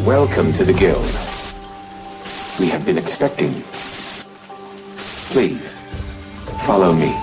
Welcome to the guild. We have been expecting you. Please, follow me.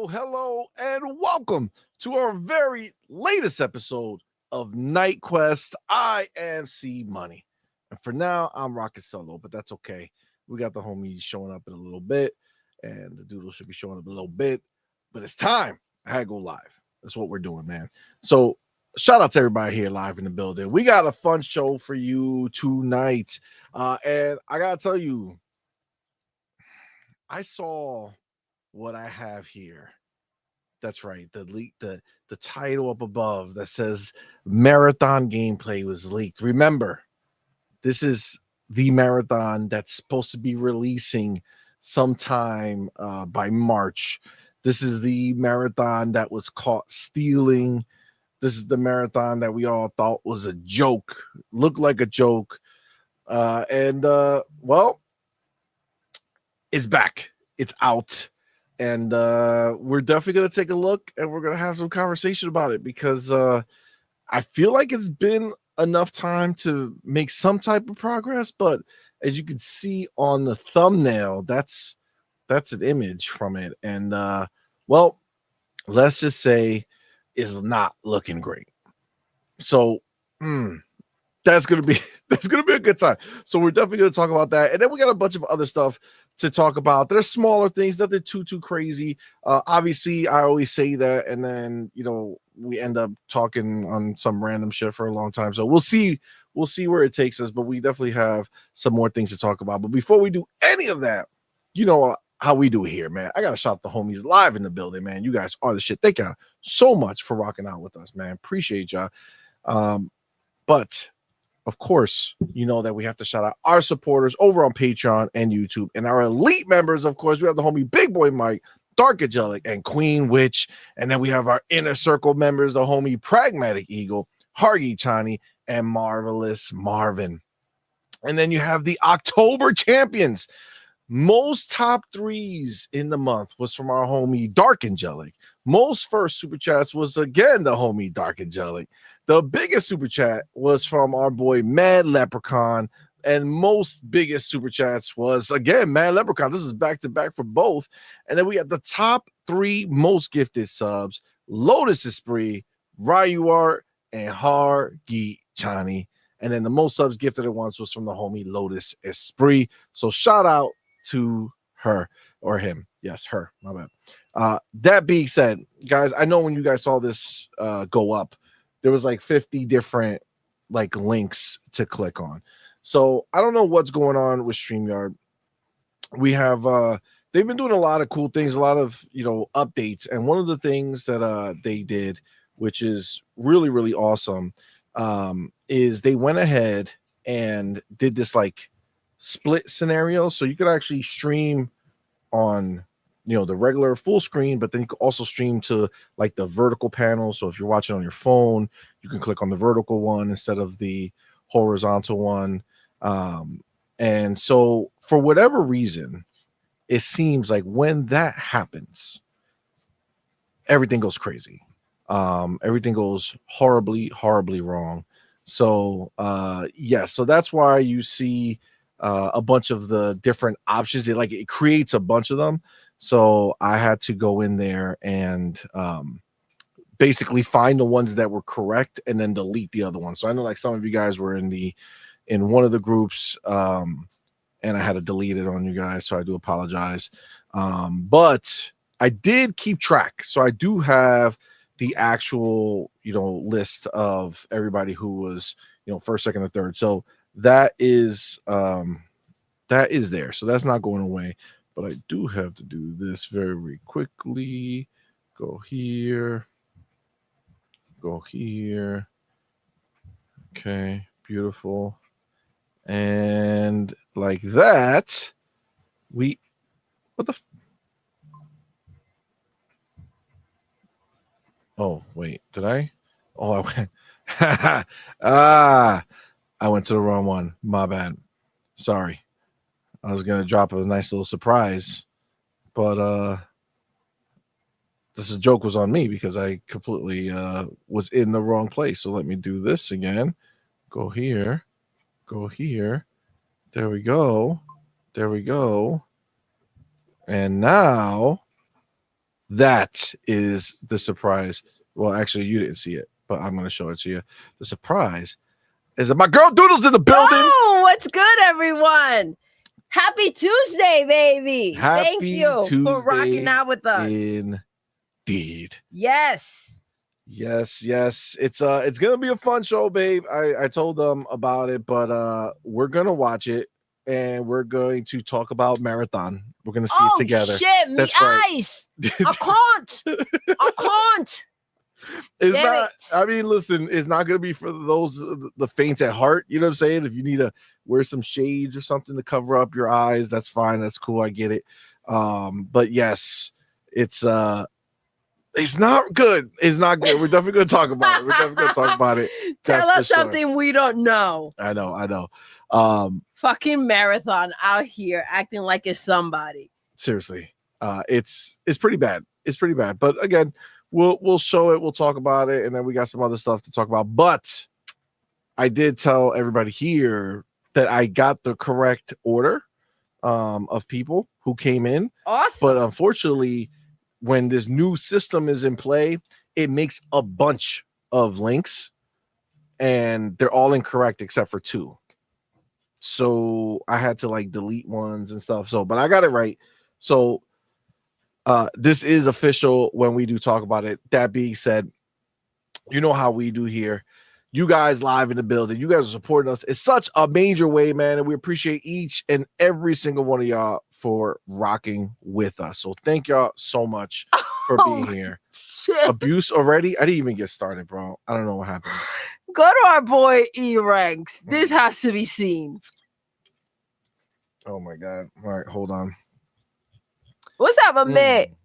Hello, and welcome to our very latest episode of Night Quest. I am CMoney, and for now, I'm rocking solo, but that's okay. We got the homies showing up in a little bit, and the Doodle should be showing up a little bit, but it's time. I had to go live. That's what we're doing, man. So shout out to everybody here live in the building. We got a fun show for you tonight, and I gotta tell you, I saw what I have here. That's right. The title up above that says marathon gameplay was leaked. Remember, this is the marathon that's supposed to be releasing sometime by March. This is the marathon that was caught stealing. This is the marathon that we all thought was a joke, looked like a joke. Well, it's back. It's out. And we're definitely going to take a look, and we're going to have some conversation about it, because I feel like it's been enough time to make some type of progress. But as you can see on the thumbnail, that's an image from it. And well, let's just say is not looking great. So that's gonna be a good time. So we're definitely gonna talk about that, and then we got a bunch of other stuff to talk about. There's smaller things, nothing too crazy. Obviously, I always say that, and then we end up talking on some random shit for a long time. So we'll see where it takes us. But we definitely have some more things to talk about. But before we do any of that, you know how we do it here, man. I gotta shout the homies live in the building, man. You guys are the shit. Thank y'all so much for rocking out with us, man. Appreciate y'all. But of course, you know that we have to shout out our supporters over on Patreon and YouTube, and our elite members. Of course, we have the homie Big Boy Mike, Dark Angelic, and Queen Witch. And then we have our inner circle members, the homie Pragmatic Eagle, Hargy Chani, and Marvelous Marvin. And then you have the October champions. Most top threes in the month was from our homie Dark Angelic. Most first super chats was again the homie Dark Angelic. The biggest super chat was from our boy Mad Leprechaun, and most biggest super chats was again Mad Leprechaun. This is back to back for both. And then we got the top three most gifted subs: Lotus Esprit, Ryu Art, and Hargi Chani. And then the most subs gifted at once was from the homie Lotus Esprit. So shout out to her or him. Yes, her. My bad. That being said, guys, I know when you guys saw this go up, there was like 50 different like links to click on. So I don't know what's going on with StreamYard. We have they've been doing a lot of cool things, a lot of updates, and one of the things that they did, which is really awesome, is they went ahead and did this like split scenario, so you could actually stream on the regular full screen, but then you can also stream to like the vertical panel. So if you're watching on your phone, you can click on the vertical one instead of the horizontal one. And so for whatever reason, it seems like when that happens, everything goes crazy. Everything goes horribly wrong. So so that's why you see a bunch of the different options. It creates a bunch of them. So I had to go in there and basically find the ones that were correct and then delete the other ones. So I know like some of you guys were in one of the groups, and I had to delete it on you guys. So I do apologize. But I did keep track. So I do have the actual, list of everybody who was, first, second, or third. So that is there. So that's not going away. But I do have to do this very quickly. Go here. Go here. Okay, beautiful. And like that, what the oh, wait, did I? Oh, I went. I went to the wrong one. My bad. Sorry. I was gonna drop a nice little surprise, but this joke was on me because I completely was in the wrong place. So let me do this again. Go here. Go here. There we go. There we go. And now that is the surprise. Well, actually, you didn't see it, but I'm going to show it to you. The surprise is that my girl Doodle's in the building. Oh, what's good, everyone? Happy Tuesday, baby. Thank you for rocking out with us. Indeed. Yes. Yes. It's gonna be a fun show, babe. I told them about it, but we're gonna watch it and we're going to talk about Marathon. We're gonna see it together. Shit, me eyes. I can't. It's not. I mean, listen, it's not gonna be for those the faint at heart. You know what I'm saying? If you need to wear some shades or something to cover up your eyes, that's fine. That's cool. I get it. But yes, it's not good. It's not good. We're definitely gonna talk about it. Tell us something we don't know. I know. Fucking Marathon out here acting like it's somebody. Seriously. It's pretty bad. It's pretty bad. But again, we'll show it, we'll talk about it, and then we got some other stuff to talk about. But I did tell everybody here that I got the correct order of people who came in. Awesome. But unfortunately, when this new system is in play, it makes a bunch of links and they're all incorrect except for 2. So I had to delete ones and stuff. So, but I got it right. So this is official when we do talk about it. That being said, you know how we do here. You guys live in the building. You guys are supporting us in such a major way, man. And we appreciate each and every single one of y'all for rocking with us. So thank y'all so much for being here. Shit. Abuse already? I didn't even get started, bro. I don't know what happened. Go to our boy E-Ranks. This has to be seen. Oh my God. All right, hold on. What's up, my man?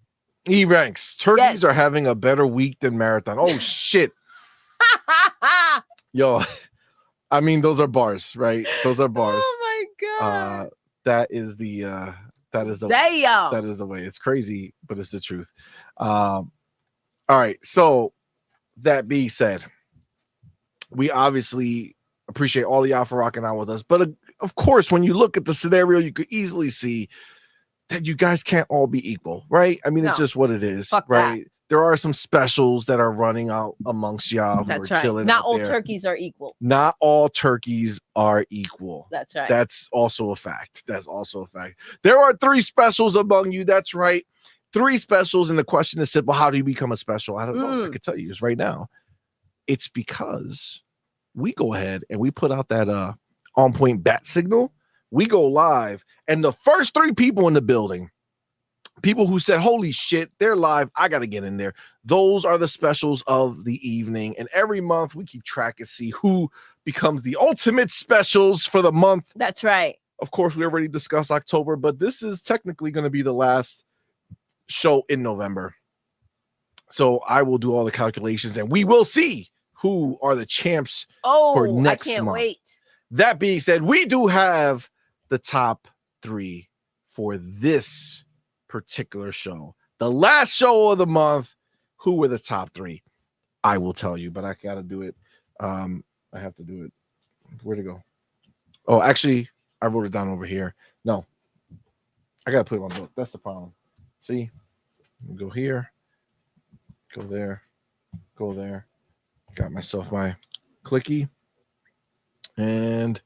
E-Ranks. Turkeys are having a better week than Marathon. Oh shit. Yo, I mean, those are bars, right? Those are bars. Oh my God. That is the way. It's crazy, but it's the truth. All right. So that being said, we obviously appreciate all of y'all for rocking out with us. But of course, when you look at the scenario, you could easily see that you guys can't all be equal, right? I mean, it's just what it is, right? There are some specials that are running out amongst y'all who are chilling. Not all turkeys are equal. Not all turkeys are equal. That's right. That's also a fact. There are 3 specials among you. That's right. 3 specials. And the question is simple. How do you become a special? I don't know. I can tell you this right now. It's because we go ahead and we put out that on point bat signal. We go live. And the first 3 people in the building, people who said, holy shit, they're live, I got to get in there. Those are the specials of the evening. And every month we keep track and see who becomes the ultimate specials for the month. That's right. Of course, we already discussed October, but this is technically going to be the last show in November. So I will do all the calculations and we will see who are the champs for next month. I can't wait. That being said, we do have the top 3 for this particular show. The last show of the month. Who were the top 3? I will tell you, but I gotta do it. I have to do it. Where'd it go? Oh, actually, I wrote it down over here. No, I gotta put it on the book. That's the problem. See, go here, go there, go there. Got myself my clicky, and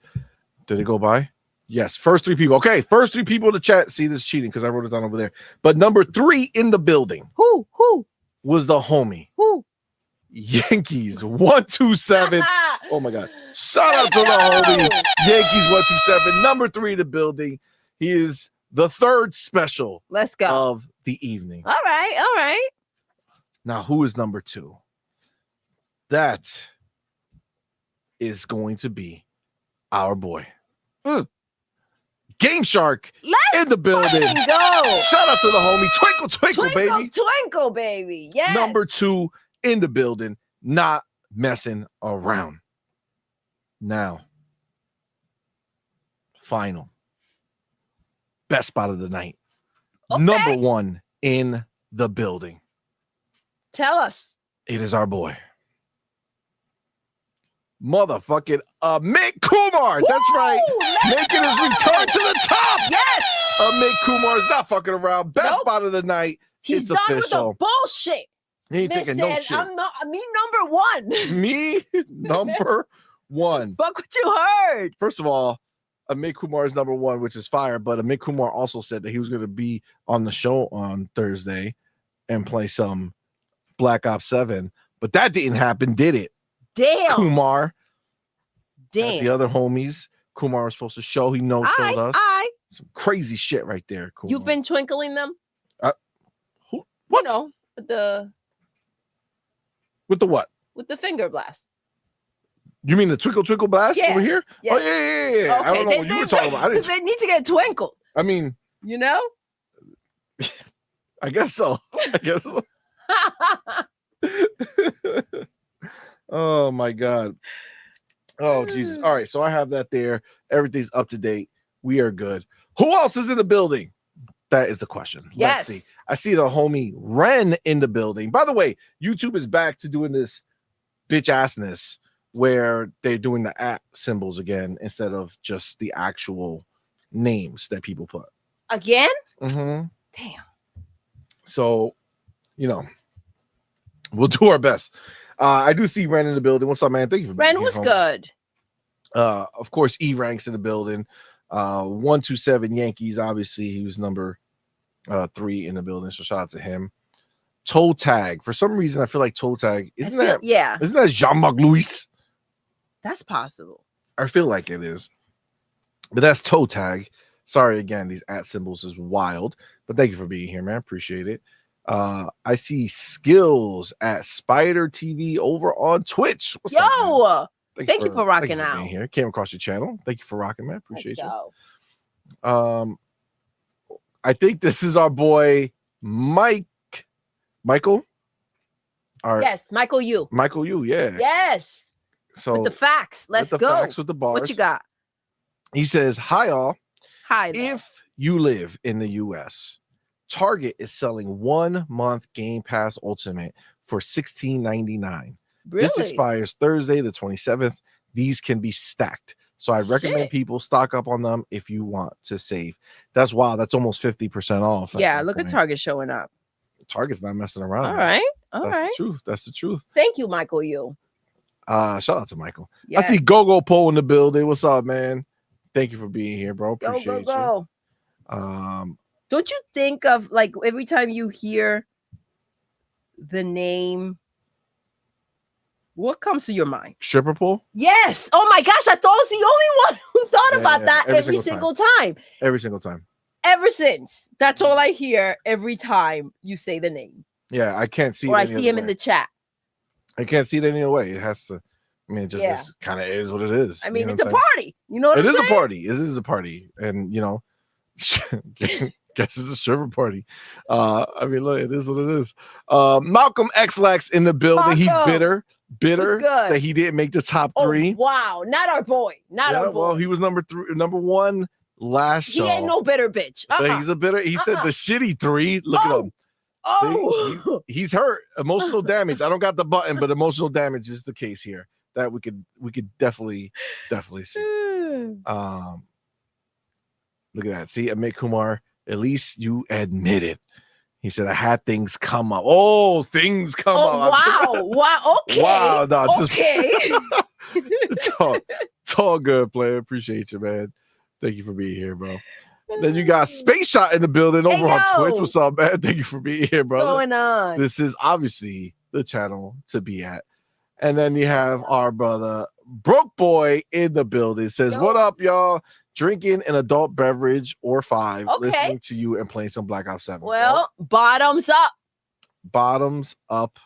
did it go by? Yes, first 3 people. Okay, first 3 people in the chat. See, this is cheating because I wrote it down over there. But number 3 in the building. Who? Was the homie. Who? Yankees 127. Oh my God. Shout out to the homie. Yankees 127, number 3 in the building. He is the third special Let's go. of the evening. All right. Now, who is number 2? That is going to be our boy. Game Shark in the building. Go. Shout out to the homie. Twinkle, baby. Twinkle, baby. Yes. Number 2 in the building. Not messing around. Now, final. Best spot of the night. Okay. Number 1 in the building. Tell us. It is our boy. Motherfucking Amit Kumar. Woo! That's right. Making his return to the top. Yes. Amit Kumar is not fucking around. Best Nope. spot of the night. He's It's done official. with the bullshit. He ain't taking no Said, shit. I'm me number 1. Me, number 1. Fuck what you heard. First of all, Amit Kumar is number 1, which is fire. But Amit Kumar also said that he was going to be on the show on Thursday and play some Black Ops 7. But that didn't happen, did it? Damn. Kumar. Damn. The other homies. Kumar was supposed to show. He showed us. Some crazy shit right there. Kumar. You've been twinkling them? What? You know, with the what? With the finger blast. You mean the twinkle blast over here? Yes. Oh yeah. Okay, I don't know what you were talking about. They need to get twinkled. I mean, you know? I guess so. Oh my God. Oh Jesus. All right. So I have that there. Everything's up to date. We are good. Who else is in the building? That is the question. Yes. Let's see. I see the homie Ren in the building. By the way, YouTube is back to doing this bitch assness where they're doing the @ symbols again instead of just the actual names that people put. Again? Mm-hmm. Damn. So, we'll do our best. I do see Ren in the building. What's up, man? Thank you for being Ren here, was homie. good. Of course, E ranks in the building. 127 Yankees. Obviously, he was number 3 in the building. So shout out to him. Toe Tag. For some reason, I feel like Toe Tag isn't that Jean-Marc Louis? That's possible. I feel like it is. But that's Toe Tag. Sorry again, these @ symbols is wild. But thank you for being here, man. Appreciate it. I see Skills at Spider TV over on Twitch. What's up, man? Thank you for rocking out. Being here. Came across your channel. Thank you for rocking, man. Appreciate you. I think this is our boy Michael. Yes, Michael Yu. Michael Yu, yeah. Yes. So with the facts. Let's go. Facts with the bars. What you got? He says, "Hi all. Hi there. If you live in the US, Target is selling 1 month Game Pass Ultimate for $16.99. Really? This expires Thursday, the 27th. These can be stacked. So I recommend people stock up on them if you want to save." That's wild. That's almost 50% off. Yeah, look at Target showing up. Target's not messing around. All right. That's the truth. That's the truth. Thank you, Michael Yu. Shout out to Michael. Yes. I see Go Poe in the building. What's up, man? Thank you for being here, bro. Appreciate go. you. Don't you think of like every time you hear the name, what comes to your mind? Stripper pole? Yes. Oh my gosh, I thought I was the only one who thought about that every single time. Every single time. Ever since. That's all I hear every time you say the name. Yeah, I can't see. Or I see him in the chat. I can't see it any other way. It has to. I mean, it just kind of is what it is. I mean, it's a party. You know what I'm saying? It is a party. It is a party, and guess it's a stripper party. I mean, look, it is what it is. Malcolm X-Lax in the building. He's bitter that he didn't make the top 3. Wow, not our boy. Not our boy. Well, he was number 1 last show. He ain't no bitter bitch. He's a bitter. He said the shitty 3. Look at him. See, he's hurt. Emotional damage. I don't got the button, but emotional damage is the case here. That we could definitely see. Look at that. See, Amit Kumar, at least you admit it. He said, I had things come up. Oh, things come up. Wow. Okay. Wow. No, okay. It's all good, player. Appreciate you, man. Thank you for being here, bro. Then you got Space Shot in the building over on Twitch. What's up, man? Thank you for being here, brother. What's going on? This is obviously the channel to be at. And then you have our brother Broke Boy in the building. Says, Yo. what up, y'all? Drinking an adult beverage or 5, Okay. listening to you and playing some Black Ops 7. Well, bottoms up. Bottoms up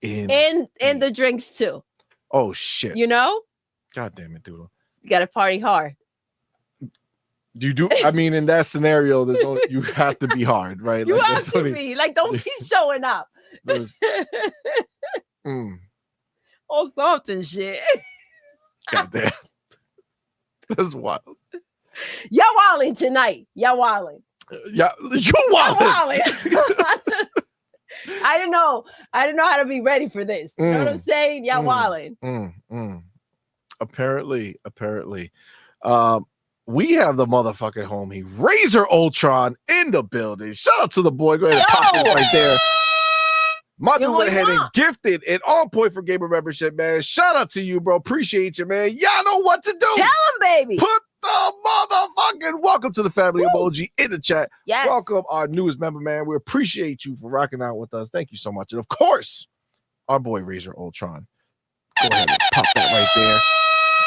in the drinks too. Oh shit. You know? God damn it, Doodle. You gotta party hard. You do. I mean, in that scenario, there's only, you have to be hard, right? You like, have to be. Like, don't be showing up. All soft and shit. God damn. That's wild. Y'all wilding tonight. Y'all wilding. Yeah, you wilding. I didn't know how to be ready for this. You know what I'm saying? Y'all wilding. Apparently. We have the motherfucking homie Razor Ultron in the building. Shout out to the boy. Go ahead and pop it right there. My dude went ahead and gifted an On Point for Gamer membership, man. Shout out to you, bro. Appreciate you, man. Y'all know what to do. Tell him, baby. Put the motherfucking welcome to the family emoji in the chat. Yes. Welcome our newest member, man. We appreciate you for rocking out with us. Thank you so much. And of course, our boy Razor Ultron. Go ahead and pop that right there.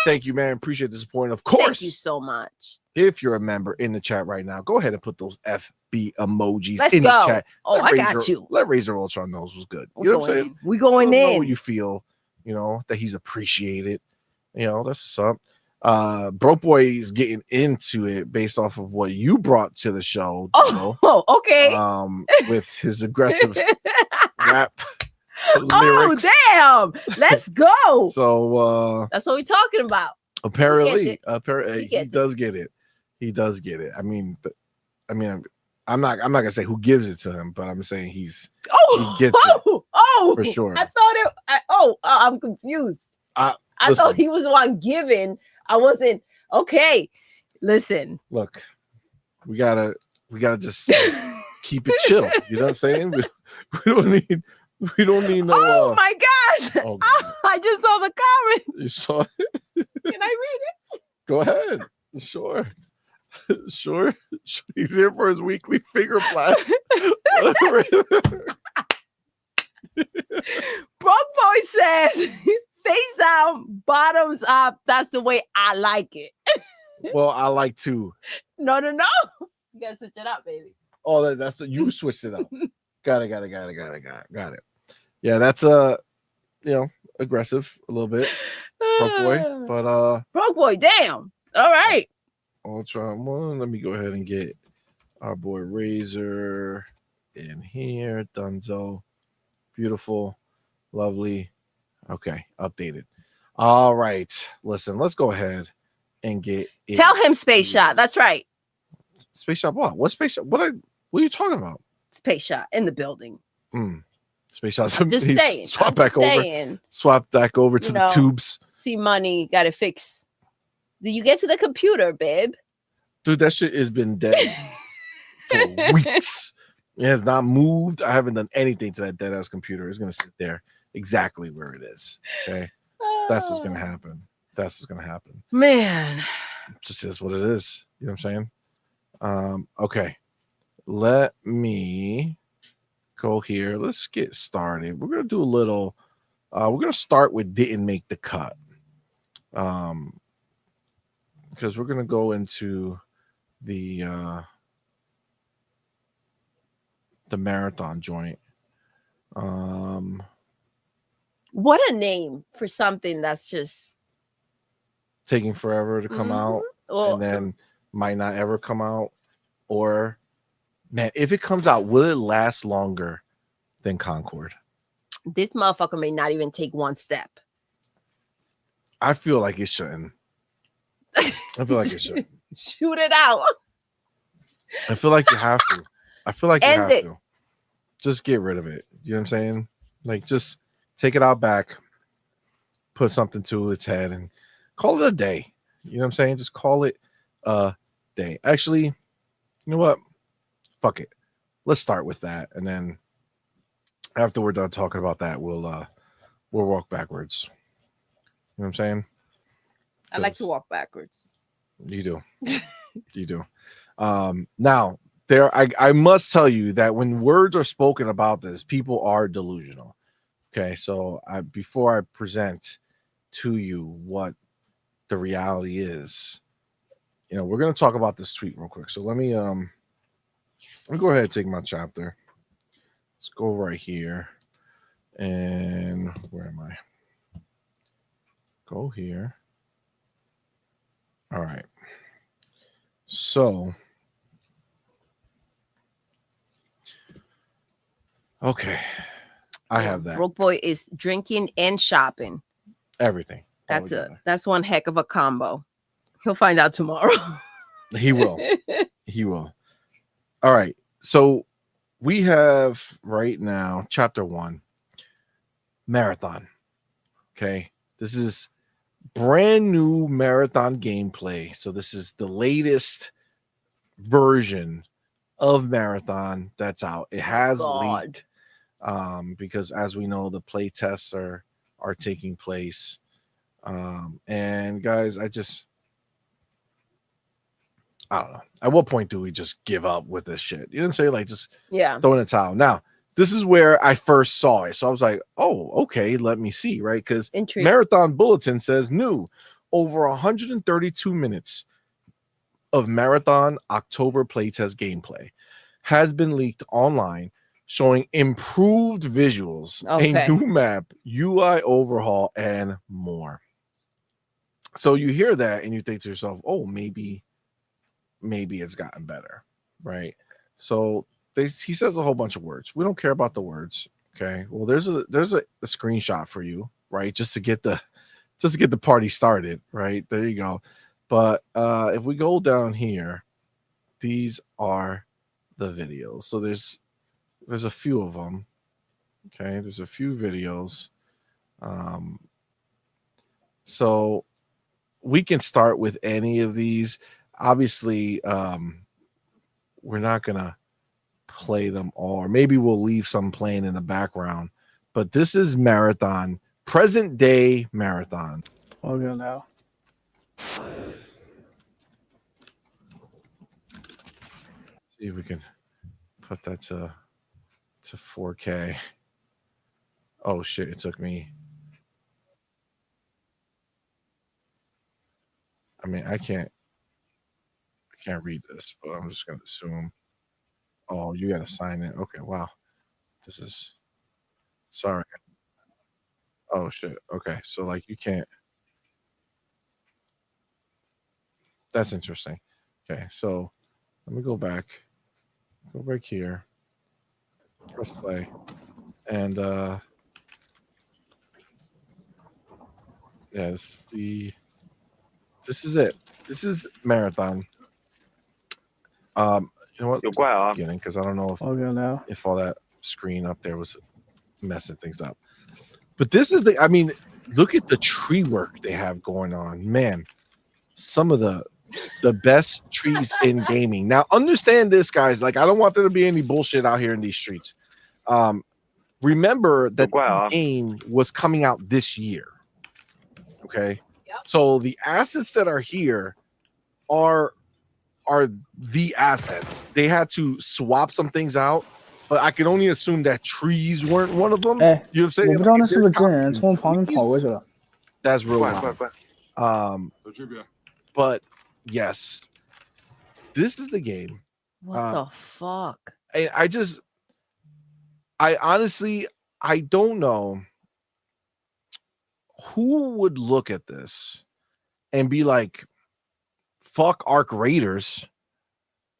Thank you, man. Appreciate the support. And of course, thank you so much. If you're a member in the chat right now, go ahead and put those FB emojis Let's in go. the chat. Oh, I got you. Let Razor Ultron knows what's good. You know what I'm saying? We going Let him in. know what you feel, you know, that he's appreciated. You know, that's what's up. Broke Boy is getting into it based off of what you brought to the show. Oh, okay. With his aggressive rap lyrics. Oh, damn. Let's go. So that's what we're talking about. Apparently he does get it. He does get it. I mean, I'm not gonna say who gives it to him, but I'm saying he gets it for sure. I thought I'm confused. I thought he was the one giving. I wasn't okay. Listen, look, we gotta just keep it chill. You know what I'm saying? We don't need no. Oh my gosh! Oh, I just saw the comment. You saw it? Can I read it? Go ahead. Sure. He's here for his weekly finger blast. Broke Boy says, "Face down, bottoms up. That's the way I like it." Well, I like to. No. You gotta switch it up, baby. Oh, that's you switched it up. Got it. Yeah, that's aggressive a little bit, Broke Boy. But Broke Boy, damn. All right. Ultron one. Let me go ahead and get our boy Razor in here. Dunzo. Beautiful, lovely. Okay, updated. All right. Listen, let's go ahead and get. Tell him Space Shot. That's right. Space Shot. What space shot? What are you talking about? Space Shot in the building. Space Shot. Just saying. Swap back over to the tubes. CMoney got it fixed. Did you get to the computer, babe? Dude, that shit has been dead for weeks. It has not moved. I haven't done anything to that dead ass computer. It's gonna sit there exactly where it is. Okay. That's what's gonna happen. Man. It just is what it is. You know what I'm saying? Okay. Let me go here. Let's get started. We're gonna do a little. We're gonna start with didn't make the cut. Because we're gonna go into the marathon joint. What a name for something that's just taking forever to come out, and then might not ever come out. Or, man, if it comes out, will it last longer than Concord? This motherfucker may not even take one step. I feel like it shouldn't. Shoot it out. I feel like you have to. Just get rid of it. You know what I'm saying? Like, just take it out back, put something to its head, and call it a day. You know what I'm saying? Just call it a day. Actually, you know what? Fuck it. Let's start with that, and then after we're done talking about that, we'll walk backwards. You know what I'm saying? I like to walk backwards. You do. You do. Now, I must tell you that when words are spoken about this, people are delusional. Okay, so before I present to you what the reality is, we're gonna talk about this tweet real quick. So let me go ahead and take my chapter. Let's go right here. And where am I? Go here. All right. So, okay. I have that. Broke boy is drinking and shopping. Everything. That's one heck of a combo. He'll find out tomorrow. He will. He will. All right. So we have right now chapter 1, Marathon. Okay. This is brand new Marathon gameplay. So this is the latest version of Marathon that's out. It has leaked because, as we know, the play tests are taking place. And guys, I don't know. At what point do we just give up with this shit? You know what I'm saying? Like, just throw in a towel. Now, this is where I first saw it. So I was like, oh, okay, let me see, right? Because Marathon Bulletin says new over 132 minutes of Marathon October playtest gameplay has been leaked online, showing improved visuals, a new map, UI overhaul, and more. So you hear that and you think to yourself, oh, maybe it's gotten better, right? So he says a whole bunch of words. We don't care about the words. Okay. Well, there's a screenshot for you, right? Just to get the party started, right? There you go. But if we go down here, these are the videos. So there's a few of them. Okay, there's a few videos. So we can start with any of these. Obviously, we're not gonna play them all, or maybe we'll leave some playing in the background. But this is Marathon, present day Marathon. Okay, now. See if we can put that to 4K. Oh shit, it took me. I mean, I can't read this, but I'm just gonna assume. Oh, you gotta sign it. Okay, wow. This is sorry. Oh shit. Okay, so like you can't. That's interesting. Okay, so let me go back. Go back here. Press play. And yeah, this is it. This is Marathon. You know what? Beginning, because I don't know if all that screen up there was messing things up. But this is I mean, look at the tree work they have going on. Man, some of the best trees in gaming. Now, understand this, guys. Like, I don't want there to be any bullshit out here in these streets. Remember that the game was coming out this year. Okay. Yep. So the assets that are here are the assets. They had to swap some things out, but I can only assume that trees weren't one of them. You know what I'm saying? That's real loud. But yes, this is the game. What the fuck? I honestly, I don't know who would look at this and be like, fuck Arc Raiders.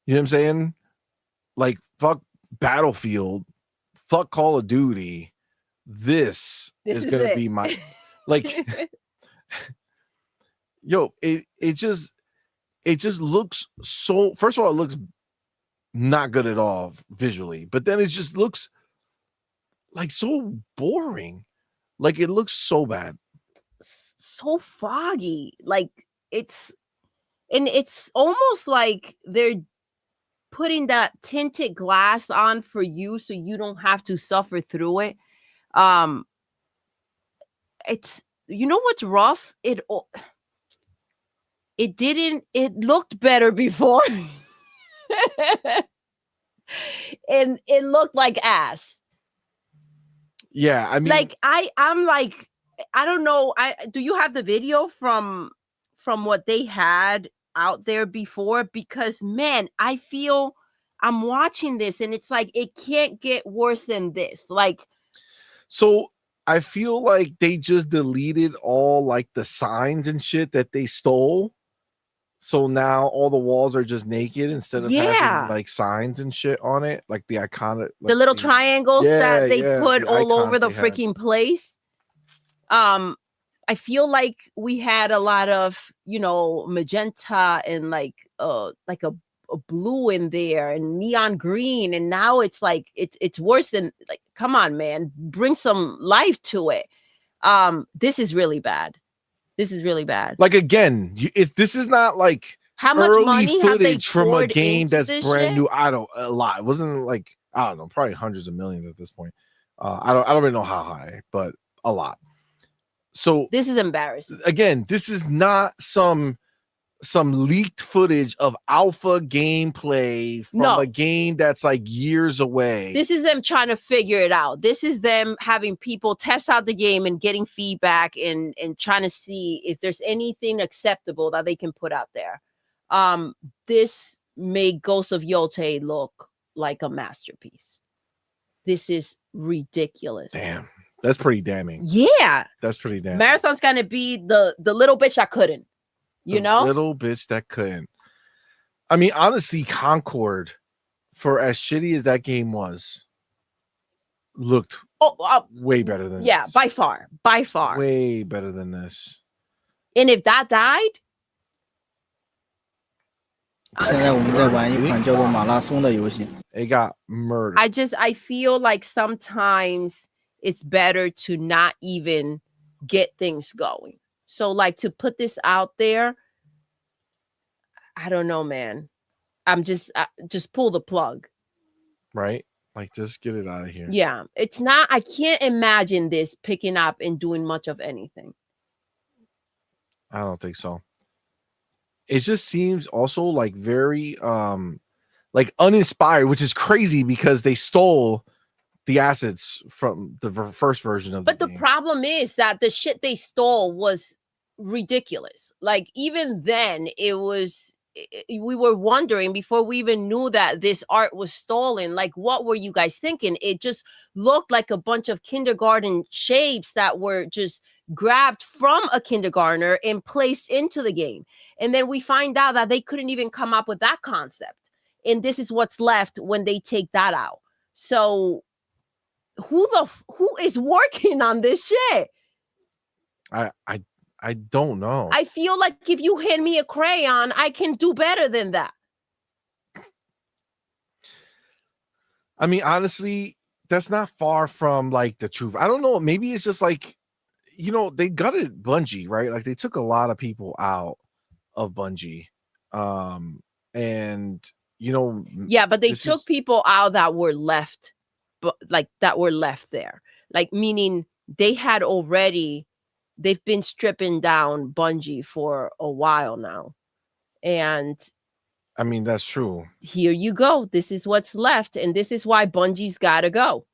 You know what I'm saying? Like, fuck Battlefield, fuck Call of Duty. This is going to be my, like, yo, it just looks so, first of all, it looks not good at all visually, but then it just looks like so boring. Like, it looks so bad. So foggy. Like, it's almost like they're putting that tinted glass on for you so you don't have to suffer through it. It's, you know what's rough? It looked better before. And it looked like ass. Yeah, I mean, like I'm like, I don't know. Do you have the video from what they had out there before? Because man, I feel I'm watching this and it's like it can't get worse than this. Like, so I feel like they just deleted all like the signs and shit that they stole. So now all the walls are just naked instead of having like signs and shit on it, like the iconic, like the little triangles that they put the all over icons the they had. freaking place. I feel like we had a lot of, you know, magenta and like a blue in there and neon green, and now it's like it's worse than, like, come on, man, bring some life to it. This is really bad. This is really bad. Like, again, this is not like how much early money have they footage from a poured game into that's this brand shit? new. I don't a lot. It wasn't like, I don't know, probably hundreds of millions at this point. I don't really know how high, but a lot. So this is embarrassing. Again, this is not some leaked footage of alpha gameplay from a game that's like years away. This is them trying to figure it out. This is them having people test out the game and getting feedback and trying to see if there's anything acceptable that they can put out there. This made Ghost of Yotei look like a masterpiece. This is ridiculous. Damn, that's pretty damning. Yeah, that's pretty damning. Marathon's gonna be the little bitch I couldn't. You know, little bitch that couldn't. I mean, honestly, Concord, for as shitty as that game was, looked way better than this. By far, way better than this. And if that died, 现在我们在玩一款叫做马拉松的游戏。 It got murdered. I feel like sometimes it's better to not even get things going. So like to put this out there, I don't know, man. I'm just pull the plug. Right? Like, just get it out of here. Yeah, it's not, I can't imagine this picking up and doing much of anything. I don't think so. It just seems also like very like uninspired, which is crazy because they stole the assets from the first version of but the game. Problem is that the shit they stole was ridiculous. Like, even then we were wondering before we even knew that this art was stolen, like, what were you guys thinking? It just looked like a bunch of kindergarten shapes that were just grabbed from a kindergartner and placed into the game. And then we find out that they couldn't even come up with that concept. And this is what's left when they take that out. So who is working on this shit? I don't know. I feel like if you hand me a crayon, I can do better than that. I mean, honestly, that's not far from like the truth. I don't know. Maybe it's just like, you know, they gutted Bungie, right? Like, they took a lot of people out of Bungie. And you know, yeah, but they took people out that were left, but like that were left there. Like, meaning they've been stripping down Bungie for a while now. And I mean, that's true. Here you go. This is what's left. And this is why Bungie's got to go.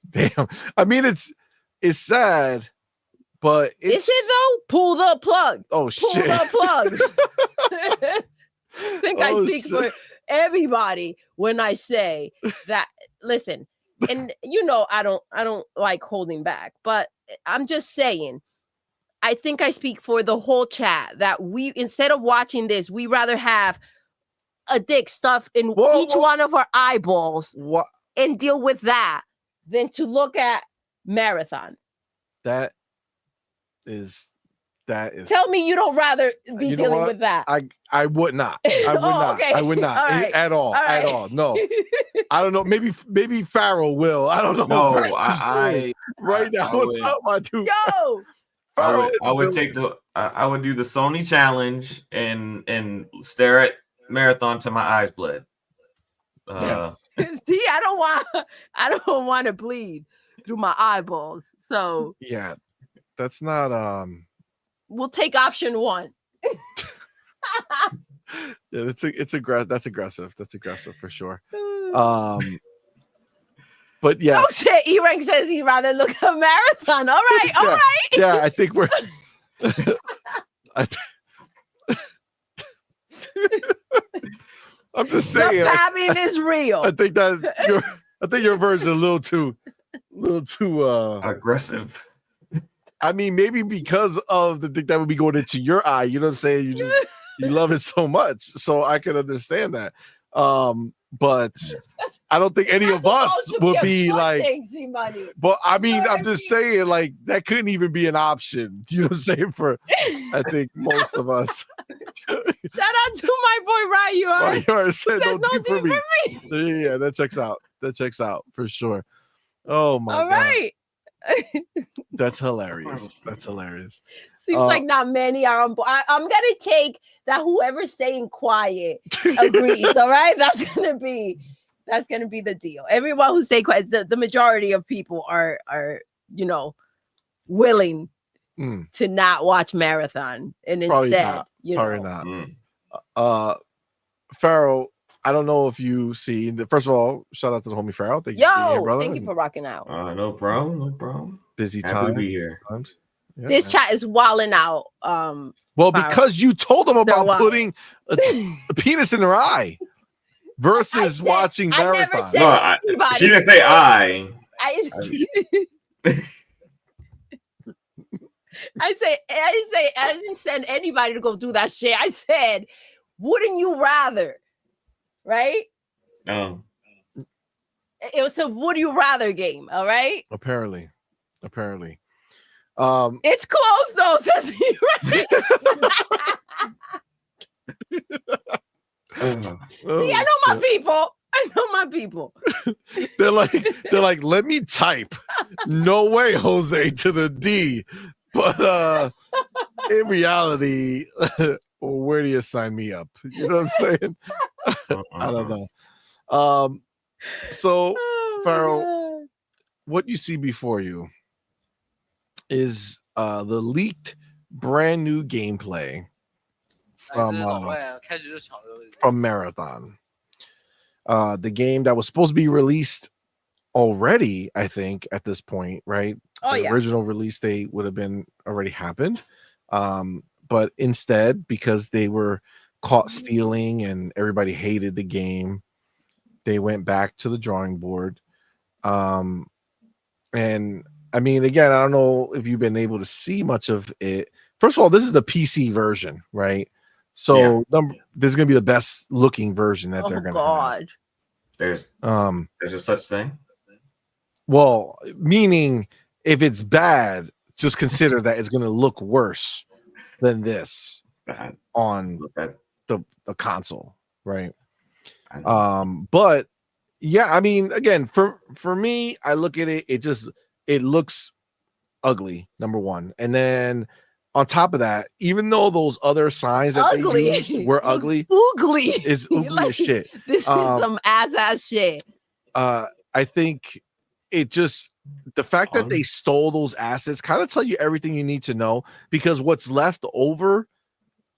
Damn. I mean, it's sad, but is it though? Pull the plug. Oh, shit. Pull the plug. I think I speak for everybody when I say that. Listen, and you know, I don't like holding back, but I'm just saying, I think I speak for the whole chat that we, instead of watching this, we rather have a dick stuffed in each one of our eyeballs and deal with that than to look at Marathon. That is. Tell me you don't rather be dealing with that. I would not. I would not. Okay. I would not at all. At all. No. I don't know. Maybe Farrell will. I don't know. No, right now. What's up, my dude? Yo. I would take I would do the Sony challenge and stare at Marathon till my eyes bled. See, I don't want to bleed through my eyeballs. So yeah, that's not we'll take option one. Yeah, that's aggressive. That's aggressive for sure. But Oh yes, shit! E-Rank says he'd rather look at Marathon. All right, all Yeah. right. yeah, I think we're. I'm just The saying. pabbing is real. I think your version is a little too Aggressive. I mean, maybe because of the thing that would be going into your eye, you know what I'm saying? You love it so much. So I can understand that. But I don't think any of us would be like, CMoney. but I mean, You know what I'm I just mean? saying, like, that couldn't even be an option. You know what I'm saying? For I think most of us. Shout out to my boy Ryu. Why you already said Says no no deep for deep me. Yeah, that checks out. That checks out for sure. Oh my All god. right. That's hilarious. That's hilarious. Seems like not many are on board. I'm gonna take that whoever's staying quiet agrees. All right, that's gonna be the deal. Everyone who stay quiet, the majority of people are willing to not watch Marathon and Probably instead not. Probably Mm. not. Pharaoh, I don't know if you see. First of all, shout out to the homie Pharaoh. Thank you for being here, brother. thank you for rocking out. No problem. No problem. Busy Happy time. to be here. Times. Yeah, This man. chat is walling out. Well, Pharaoh. because you told them about wild. putting a penis in their eye versus watching I never Marathon. said No, anybody. she didn't say I. I didn't send anybody to go do that shit. I said, wouldn't you rather? Right? No. It was a would you rather game, all right? Apparently. It's close though, says he. Right? See, I know my people. They're like, let me type. No way, Jose, to the D. But in reality, where do you sign me up? You know what I'm saying? I don't know. So Pharaoh, what you see before you is the leaked brand new gameplay from Marathon. The game that was supposed to be released already, I think, at this point, right? The original release date would have been already happened. But instead, because they were caught stealing and everybody hated the game, they went back to the drawing board. And I mean, again, I don't know if you've been able to see much of it. First of all, this is the PC version, right? So this is gonna be the best looking version that they're gonna have. There's a such thing. Well, meaning if it's bad, just consider that it's gonna look worse than this on the console, right? But yeah, I mean, again, for me, I look at it, it looks ugly, number one. And then on top of that, even though those other signs that they used were ugly, it's ugly as shit. This is some ass shit. I think it just, the fact that they stole those assets kind of tell you everything you need to know, because what's left over,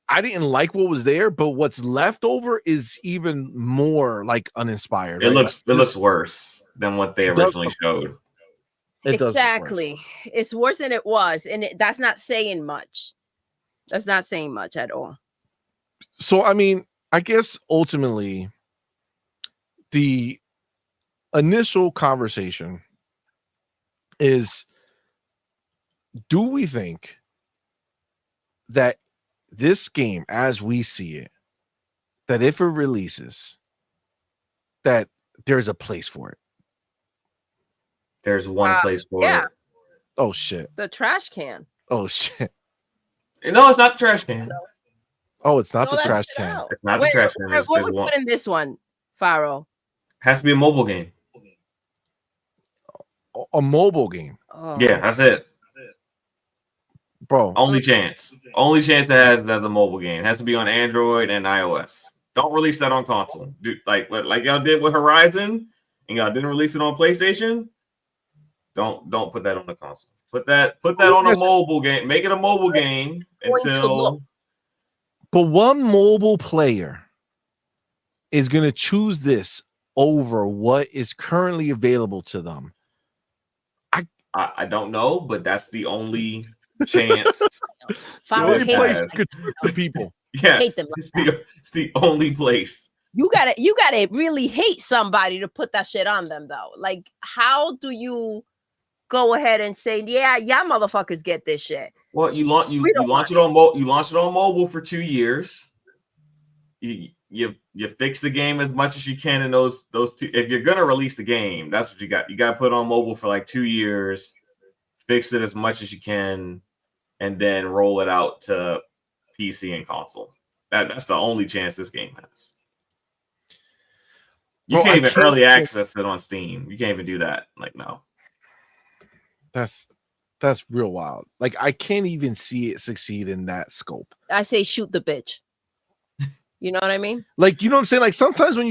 I didn't like what was there, but what's left over is even more like uninspired. It looks worse than what they originally showed. Exactly. It's worse than it was, and that's not saying much. That's not saying much at all. So, I mean, I guess ultimately the initial conversation is, do we think that this game, as we see it, that if it releases, that there's a place for it? There's one place for it. Oh shit. The trash can. Oh shit. No, it's not the trash can. Oh, it's not the trash can. It's not the trash can. What we put in this one, Pharaoh? Has to be a mobile game. A mobile game. Oh. Yeah, that's it. Bro. Only chance it has as a mobile game. It has to be on Android and iOS. Don't release that on console. Dude, like y'all did with Horizon, and y'all didn't release it on PlayStation. Don't put that on the console. Put that on a mobile game. Make it a mobile game until. But one mobile player is gonna choose this over what is currently available to them. I don't know, but that's the only chance. Follow The only place has. you could trick the people. Yes, Hate them like it's the only place. You gotta really hate somebody to put that shit on them, though. Like, how do you go ahead and say, yeah, motherfuckers get this shit? Well, you launch it on mobile for 2 years. You fix the game as much as you can in those two. If you're gonna release the game, that's what you got. You got to put it on mobile for like 2 years, fix it as much as you can, and then roll it out to PC and console. That's the only chance this game has. You can't even early access it on Steam. You can't even do that. Like, no. That's real wild. Like, I can't even see it succeed in that scope. I say shoot the bitch. You know what I mean? Like, you know what I'm saying? Like, sometimes when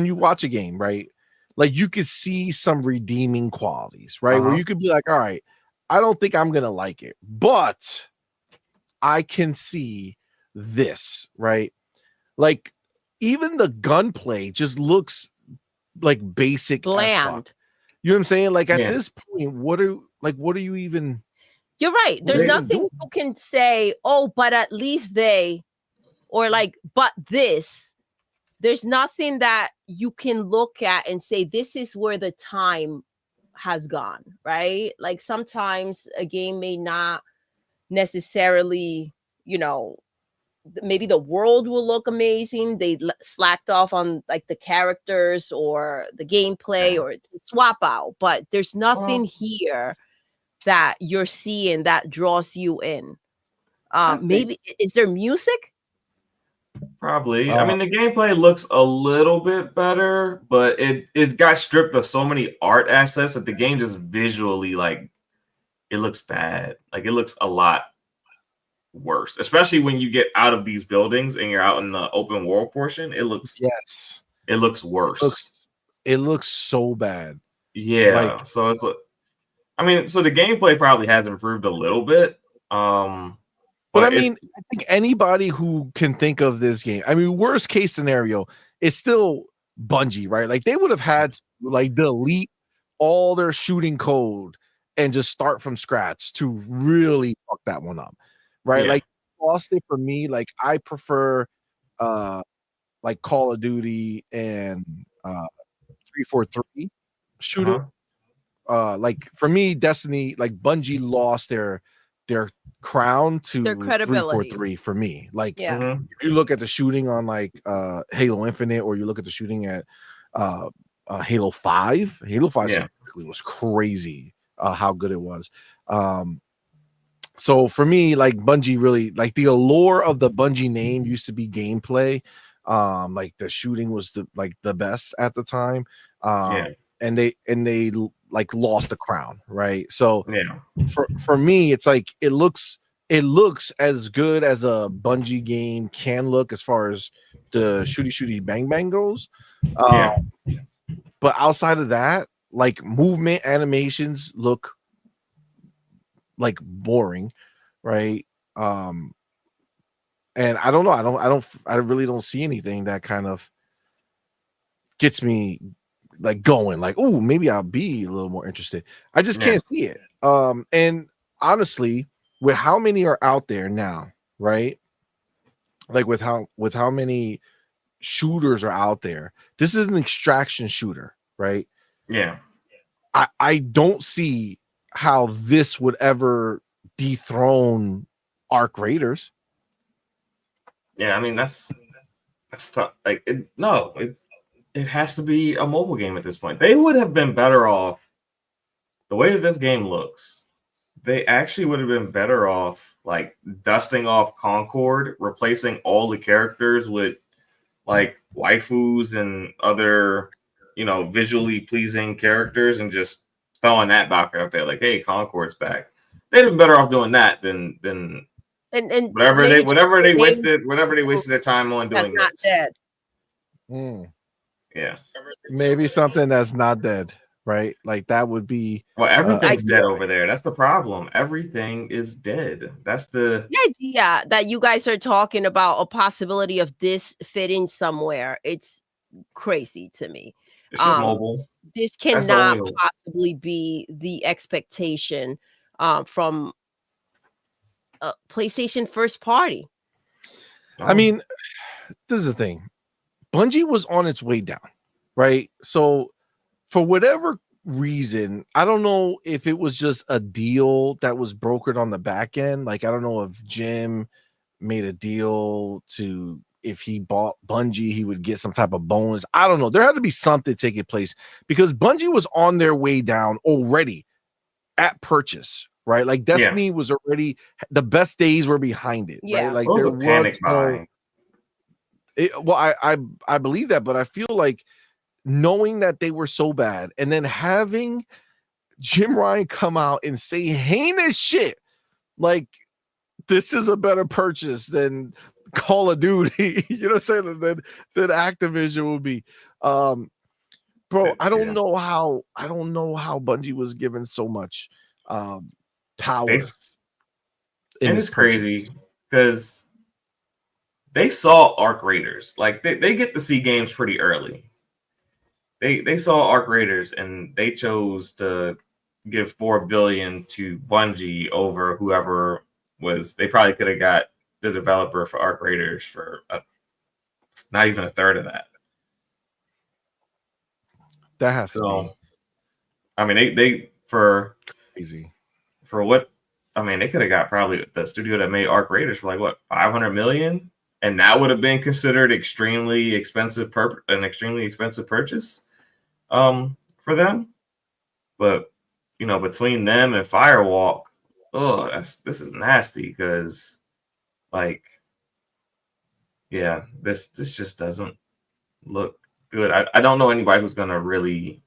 you watch a game, right? Like, you could see some redeeming qualities, right? Where you could be like, all right, I don't think I'm gonna like it, but I can see this, right? Like, even the gunplay just looks like basic, bland. You know what I'm saying? Like, at this point, what are you even? You're right. There's nothing you can say. Oh, but at least they, or like, but this. There's nothing that you can look at and say this is where the time has gone, right? Like, sometimes a game may not necessarily, you know, maybe the world will look amazing. They slacked off on like the characters or the gameplay or swap out, but there's nothing here that you're seeing that draws you in. Maybe is there music? Probably. I mean, the gameplay looks a little bit better, but it got stripped of so many art assets that the game just visually, like, it looks bad. Like, it looks a lot worse, especially when you get out of these buildings and you're out in the open world portion. It looks worse. It looks so bad. Yeah. Like, so it's I mean, so the gameplay probably has improved a little bit. But I mean, I think anybody who can think of this game, I mean, worst case scenario, it's still Bungie, right? Like, they would have had to, like, delete all their shooting code and just start from scratch to really fuck that one up, right? Like, lost it for me. Like, I prefer like Call of Duty and 343 shooter. Like, for me, Destiny, like, Bungie lost their crown to their credibility 343 for me. Like, if you look at the shooting on like Halo Infinite, or you look at the shooting at Halo 5. Halo 5 was crazy how good it was. So for me, like, Bungie really, like, the allure of the Bungie name used to be gameplay. Like, the shooting was the best at the time. And they like lost the crown, right? So for me, it's like it looks as good as a Bungie game can look as far as the shooty bang bang goes. But outside of that, like, movement animations look like boring, right? And I don't know. I really don't see anything that kind of gets me like going, like, oh, maybe I'll be a little more interested. I just can't see it. And honestly, with how many are out there now, right? Like, with how many shooters are out there, this is an extraction shooter, right? I don't see how this would ever dethrone Arc Raiders. I mean, that's tough. Like, it has to be a mobile game at this point. They would have been better off, the way that this game looks, they actually would have been better off, like, dusting off Concord, replacing all the characters with, like, waifus and other, you know, visually pleasing characters, and just throwing that back out there, like, hey, Concord's back. They'd have been better off doing that than and whatever they wasted their time on doing that's this. Not dead. Maybe something that's not dead, right? Like, that would be, well, everything's dead over there. That's the problem. Everything is dead. That's the idea that you guys are talking about, a possibility of this fitting somewhere. It's crazy to me. It's just mobile. This That's the only cannot hope. possibly be the expectation from PlayStation first party. I mean, this is the thing. Bungie was on its way down, right? So for whatever reason, I don't know if it was just a deal that was brokered on the back end. Like, I don't know if Jim made a deal to, if he bought Bungie, he would get some type of bonus. I don't know. There had to be something taking place because Bungie was on their way down already at purchase, right? Like Destiny was already, the best days were behind it, right? Like it was there a panic was buying. well, I believe that, but I feel like knowing that they were so bad and then having Jim Ryan come out and say heinous shit like this is a better purchase than Call of Duty, you know what I'm saying, than Activision will be. Bro, I don't know how Bungie was given so much power. And it's crazy because they saw Arc Raiders. Like they get to see games pretty early. They saw Arc Raiders and they chose to give $4 billion to Bungie over whoever was. They probably could have got the developer for Arc Raiders for not even a third of that. That has to be. I mean, they for crazy for what. I mean, they could have got probably the studio that made Arc Raiders for like what, 500 million, and that would have been considered extremely expensive an extremely expensive purchase for them. But you know, between them and Firewalk, this is nasty because like, yeah, this just doesn't look good. I don't know anybody who's gonna really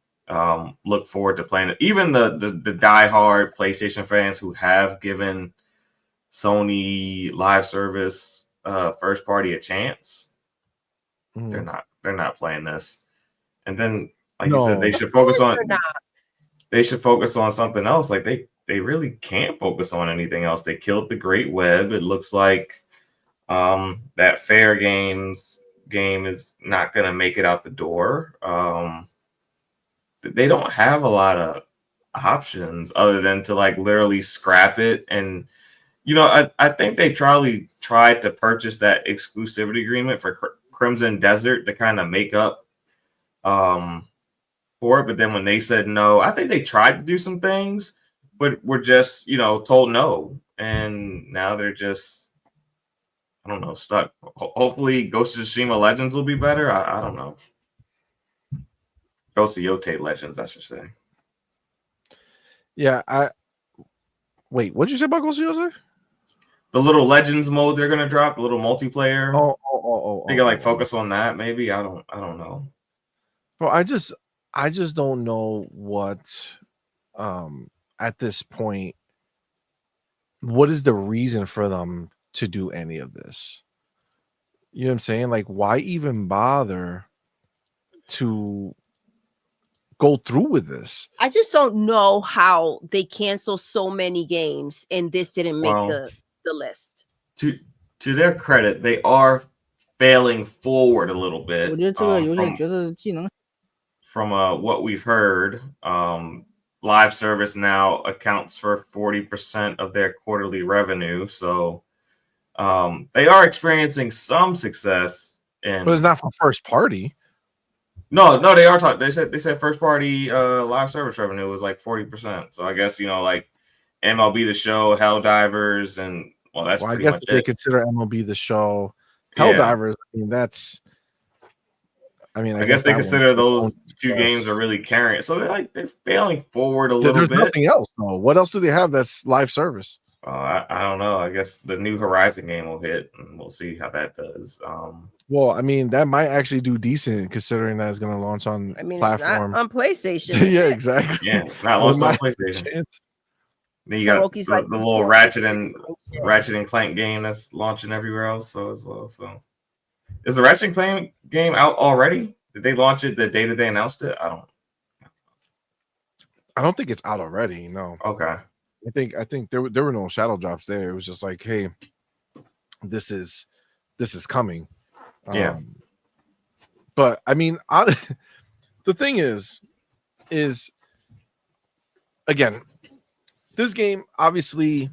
look forward to playing it. Even the diehard PlayStation fans who have given Sony live service first party a chance, they're not playing this. And then, like you said, they should focus on something else. Like they really can't focus on anything else. They killed the Great Web. It looks like that Fair Games game is not going to make it out the door. They don't have a lot of options other than to like literally scrap it. And you know, I think they tried to purchase that exclusivity agreement for Crimson Desert to kind of make up for it. But then when they said no, I think they tried to do some things, but were just, you know, told no. And now they're just, I don't know, stuck. Hopefully Ghost of Tsushima Legends will be better. I don't know. Ghost of Yote Legends, I should say. Yeah, wait, what'd you say about Ghost of Yote? The little Legends mode they're gonna drop, the little multiplayer. They can focus on that, maybe. I don't know. Bro, I just don't know what at this point, what is the reason for them to do any of this? You know what I'm saying? Like, why even bother to go through with this? I just don't know how they cancel so many games and this didn't make the list. To their credit, they are failing forward a little bit. From what we've heard, live service now accounts for 40% of their quarterly revenue. So they are experiencing some success. But it's not from first party. No, they are talking. They said first party live service revenue was like 40%. So I guess, you know, like MLB The Show, Helldivers, and that's pretty much it. They consider MLB The Show, Helldivers. I guess they consider those two games are really carrying. So they're failing forward a little bit. There's nothing else. No. What else do they have that's live service? I don't know. I guess the new Horizon game will hit, and we'll see how that does. Well, I mean, that might actually do decent considering that it's going to launch on platform. It's not on PlayStation. Yeah, exactly. Yeah, it's not launched on PlayStation. Then you got the little Ratchet and Clank game that's launching everywhere else as well. So, is the Ratchet and Clank game out already? Did they launch it the day that they announced it? I don't think it's out already. No. Okay. I think there were no shadow drops there. It was just like, hey, this is coming. Yeah. But I mean, the thing is again, this game, obviously,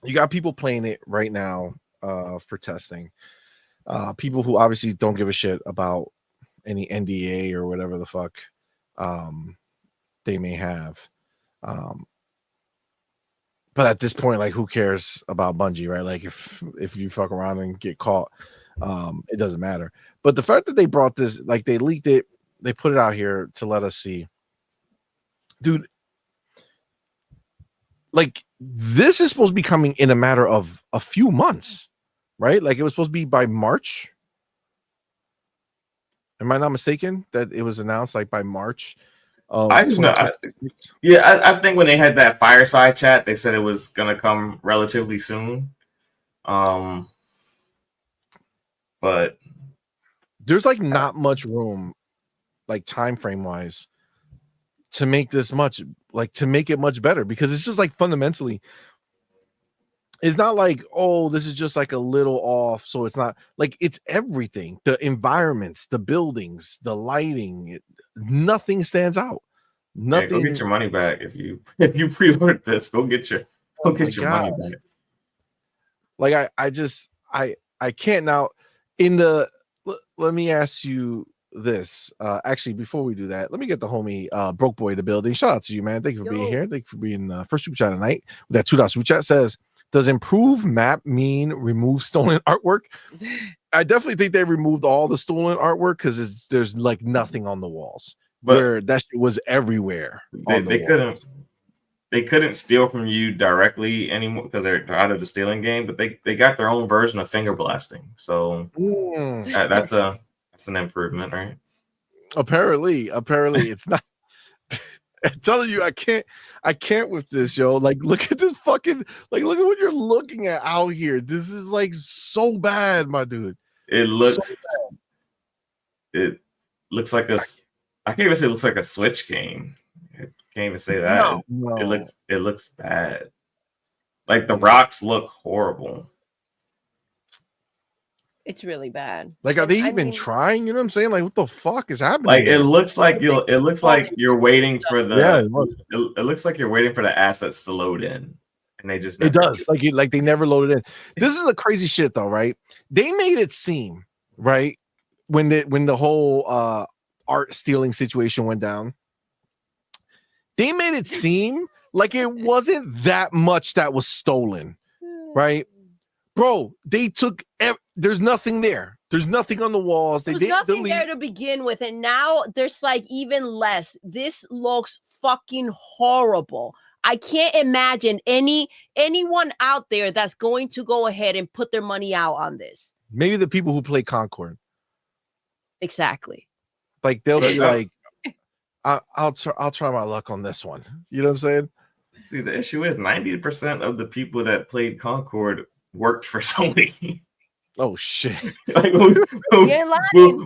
you got people playing it right now for testing. People who obviously don't give a shit about any NDA or whatever the fuck they may have. But at this point, like, who cares about Bungie, right? Like, if you fuck around and get caught, it doesn't matter. But the fact that they brought this, like, they leaked it, they put it out here to let us see, dude. Like, this is supposed to be coming in a matter of a few months, right? Like, it was supposed to be by March. Am I not mistaken that it was announced like by March? I just know. I think when they had that fireside chat, they said it was gonna come relatively soon. But there's like not much room, like time frame wise, to make this much, like to make it much better, because it's just like fundamentally, it's not like, oh, this is just like a little off. So it's not like, it's everything, the environments, the buildings, the lighting, nothing stands out. Nothing. Yeah, go get your money back if you pre-ordered this. Go get your money back. Like I can't now. Let me ask you this. Actually, before we do that, let me get the homie Broke Boy to the building. Shout out to you, man. Thank you for being here. Thank you for being first super chat tonight. That $2 super chat says, does improve map mean remove stolen artwork? I definitely think they removed all the stolen artwork because there's like nothing on the walls. But where that shit was everywhere. They couldn't steal from you directly anymore because they're out of the stealing game, but they got their own version of finger blasting. So that's an improvement, right? Apparently it's not. I'm telling you, I can't with this, yo. Like, look at this fucking, like, look at what you're looking at out here. This is like so bad, my dude. It looks like I can't even say it looks like a Switch game. I can't even say that. No. It looks bad. Like the rocks look horrible. It's really bad. Like, are they even trying? You know what I'm saying? Like, what the fuck is happening? Like, it looks like you're waiting for the. It looks like you're waiting for the assets to load in, and they just. It does. Like they never loaded in. This is a crazy shit, though, right? They made it seem, right, when the whole art stealing situation went down, they made it seem like it wasn't that much that was stolen, right? Bro, they took. There's nothing there. There's nothing on the walls. There's nothing there to begin with, and now there's like even less. This looks fucking horrible. I can't imagine anyone out there that's going to go ahead and put their money out on this. Maybe the people who play CONCORD. Exactly. Like, they'll be like, I'll try my luck on this one. You know what I'm saying? See, the issue is 90% of the people that played CONCORD worked for Sony. Oh shit! Like, when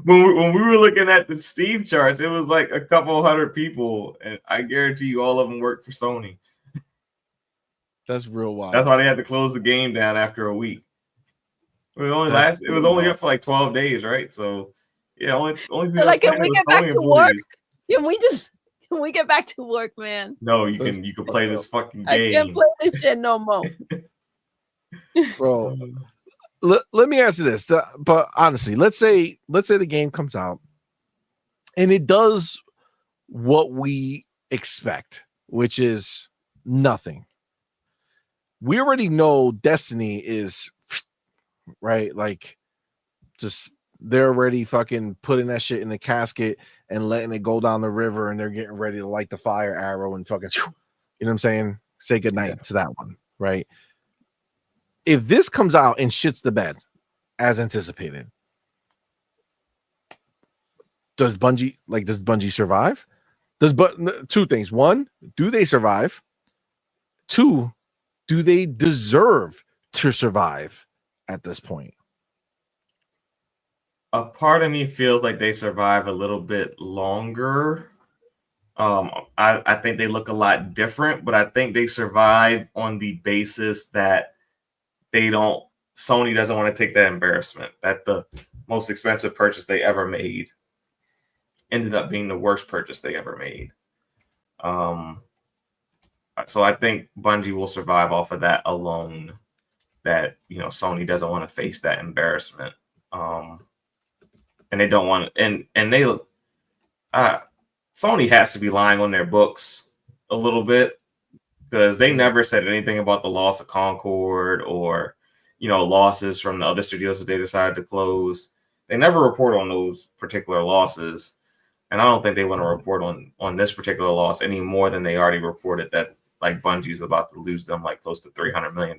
we were looking at the Steve charts, it was like a couple hundred people, and I guarantee you all of them worked for Sony. That's real wild. That's why they had to close the game down after a week. It was only up for like 12 days, right? So yeah, only people like, can we get back to work? Can we get back to work, man? No, you can play this fucking game. I can't play this shit no more. Bro, let me ask you this. But honestly, let's say the game comes out and it does what we expect, which is nothing. We already know Destiny is right, like, just they're already fucking putting that shit in the casket and letting it go down the river, and they're getting ready to light the fire arrow and fucking, you know what I'm saying? Say goodnight to that one, right? If this comes out and shits the bed as anticipated, does Bungie survive? Two things. One, do they survive? Two, do they deserve to survive at this point? A part of me feels like they survive a little bit longer. I think they look a lot different, but I think they survive on the basis that Sony doesn't want to take that embarrassment. That the most expensive purchase they ever made. ended up being the worst purchase they ever made. So I think Bungie will survive off of that alone. That, you know, Sony doesn't want to face that embarrassment, and they don't want to, and they Sony has to be lying on their books a little bit, because they never said anything about the loss of Concord or, you know, losses from the other studios that they decided to close. They never report on those particular losses, and I don't think they want to report on this particular loss any more than they already reported that, like, Bungie's about to lose them like close to $300 million.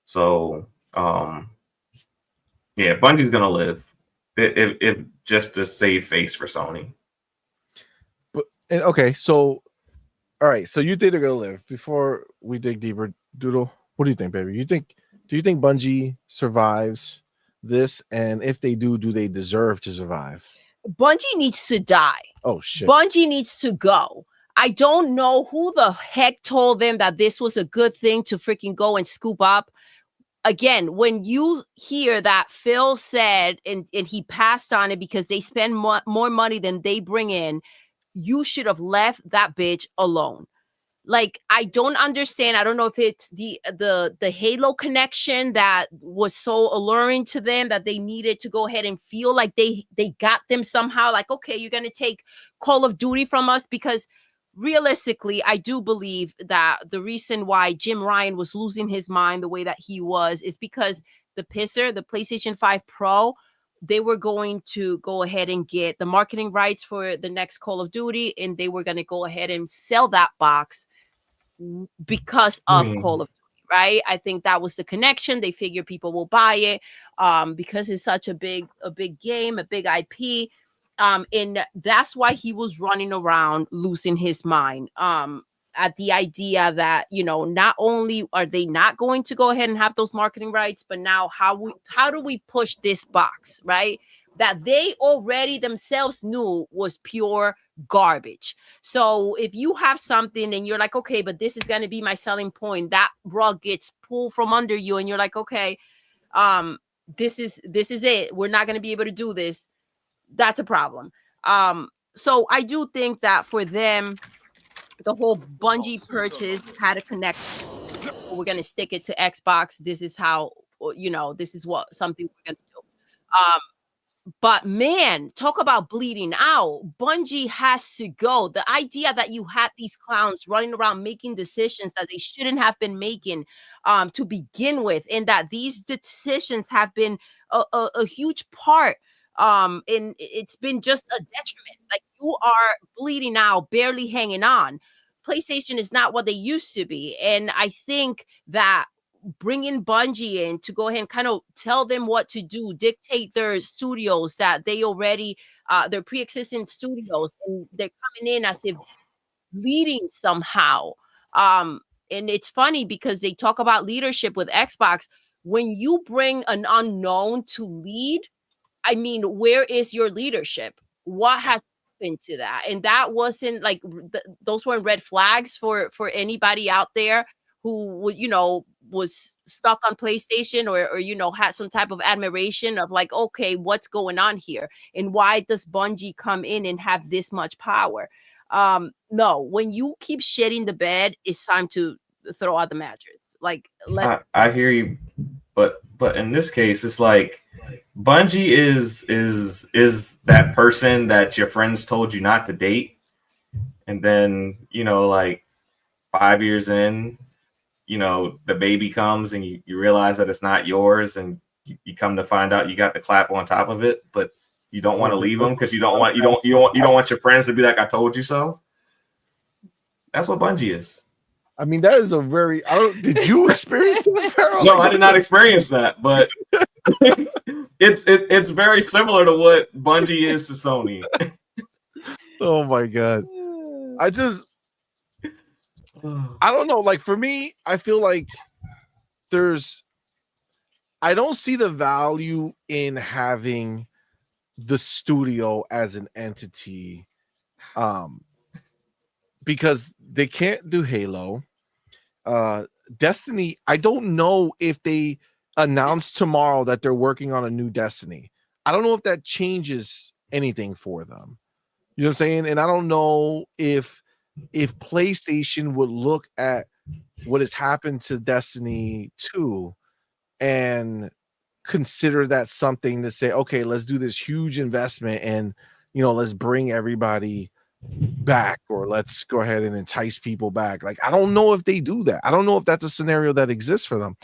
So, yeah, Bungie's gonna live, if just to save face for Sony. But okay, so all right, so you think they're gonna live? Before we dig deeper, Doodle, what do you think, baby? Do you think Bungie survives this? And if they do they deserve to survive? Bungie needs to die. Oh shit. Bungie needs to go. I don't know who the heck told them that this was a good thing to freaking go and scoop up. Again, when you hear that Phil said, and he passed on it because they spend more money than they bring in, you should have left that bitch alone. Like, I don't understand. I don't know if it's the Halo connection that was so alluring to them that they needed to go ahead and feel like they got them somehow. Like, okay, you're going to take Call of Duty from us, because realistically, I do believe that the reason why Jim Ryan was losing his mind the way that he was is because the PlayStation 5 Pro, they were going to go ahead and get the marketing rights for the next Call of Duty, and they were going to go ahead and sell that box because of Call of Duty, right? I think that was the connection. They figure people will buy it because it's such a big game, a big IP. And that's why he was running around losing his mind at the idea that, you know, not only are they not going to go ahead and have those marketing rights, but now how do we push this box, right? That they already themselves knew was pure garbage. So if you have something and you're like, okay, but this is going to be my selling point, that rug gets pulled from under you and you're like, okay, this is it. We're not going to be able to do this. That's a problem. So I do think that for them, the whole Bungie purchase had a connection. We're going to stick it to Xbox. This is how, you know, this is what something we're going to do. But man, talk about bleeding out. Bungie has to go. The idea that you had these clowns running around making decisions that they shouldn't have been making to begin with, and that these decisions have been a huge part. And it's been just a detriment. Like, you are bleeding out, barely hanging on. PlayStation is not what they used to be. And I think that bringing Bungie in to go ahead and kind of tell them what to do, dictate their studios that they already, their pre-existing studios, and they're coming in as if leading somehow. And it's funny because they talk about leadership with Xbox. When you bring an unknown to lead, I mean, where is your leadership? What has happened to that? And that wasn't like, those weren't red flags for anybody out there who, you know, was stuck on PlayStation or, you know, had some type of admiration of like, okay, what's going on here? And why does Bungie come in and have this much power? No, when you keep shitting the bed, it's time to throw out the mattress. Like, I hear you, but in this case, it's like Bungie is that person that your friends told you not to date, and then, you know, like 5 years in, you know, the baby comes and you realize that it's not yours, and you come to find out you got the clap on top of it, but you don't want to leave them because you don't want your friends to be like, I told you so. That's what Bungie is. I mean, that is a very. Did you experience that, Pharaoh? No, I did not experience that, but it's very similar to what Bungie is to Sony. Oh my god! I don't know. Like, for me, I feel like I don't see the value in having the studio as an entity, because they can't do Halo. Destiny, I don't know if they announce tomorrow that they're working on a new Destiny. I don't know if that changes anything for them. You know what I'm saying? And I don't know if PlayStation would look at what has happened to Destiny 2 and consider that something to say, okay, let's do this huge investment and, you know, let's bring everybody back, or let's go ahead and entice people back. Like, I don't know if they do that. I don't know if that's a scenario that exists for them.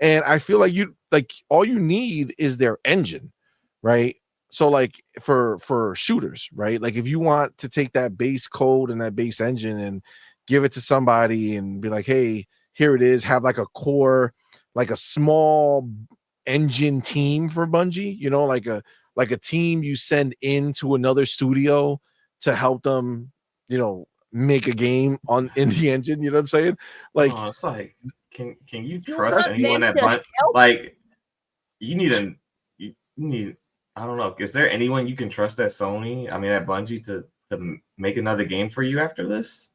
And I feel like all you need is their engine, right? So like for shooters, right? Like if you want to take that base code and that base engine and give it to somebody and be like, hey, here it is, have like a core, like a small engine team for Bungie, you know, like a team you send into another studio to help them, you know, make a game in the engine. You know what I'm saying? Like, it's like, can you trust anyone that like you need I don't know, is there anyone you can trust at Sony, I mean at Bungie, to make another game for you after this?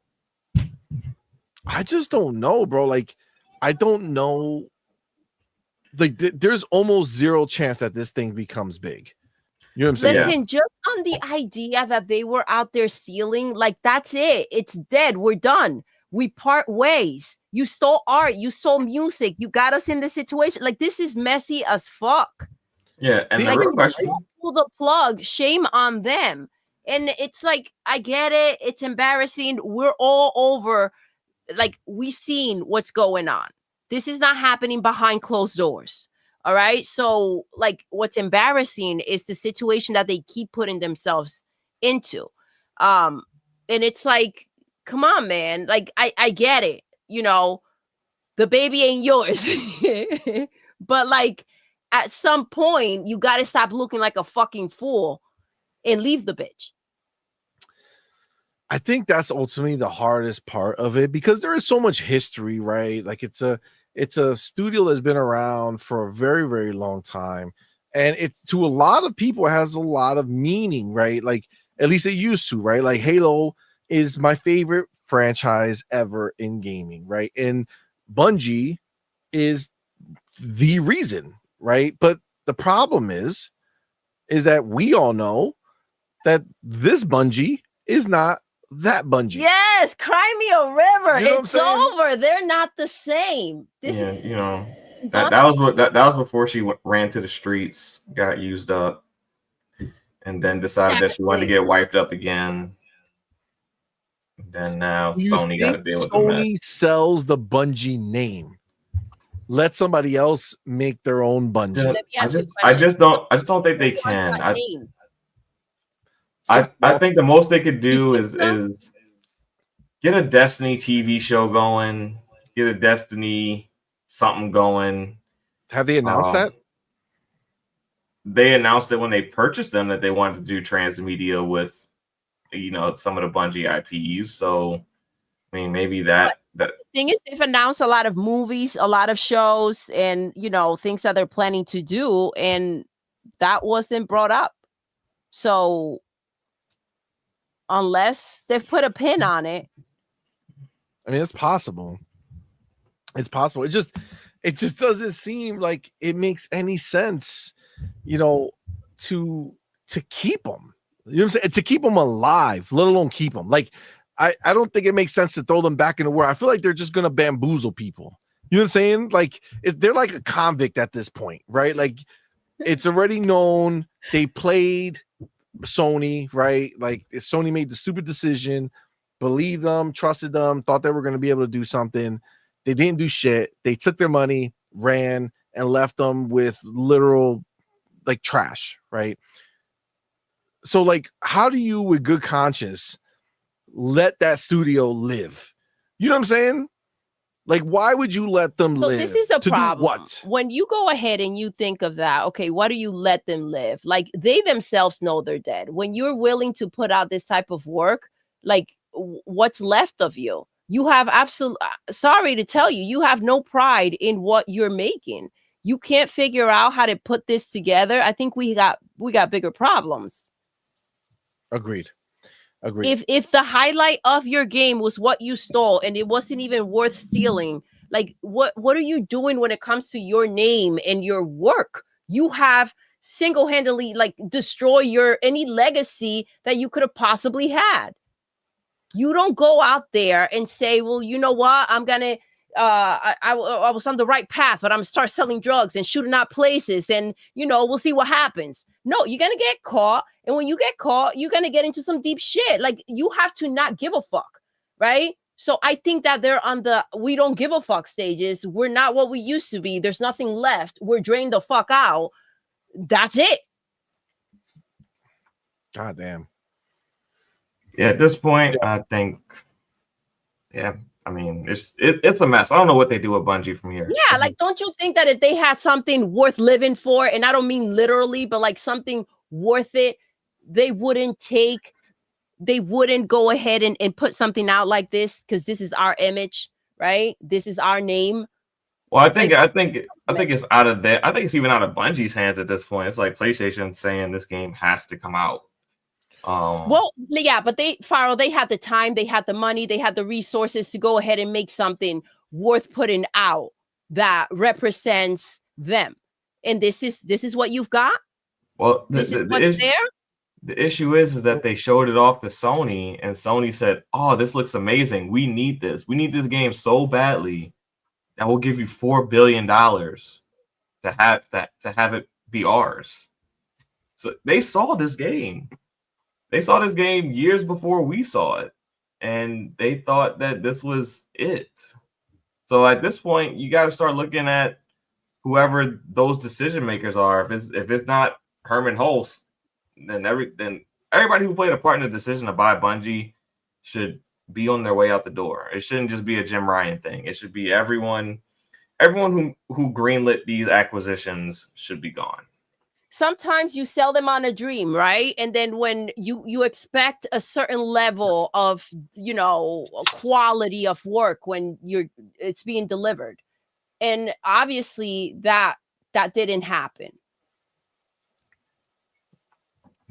I just don't know, bro. Like, I don't know. Like, there's almost zero chance that this thing becomes big. You know what I'm saying? Listen, just on the idea that they were out there stealing, like, that's it. It's dead. We're done. We part ways. You stole art. You stole music. You got us in this situation. Like, this is messy as fuck. Yeah, and like, the real question, pull the plug. Shame on them. And it's like, I get it. It's embarrassing. We're all over. Like, we seen what's going on. This is not happening behind closed doors. All right. So, like, what's embarrassing is the situation that they keep putting themselves into. And it's like, come on, man. Like, I get it. You know, the baby ain't yours. But like, at some point, you got to stop looking like a fucking fool and leave the bitch. I think that's ultimately the hardest part of it, because there is so much history, right? Like, it's a studio that's been around for a very, very long time. And it, to a lot of people, has a lot of meaning, right? Like, at least it used to, right? Like, Halo is my favorite franchise ever in gaming, right? And Bungie is the reason, right? But the problem is that we all know that this Bungie is not that Bungie. Yes, cry me a river. You know it's over. They're not the same. You know, that was before she ran to the streets, got used up, and then decided that she wanted to get wiped up again. And then now Sony got to deal with Sony sells the Bungie name. Let somebody else make their own Bungie. I just don't think they can. I think the most they could do is get a Destiny TV show going, get a Destiny something going. Have they announced that? They announced it when they purchased them that they wanted to do transmedia with, you know, some of the Bungie IPs. So, I mean, maybe that. The thing is, they've announced a lot of movies, a lot of shows, and, you know, things that they're planning to do, and that wasn't brought up. So, unless they've put a pin on it, I mean, it's possible. It's possible. It just doesn't seem like it makes any sense, you know, to keep them. You know what I'm saying? To keep them alive, let alone keep them. Like, I don't think it makes sense to throw them back in the world. I feel like they're just gonna bamboozle people. You know what I'm saying? Like, they're like a convict at this point, right? Like, it's already known they played Sony, right? Like, Sony made the stupid decision, believed them, trusted them, thought they were going to be able to do something. They didn't do shit. They took their money, ran, and left them with literal, like, trash, right? So, like, how do you, with good conscience, let that studio live? You know what I'm saying? Like, why would you let them live? This is the problem. What? When you go ahead and you think of that, okay, why do you let them live? Like, they themselves know they're dead. When you're willing to put out this type of work, like, what's left of you? You have sorry to tell you, you have no pride in what you're making. You can't figure out how to put this together. I think we got bigger problems. Agreed. If the highlight of your game was what you stole and it wasn't even worth stealing, like, what are you doing when it comes to your name and your work? You have single-handedly like destroy your any legacy that you could have possibly had. You don't go out there and say, well, you know what, I'm gonna I was on the right path, but I'm gonna start selling drugs and shooting out places, and we'll see what happens. No, you're gonna get caught, and when you get caught, you're gonna get into some deep shit. Like, you have to not give a fuck, right? So I think that they're on the we don't give a fuck stages. We're not what we used to be. There's nothing left. We're drained the fuck out. That's it. God damn. Yeah, at this point, I think, I mean, it's a mess. I don't know what they do with Bungie from here. Yeah, like, don't you think that if they had something worth living for, and I don't mean literally, but like something worth it, they wouldn't go ahead and put something out like this, because this is our image, right? This is our name. Well, I think it's out of there. I think it's even out of Bungie's hands at this point. It's like PlayStation saying this game has to come out. Well, yeah, but they had the time, they had the money, they had the resources to go ahead and make something worth putting out that represents them. And this is what you've got. Well, the issue is that they showed it off to Sony, and Sony said, "Oh, this looks amazing. We need this. We need this game so badly that we'll give you $4 billion to have it be ours." So they saw this game. They saw this game years before we saw it, and they thought that this was it. So at this point, you got to start looking at whoever those decision makers are. If it's not Herman Hulst, then everybody who played a part in the decision to buy Bungie should be on their way out the door. It shouldn't just be a Jim Ryan thing. It should be everyone who greenlit these acquisitions should be gone. Sometimes you sell them on a dream, right? And then when you expect a certain level of, quality of work when it's being delivered. And obviously that didn't happen.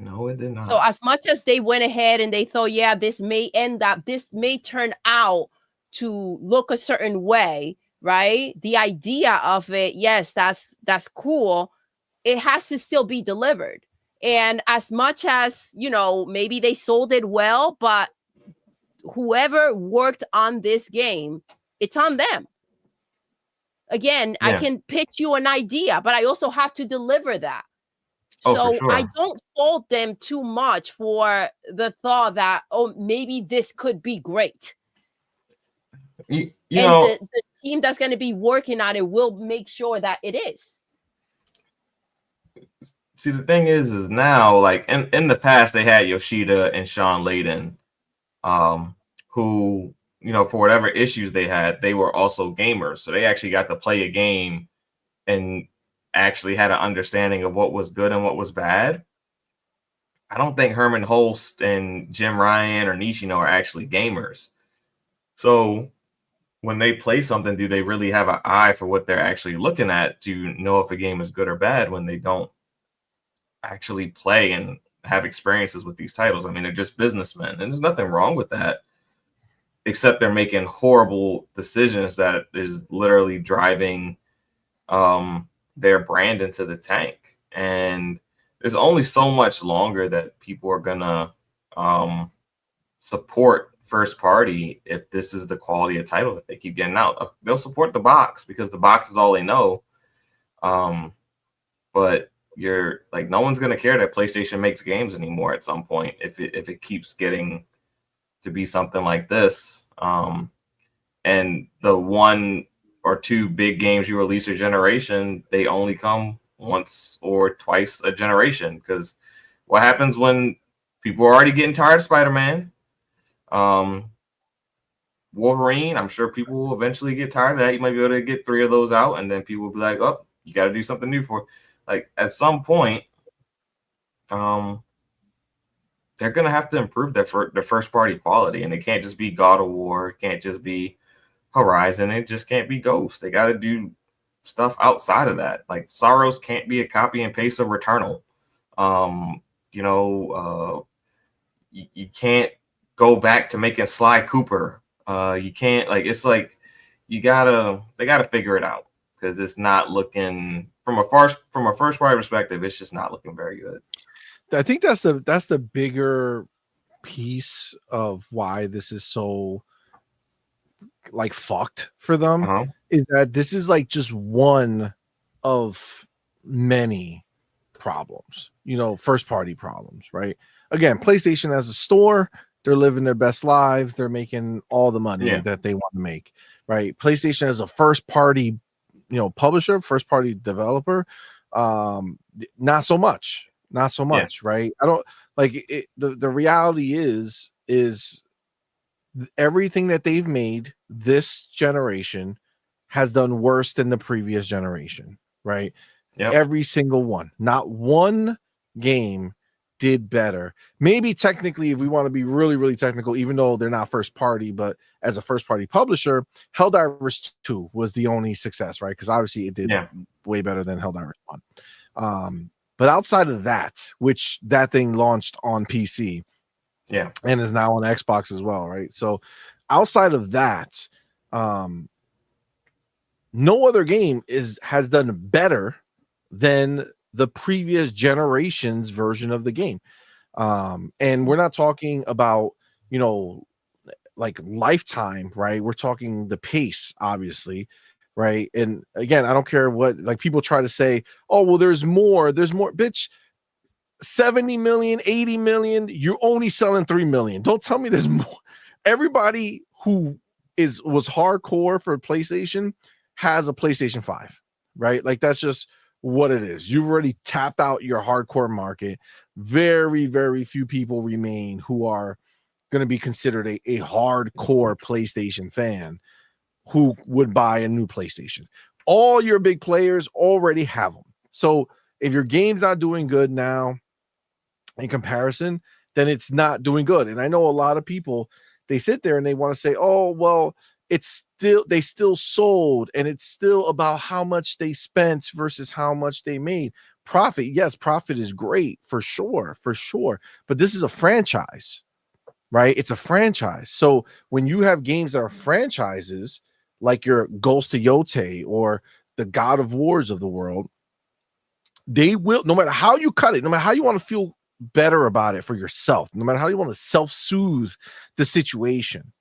No, it did not. So as much as they went ahead and they thought, yeah, this may turn out to look a certain way, right? The idea of it, yes, that's cool. It has to still be delivered. And as much as, maybe they sold it well, but whoever worked on this game, it's on them. Again, I can pitch you an idea, but I also have to deliver that. So sure. I don't fault them too much for the thought that, oh, maybe this could be great. The team that's going to be working on it will make sure that it is. See, the thing is now, like in the past, they had Yoshida and Sean Layden, who, for whatever issues they had, they were also gamers. So they actually got to play a game and actually had an understanding of what was good and what was bad. I don't think Herman Hulst and Jim Ryan or Nishino are actually gamers. So when they play something, do they really have an eye for what they're actually looking at to know if a game is good or bad when they don't actually play and have experiences with these titles? I mean, they're just businessmen, and there's nothing wrong with that, except they're making horrible decisions that is literally driving their brand into the tank. And there's only so much longer that people are gonna support first party if this is the quality of title that they keep getting out. They'll support the box because the box is all they know. But you're like, no one's gonna care that PlayStation makes games anymore at some point if it keeps getting to be something like this. And the one or two big games you release a generation, they only come once or twice a generation. Because what happens when people are already getting tired of Spider-Man? Wolverine, I'm sure people will eventually get tired of that. You might be able to get 3 of those out, and then people will be like, oh, you got to do something new for. Like, at some point, they're gonna have to improve their first party quality, and it can't just be God of War, it can't just be Horizon, it just can't be Ghost. They got to do stuff outside of that. Like, Sorrows can't be a copy and paste of Returnal. You can't go back to making Sly Cooper. You can't, like, it's like they gotta figure it out. because it's not looking from a first party perspective. It's just not looking very good. I think that's the bigger piece of why this is so like fucked for them, is that this is like just one of many problems, first party problems, right? Again, PlayStation as a store, they're living their best lives, they're making all the money that they want to make, right? PlayStation as a first party publisher, first party developer, not so much, right? I don't like it. The reality is everything that they've made this generation has done worse than the previous generation, right? Every single one. Not one game did better. Maybe technically, if we want to be really, really technical, even though they're not first party, but as a first party publisher, Helldivers 2 was the only success, right? Because obviously it did way better than Helldivers 1. But outside of that, which that thing launched on PC, and is now on Xbox as well, right? So outside of that, no other game has done better than the previous generation's version of the game. And we're not talking about, like lifetime, right? We're talking the pace, obviously, right? And again, I don't care what, like, people try to say, oh, well, there's more, bitch. 70 million, 80 million, you're only selling 3 million. Don't tell me there's more. Everybody who was hardcore for PlayStation has a PlayStation 5, right? Like, that's just what it is. You've already tapped out your hardcore market. Very, very few people remain who are going to be considered a hardcore PlayStation fan who would buy a new PlayStation. All your big players already have them. So if your game's not doing good now in comparison, then it's not doing good. And I know a lot of people, they sit there and they want to say, oh, well, they still sold, and it's still about how much they spent versus how much they made. Profit, yes, profit is great for sure. But this is a franchise, right? It's a franchise. So when you have games that are franchises, like your Ghost of Yote or the God of Wars of the world, they will, no matter how you cut it, no matter how you want to feel better about it for yourself, no matter how you want to self-soothe the situation,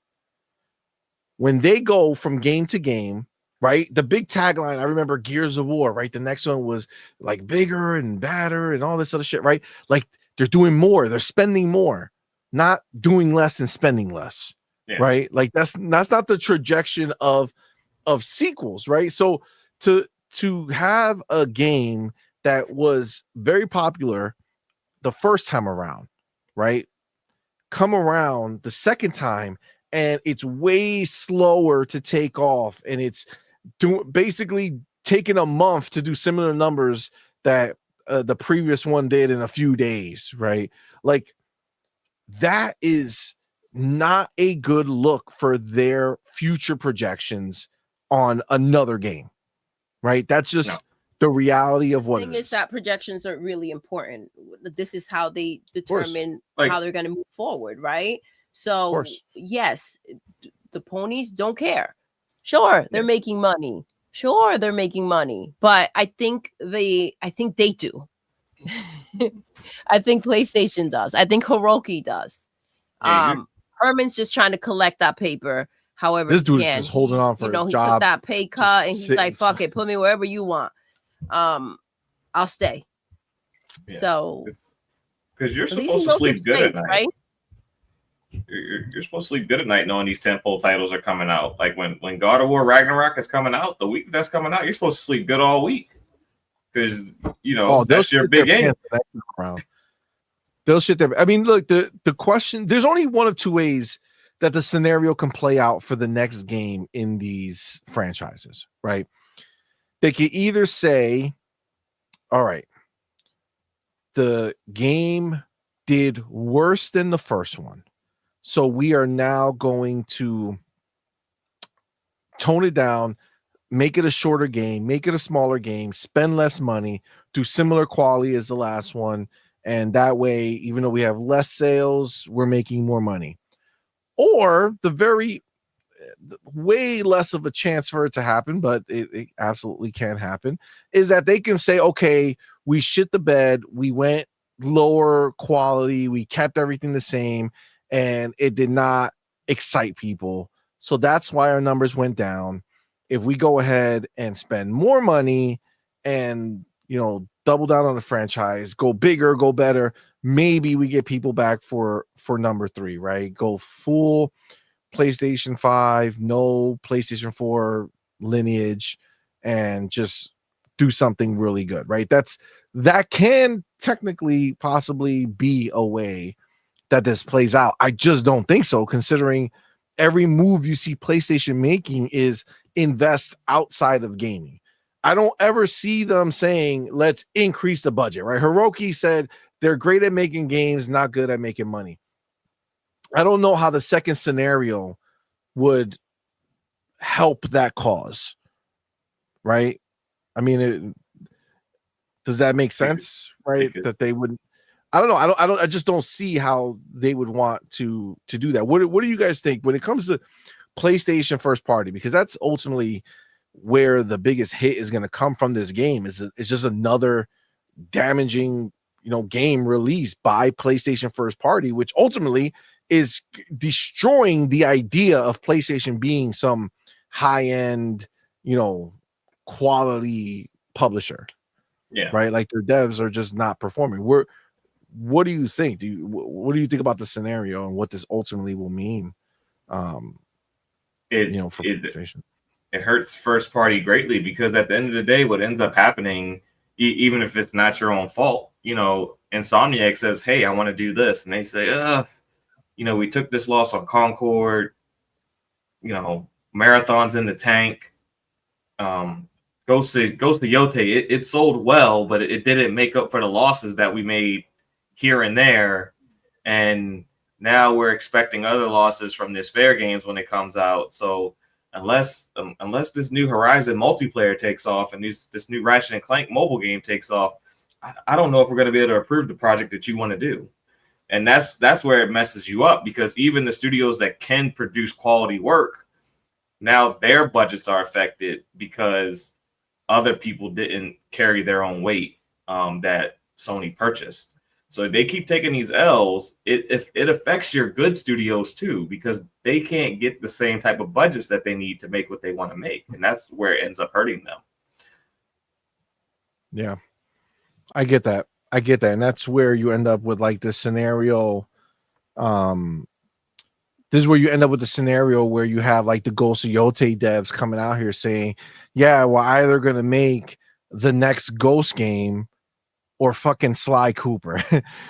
when they go from game to game, right? The big tagline, I remember Gears of War, right? The next one was like bigger and badder and all this other shit, right? Like, they're doing more, they're spending more, not doing less and spending less, right? Like, that's not the trajectory of sequels, right? So to have a game that was very popular the first time around, right, come around the second time, and it's way slower to take off, and it's basically taking a month to do similar numbers that the previous one did in a few days, right? Like, that is not a good look for their future projections on another game, right? That's just the reality of what the thing it is that projections are really important. This is how they determine how they're going to move forward, right? So yes, the ponies don't care. Sure, they're making money. Sure, they're making money, but I think they do. I think PlayStation does. I think Hiroki does. Herman's just trying to collect that paper. However, this dude's just holding on for a job. He took that pay cut, and he's like, "Fuck it, put me wherever you want. I'll stay." So, because you're supposed to sleep good at night, right? You're supposed to sleep good at night knowing these tentpole titles are coming out. Like when God of War Ragnarok is coming out, the week that's coming out, you're supposed to sleep good all week because that's your big game. They'll shit there. I mean, look, the question, there's only one of two ways that the scenario can play out for the next game in these franchises, right? They could either say, all right, the game did worse than the first one, so we are now going to tone it down, make it a shorter game, make it a smaller game, spend less money, do similar quality as the last one, and that way, even though we have less sales, we're making more money. Or the very way less of a chance for it to happen, but it absolutely can happen, is that they can say, okay, we shit the bed, we went lower quality, we kept everything the same, and it did not excite people. So that's why our numbers went down. If we go ahead and spend more money and, double down on the franchise, go bigger, go better, maybe we get people back for number 3, right? Go full PlayStation 5, no PlayStation 4 lineage, and just do something really good, right? That can technically possibly be a way that this plays out. I just don't think so, considering every move you see PlayStation making is invest outside of gaming. I don't ever see them saying, let's increase the budget, right? Hiroki said they're great at making games, not good at making money. I don't know how the second scenario would help that cause, right? I mean, does that make sense, right? That they wouldn't. I don't know. I just don't see how they would want to do that. What do you guys think when it comes to PlayStation first party? Because that's ultimately where the biggest hit is going to come from this game. It's just another damaging, game released by PlayStation first party, which ultimately is destroying the idea of PlayStation being some high-end, quality publisher. Yeah. Right. Like their devs are just not performing. What do you think? What do you think about the scenario and what this ultimately will mean? For PlayStation? It hurts first party greatly, because at the end of the day, what ends up happening, even if it's not your own fault, Insomniac says, hey, I want to do this. And they say, we took this loss on Concord, Marathon's in the tank. Ghost of Yote, it sold well, but it didn't make up for the losses that we made here and there. And now we're expecting other losses from this Fair Games when it comes out. So unless this new Horizon multiplayer takes off and this new Ratchet and Clank mobile game takes off, I don't know if we're going to be able to approve the project that you want to do. And that's where it messes you up, because even the studios that can produce quality work, now their budgets are affected because other people didn't carry their own weight that Sony purchased. So they keep taking these L's. It affects your good studios too, because they can't get the same type of budgets that they need to make what they want to make. And that's where it ends up hurting them. Yeah, I get that. And that's where you end up with like this scenario. This is where you end up with the scenario where you have like the Ghost of Yote devs coming out here saying, yeah, we're either going to make the next Ghost game or fucking Sly Cooper.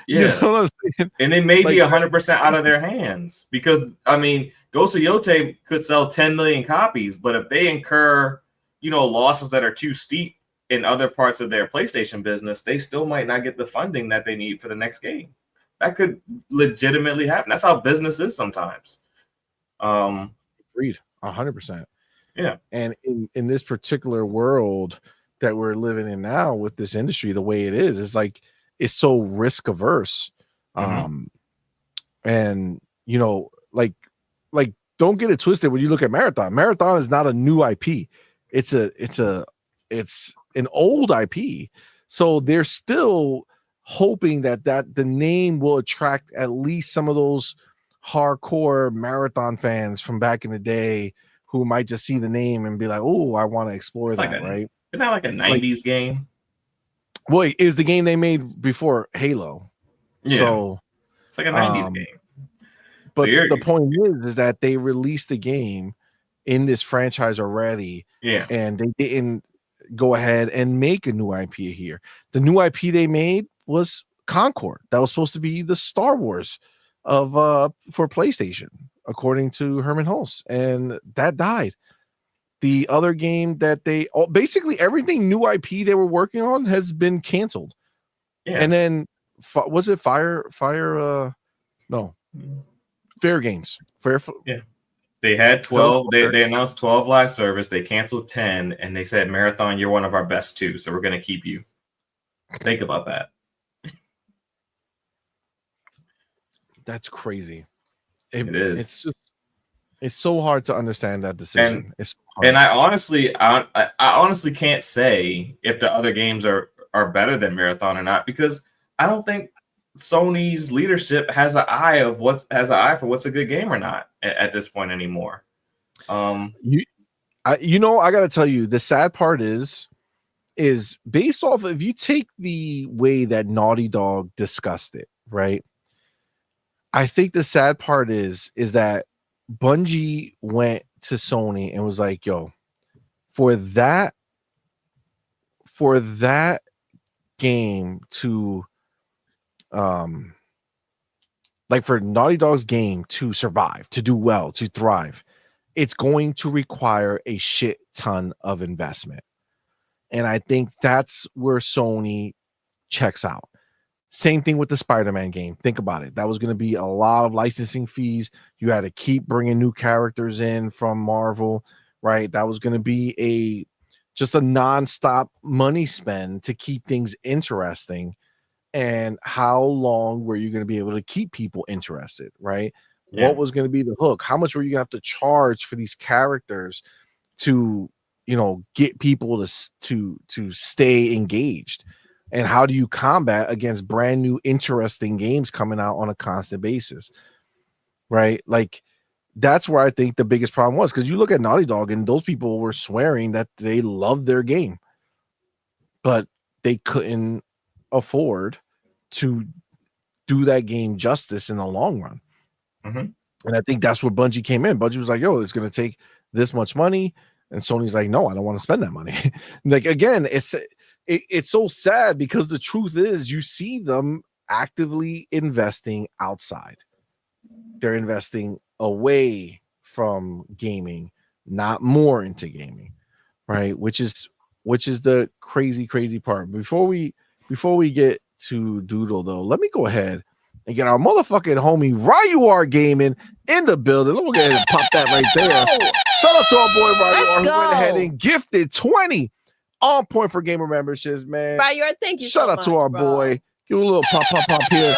Yeah. And they may be 100% out of their hands, because, Ghost of Yote could sell 10 million copies, but if they incur, losses that are too steep in other parts of their PlayStation business, they still might not get the funding that they need for the next game. That could legitimately happen. That's how business is sometimes. Agreed, 100%. Yeah. And in this particular world that we're living in now with this industry, the way it is, it's like it's so risk averse. And don't get it twisted when you look at Marathon. Marathon is not a new IP. It's an old IP. So they're still hoping that the name will attract at least some of those hardcore Marathon fans from back in the day who might just see the name and be like, oh, I want to explore that, right? Isn't that like a 90s game? Well, is the game they made before Halo. Yeah. So it's like a 90s game. But the point is that they released the game in this franchise already. Yeah. And they didn't go ahead and make a new IP here. The new IP they made was Concord. That was supposed to be the Star Wars of for PlayStation, according to Herman Hulse, and that died. The other game that basically everything new IP they were working on has been canceled. Yeah. And then was it Fair Games. Yeah. They had 12. They announced 12 live service. They canceled 10, and they said, Marathon, you're one of our best too, so we're going to keep you. Think about that. That's crazy. It is. It's just It's so hard to understand that decision. It's so hard. And I honestly can't say if the other games are better than Marathon or not, because I don't think Sony's leadership has an eye for what's a good game or not at this point anymore. I gotta tell you, the sad part is based off, if you take the way that Naughty Dog discussed it, right? I think the sad part is that Bungie went to Sony and was like, yo, for that game to like for Naughty Dog's game to survive, to do well, to thrive, it's going to require a shit ton of investment. And I think that's where Sony checks out. Same thing with the Spider-Man game. Think about it. That was going to be a lot of licensing fees. You had to keep bringing new characters in from Marvel, right? That was going to be just a nonstop money spend to keep things interesting. And how long were you going to be able to keep people interested, right? Yeah. What was going to be the hook? How much were you going to have to charge for these characters to, get people to stay engaged? And how do you combat against brand new, interesting games coming out on a constant basis, right? Like, that's where I think the biggest problem was, because you look at Naughty Dog and those people were swearing that they loved their game, but they couldn't afford to do that game justice in the long run. Mm-hmm. And I think that's where Bungie came in. Bungie was like, yo, it's going to take this much money. And Sony's like, no, I don't want to spend that money. Like, again, it's so sad, because the truth is you see them actively investing outside. They're investing away from gaming, not more into gaming, right? Which is the crazy part. Before we get to Doodle, though, let me go ahead and get our motherfucking homie Ryuar Gaming in the building. Let me go ahead and pop that right there. Shout out to our boy Ryuar, who went ahead and gifted 20 on point for gamer memberships, man. Ryuar, thank you. Shout out to our boy. Give a little pop here.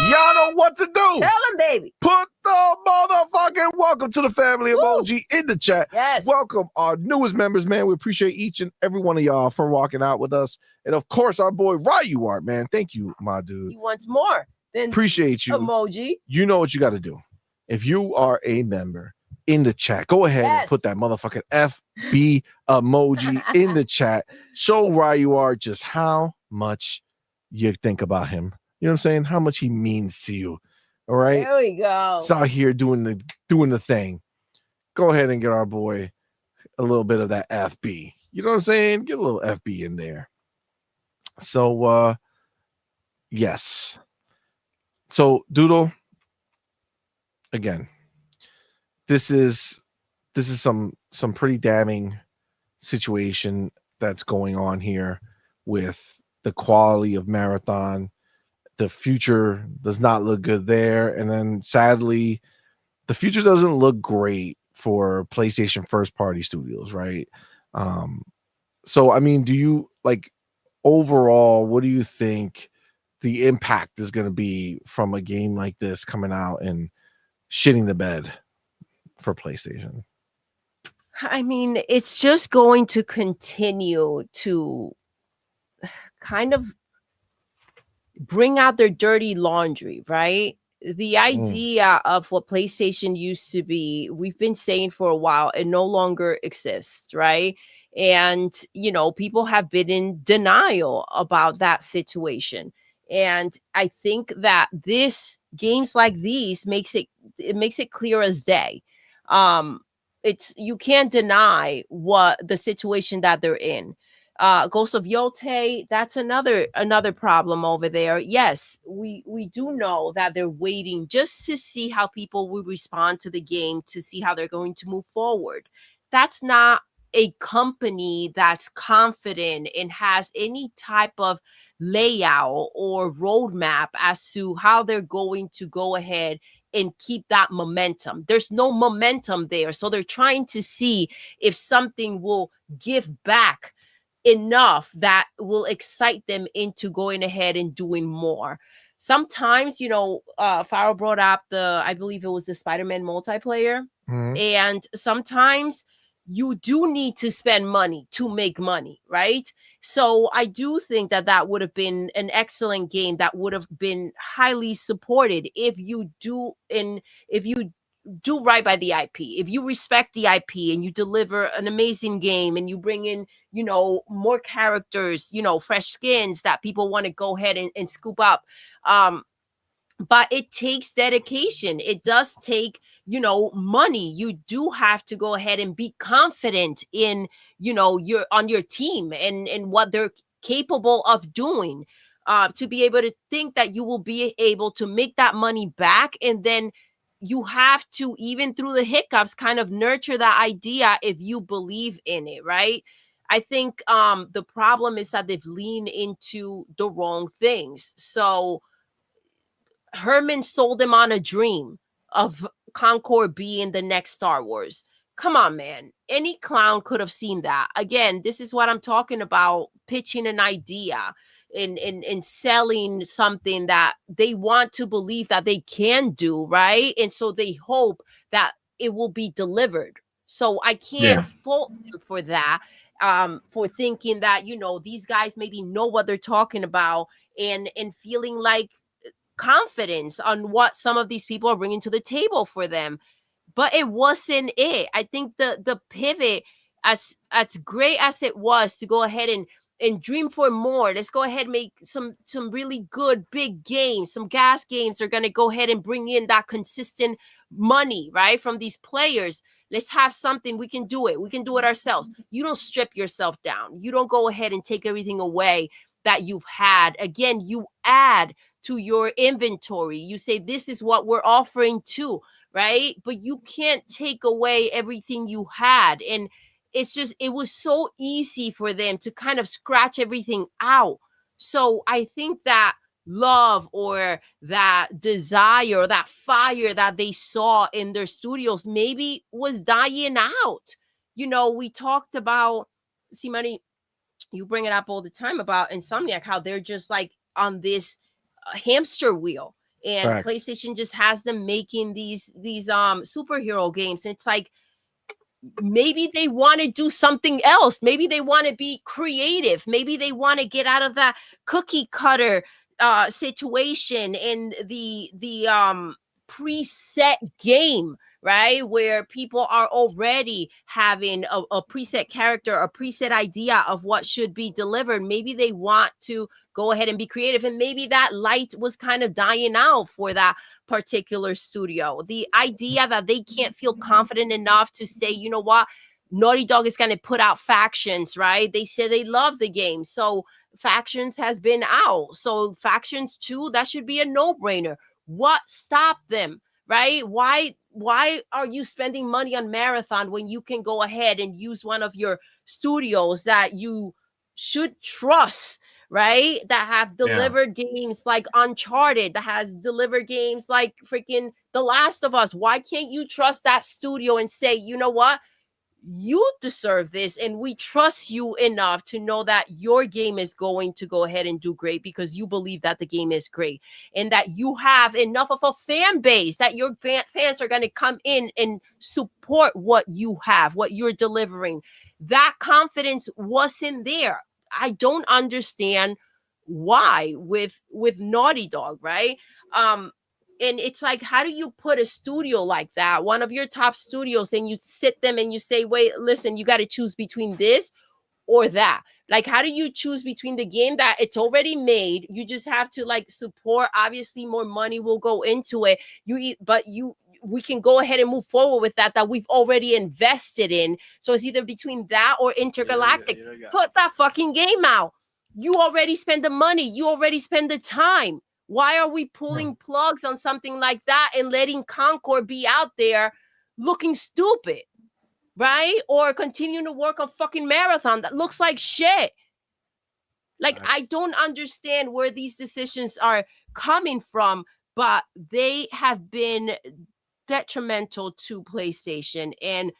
Y'all know what to do. Tell him, baby. Put the motherfucking welcome to the family emoji in the chat. Yes. Welcome our newest members, man. We appreciate each and every one of y'all for walking out with us. And of course, our boy Ryuar, man. Thank you, my dude. He wants more than appreciate you. Emoji. You know what you got to do. If you are a member in the chat, go ahead and put that motherfucking FB emoji in the chat. Show Ryuar just how much you think about him. You know what I'm saying? How much he means to you. All right. There we go. He's out here doing the thing. Go ahead and get our boy a little bit of that FB. You know what I'm saying? Get a little FB in there. So yes. So Doodle, again, this is some pretty damning situation that's going on here with the quality of Marathon. The future does not look good there. And then sadly, the future doesn't look great for PlayStation first party studios, right? So, I mean, do you overall, what do you think the impact is going to be from a game like this coming out and shitting the bed for PlayStation? I mean, it's just going to continue to kind of bring out their dirty laundry, right? The idea of what PlayStation used to be, we've been saying for a while, it no longer exists, right? And, people have been in denial about that situation. And I think that games like these makes it clear as day. You can't deny what the situation that they're in. Ghost of Yote, that's another problem over there. Yes, we do know that they're waiting just to see how people will respond to the game, to see how they're going to move forward. That's not a company that's confident and has any type of layout or roadmap as to how they're going to go ahead and keep that momentum. There's no momentum there. So they're trying to see if something will give back enough that will excite them into going ahead and doing more. Sometimes, Farrell brought up I believe it was the Spider-Man multiplayer. Mhm. And sometimes you do need to spend money to make money, right? So I do think that that would have been an excellent game that would have been highly supported if you do right by the IP. If you respect the IP and you deliver an amazing game and you bring in, more characters, fresh skins that people want to go ahead and scoop up. But it takes dedication. It does take, money. You do have to go ahead and be confident in, your team and what they're capable of doing, to be able to think that you will be able to make that money back. And then you have to, even through the hiccups, kind of nurture that idea if you believe in it, right? I think the problem is that they've leaned into the wrong things. So Herman sold him on a dream of Concord being the next Star Wars. Come on, man. Any clown could have seen that. Again, this is what I'm talking about, pitching an idea and selling something that they want to believe that they can do, right? And so they hope that it will be delivered. So I can't fault them for that, for thinking that, these guys maybe know what they're talking about and feeling like confidence on what some of these people are bringing to the table for them. But it wasn't it. I think the pivot, as great as it was to go ahead and dream for more, let's go ahead and make some really good big games, some gas games are going to go ahead and bring in that consistent money, right, from these players. Let's have something. We can do it ourselves. You don't strip yourself down. You don't go ahead and take everything away that you've had. Again, you add to your inventory. You say, this is what we're offering too, right? But you can't take away everything you had. And it's just, it was so easy for them to kind of scratch everything out. So I think that love or that desire or that fire that they saw in their studios maybe was dying out. We talked about, CMoney, you bring it up all the time about Insomniac, how they're just like on this hamster wheel, and Facts. PlayStation just has them making these superhero games. And it's like, maybe they want to do something else. Maybe they want to be creative. Maybe they want to get out of that cookie cutter situation in the preset game, right? Where people are already having a preset character, a preset idea of what should be delivered. Maybe they want to go ahead and be creative. And maybe that light was kind of dying out for that particular studio. The idea that they can't feel confident enough to say, you know what, Naughty Dog is going to put out Factions, right? They say they love the game. So Factions has been out. So Factions 2, that should be a no-brainer. What stopped them, right? Why are you spending money on Marathon when you can go ahead and use one of your studios that you should trust, right? That have delivered games like Uncharted, that has delivered games like freaking The Last of Us. Why can't you trust that studio and say, you know what? You deserve this, and we trust you enough to know that your game is going to go ahead and do great because you believe that the game is great and that you have enough of a fan base that your fans are going to come in and support what you have, what you're delivering. That confidence wasn't there. I don't understand why with Naughty Dog, right? And it's like, how do you put a studio like that, one of your top studios, and you sit them and you say, wait, listen, you got to choose between this or that? Like, how do you choose between the game that it's already made? You just have to like support. Obviously, more money will go into it. We can go ahead and move forward with that we've already invested in. So it's either between that or Intergalactic. Put that fucking game out. You already spend the money. You already spend the time. Why are we pulling plugs on something like that and letting Concord be out there looking stupid, right? Or continuing to work on fucking Marathon that looks like shit. Like, I don't understand where these decisions are coming from, but they have been detrimental to PlayStation. And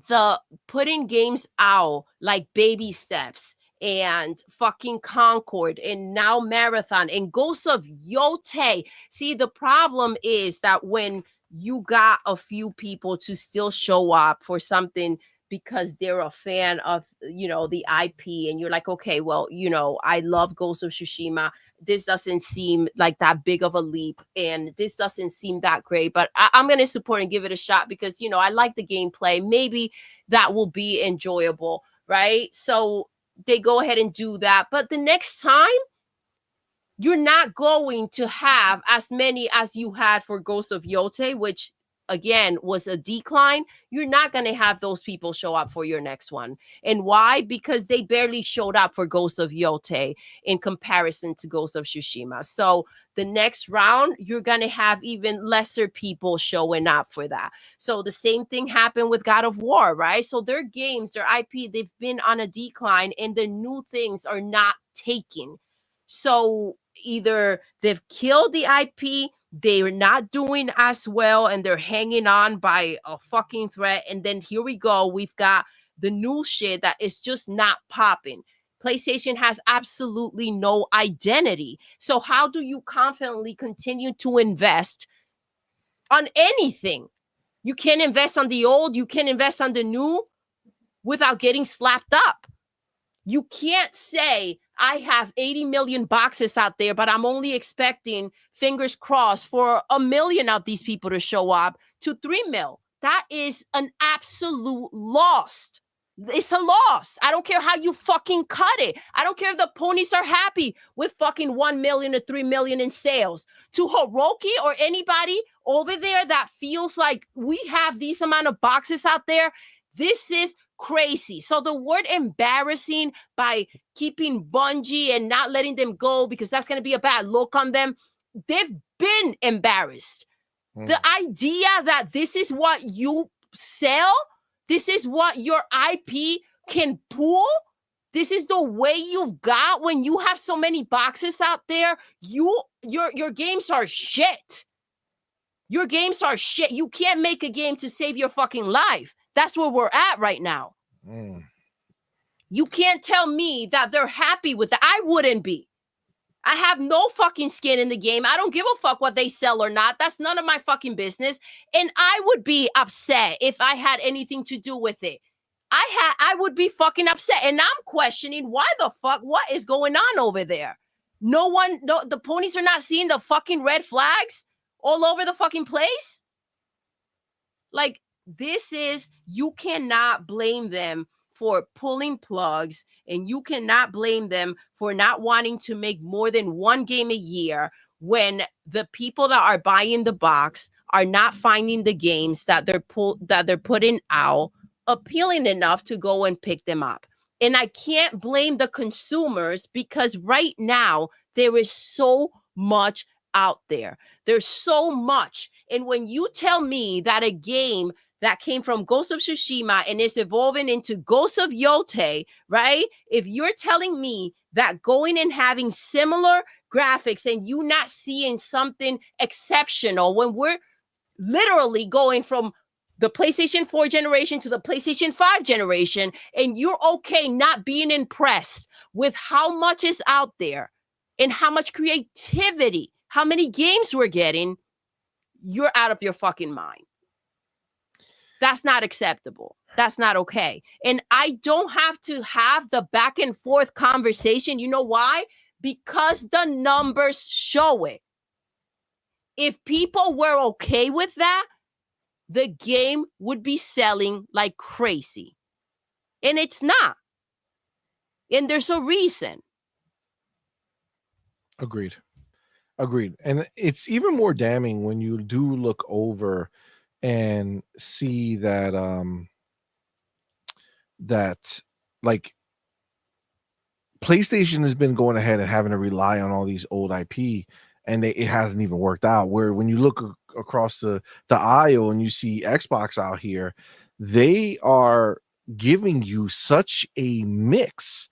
the putting games out like baby steps and fucking Concord and now Marathon and Ghosts of Yote. See, the problem is that when you got a few people to still show up for something because they're a fan of, you know, the IP, and you're like, okay, well, you know, I love Ghost of Tsushima. This doesn't seem like that big of a leap, and this doesn't seem that great, but I'm going to support and give it a shot because, you know, I like the gameplay. Maybe that will be enjoyable, right? So they go ahead and do that. But the next time, you're not going to have as many as you had for Ghost of Yote, which again was a decline. You're not going to have those people show up for your next one. And why? Because they barely showed up for Ghost of Yote in comparison to Ghost of Tsushima. So the next round, you're going to have even lesser people showing up for that. So the same thing happened with God of War, right? So their games, their IP, they've been on a decline, and the new things are not taking. So either they've killed the IP, they're not doing as well, and they're hanging on by a fucking thread. And then here we go. We've got the new shit that is just not popping. PlayStation has absolutely no identity. So how do you confidently continue to invest on anything? You can't invest on the old. You can't invest on the new without getting slapped up. You can't say, I have 80 million boxes out there, but I'm only expecting, fingers crossed, for 1 million of these people to show up to 3 mil. That is an absolute loss. It's a loss. I don't care how you fucking cut it. I don't care if the ponies are happy with fucking 1 million to 3 million in sales. To Hiroki or anybody over there that feels like we have these amount of boxes out there, this is crazy. So the word embarrassing by keeping Bungie and not letting them go because that's going to be a bad look on them, they've been embarrassed. The idea that this is what you sell, this is what your IP can pull, this is the way you've got when you have so many boxes out there, your games are shit. Your games are shit. You can't make a game to save your fucking life. That's where we're at right now. You can't tell me that they're happy with that. I wouldn't be. I have no fucking skin in the game. I don't give a fuck what they sell or not. That's none of my fucking business. And I would be upset if I had anything to do with it. I would be fucking upset. And I'm questioning why the fuck, what is going on over there? The ponies are not seeing the fucking red flags all over the fucking place. Like, you cannot blame them for pulling plugs, and you cannot blame them for not wanting to make more than one game a year when the people that are buying the box are not finding the games that they're putting out appealing enough to go and pick them up. And I can't blame the consumers because right now there is so much out there. There's so much. And when you tell me that a game that came from Ghost of Tsushima and is evolving into Ghost of Yote, right? If you're telling me that going and having similar graphics and you not seeing something exceptional when we're literally going from the PlayStation 4 generation to the PlayStation 5 generation, and you're okay not being impressed with how much is out there and how much creativity, how many games we're getting, you're out of your fucking mind. That's not acceptable. That's not okay. And I don't have to have the back and forth conversation. You know why? Because the numbers show it. If people were okay with that, the game would be selling like crazy. And it's not. And there's a reason. Agreed. And it's even more damning when you do look over and see that that like PlayStation has been going ahead and having to rely on all these old IP, and it hasn't even worked out. Where when you look across the aisle and you see Xbox out here, they are giving you such a mix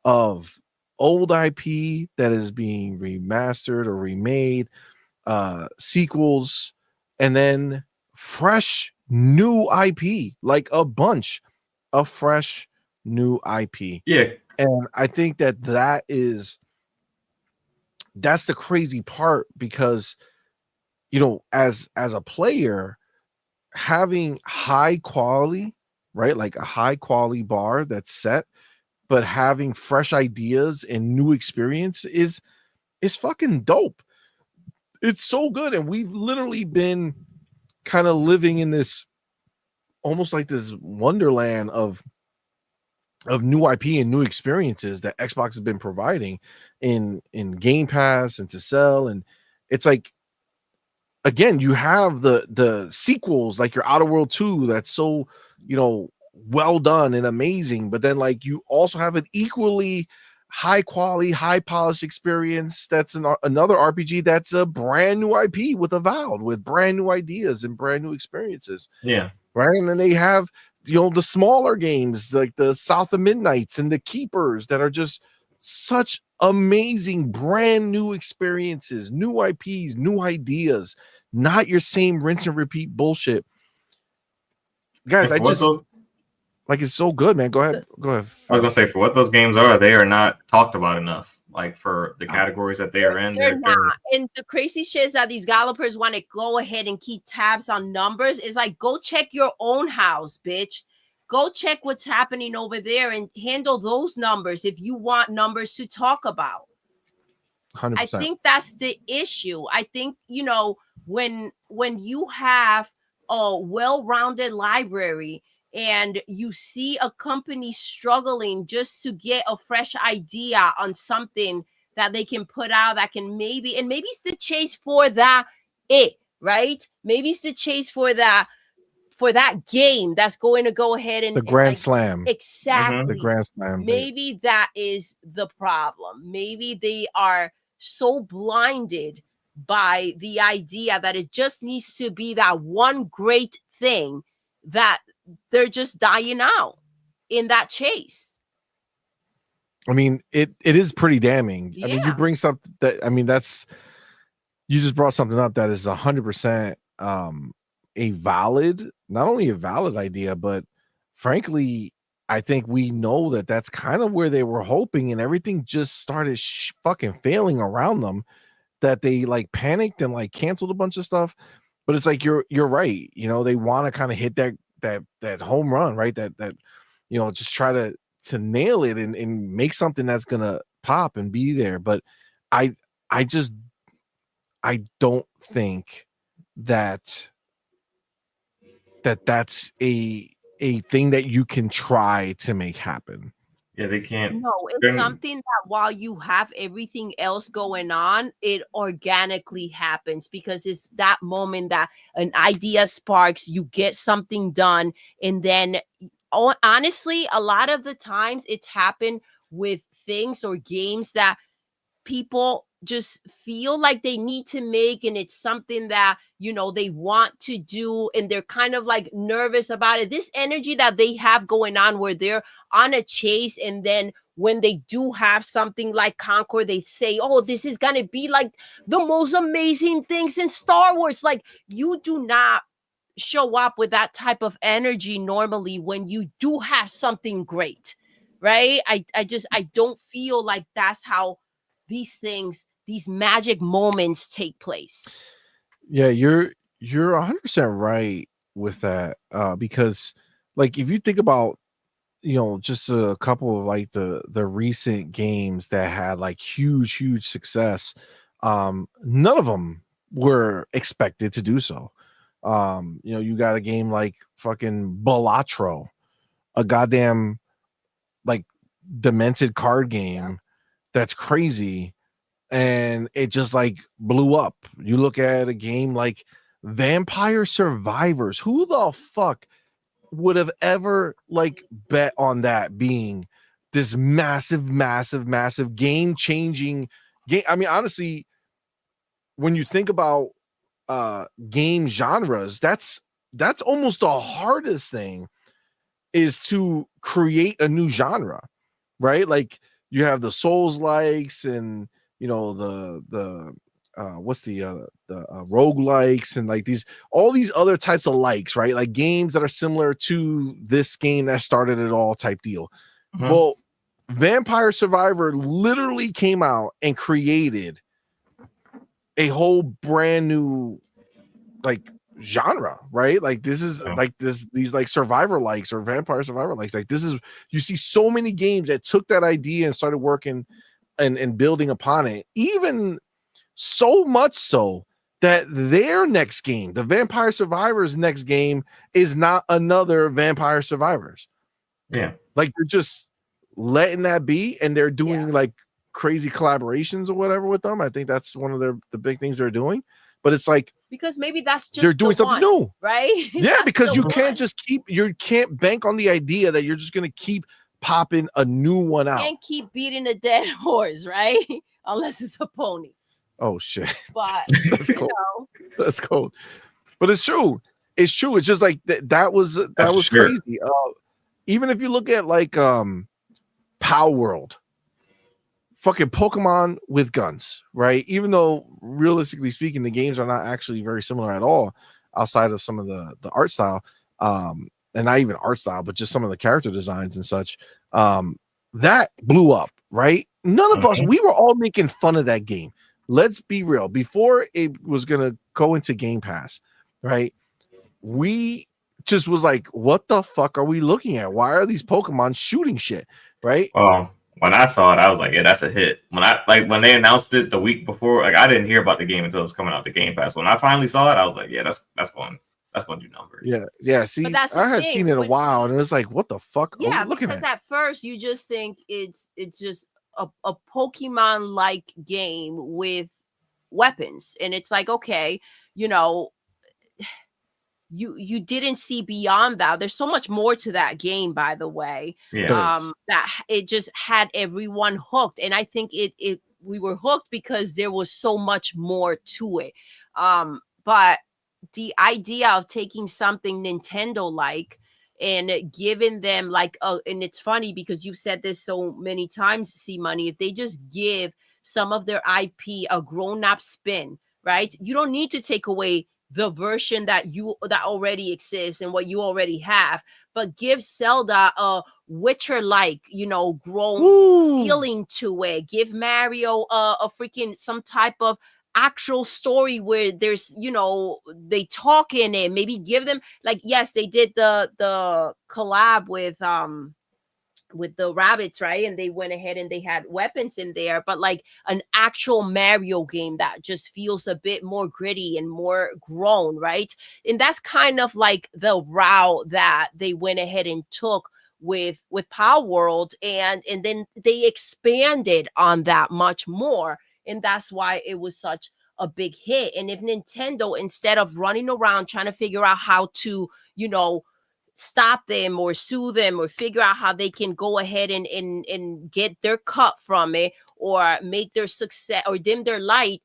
of old IP that is being remastered or remade, sequels, and then fresh new IP, like a bunch of fresh new IP. Yeah. And I think that's the crazy part, because you know, as a player, having high quality, right? Like a high quality bar that's set, but having fresh ideas and new experience is fucking dope. It's so good. And we've literally been kind of living in this almost like this wonderland of new IP and new experiences that Xbox has been providing in Game Pass and to sell. And it's like, again, you have the sequels like your Outer World 2 that's so, you know, well done and amazing, but then like you also have an equally high quality, high polished experience that's another RPG that's a brand new IP with Avowed, with brand new ideas and brand new experiences. Yeah. Right. And then they have, you know, the smaller games like the South of Midnights and the Keepers that are just such amazing brand new experiences, new IPs, new ideas, not your same rinse and repeat bullshit. Guys, I just like, it's so good, man. Go ahead. I was gonna say, for what those games are, they are not talked about enough. Like for the categories that they are in, they're not. And the crazy shit is that these developers want to go ahead and keep tabs on numbers. It's like, go check your own house, bitch. Go check what's happening over there and handle those numbers if you want numbers to talk about. 100%. I think that's the issue. I think, you know, when you have a well-rounded library and you see a company struggling just to get a fresh idea on something that they can put out that can maybe it's the chase for that right? Maybe it's the chase for that game that's going to go ahead and the Grand like, Slam. Exactly. The Grand Slam. Maybe that is the problem. Maybe they are so blinded by the idea that it just needs to be that one great thing that they're just dying out in that chase. I mean, it is pretty damning. Yeah. I mean, you bring something that, I mean, that's, you just brought something up that is 100% a valid, not only a valid idea, but frankly, I think we know that that's kind of where they were hoping, and everything just started fucking failing around them, that they like panicked and like canceled a bunch of stuff. But it's like, you're right. You know, they want to kind of hit that home run, right? That, you know, just try to nail it and make something that's going to pop and be there. But I don't think that's a thing that you can try to make happen. Yeah, they can't. No, it's something that while you have everything else going on, it organically happens, because it's that moment that an idea sparks, you get something done. And then honestly, a lot of the times it's happened with things or games that people just feel like they need to make, and it's something that, you know, they want to do, and they're kind of like nervous about it. This energy that they have going on where they're on a chase, and then when they do have something like Concord, they say, oh, this is gonna be like the most amazing things in Star Wars. Like, you do not show up with that type of energy normally when you do have something great, right? I don't feel like that's how these things, these magic moments take place. Yeah, you're 100% right with that, because like, if you think about, you know, just a couple of like the recent games that had like huge success, none of them were expected to do so. You know, you got a game like fucking Balatro, a goddamn like demented card game that's crazy, and it just like blew up. You look at a game like Vampire Survivors. Who the fuck would have ever like bet on that being this massive game-changing game? I mean, honestly, when you think about game genres, that's almost the hardest thing, is to create a new genre, right? Like, you have the Souls likes, and you know, the roguelikes, and like all these other types of likes, right? Like games that are similar to this game that started it all type deal. Well, Vampire Survivor literally came out and created a whole brand new like genre, right? Like this is like these like survivor likes or vampire survivor likes. Like this is, you see so many games that took that idea and started working and building upon it, even so much so that their next game, the Vampire Survivors next game, is not another Vampire Survivors. Yeah, like they're just letting that be, and they're doing like crazy collaborations or whatever with them. I think that's one of the big things they're doing. But it's like, because maybe that's just they're doing something new, right? Yeah, because you can't just you can't bank on the idea that you're just gonna keep popping a new one out. You can't keep beating a dead horse, right? Unless it's a pony. Oh shit. But That's cold. That's cold. But it's true. It's true. It's just like that was crazy. Even if you look at like Power World, fucking Pokemon with guns, right? Even though realistically speaking, the games are not actually very similar at all, outside of some of the art style, and not even art style, but just some of the character designs and such. That blew up, right? None of us, we were all making fun of that game. Let's be real. Before it was gonna go into Game Pass, right? We just was like, what the fuck are we looking at? Why are these Pokemon shooting shit? Right? When I saw it, I was like, yeah, that's a hit. When they announced it the week before, like I didn't hear about the game until it was coming out the Game Pass. When I finally saw it, I was like, yeah, that's going to do numbers. Yeah. See, I had seen it in a while, and it was like, what the fuck? Yeah, are we looking because at first you just think it's just a Pokemon like game with weapons, and it's like, okay, you know, you didn't see beyond that. There's so much more to that game, by the way. That it just had everyone hooked, and I think we were hooked because there was so much more to it. But the idea of taking something Nintendo like and giving them like and it's funny because you've said this so many times, CMoney, if they just give some of their IP a grown-up spin, right? You don't need to take away the version that already exists and what you already have, but give Zelda a Witcher-like, grown feeling to it. Give Mario a freaking some type of actual story where there's, they talk in it. Maybe give them, like, yes, they did the collab with the rabbits, right? And they went ahead and they had weapons in there, but like an actual Mario game that just feels a bit more gritty and more grown, right? And that's kind of like the route that they went ahead and took with Power World, and then they expanded on that much more, and that's why it was such a big hit. And if Nintendo, instead of running around trying to figure out how to, stop them or sue them or figure out how they can go ahead and get their cut from it or make their success or dim their light,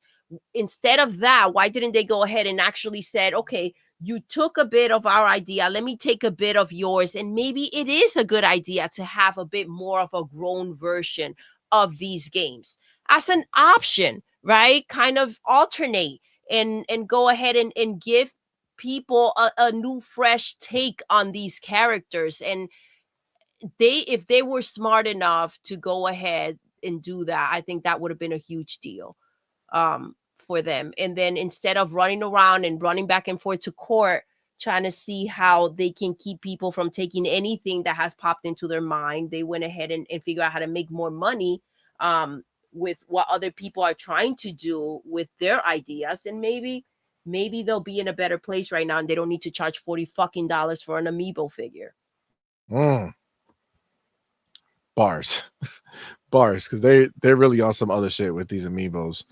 instead of that, why didn't they go ahead and actually said, okay, you took a bit of our idea, let me take a bit of yours, and maybe it is a good idea to have a bit more of a grown version of these games as an option, right? Kind of alternate and go ahead and give people a new fresh take on these characters. And if they were smart enough to go ahead and do that, I think that would have been a huge deal for them. And then instead of running around and running back and forth to court trying to see how they can keep people from taking anything that has popped into their mind, they went ahead and figure out how to make more money with what other people are trying to do with their ideas. And maybe they'll be in a better place right now, and they don't need to charge $40 fucking for an amiibo figure. Bars, because they're really on some other shit with these amiibos.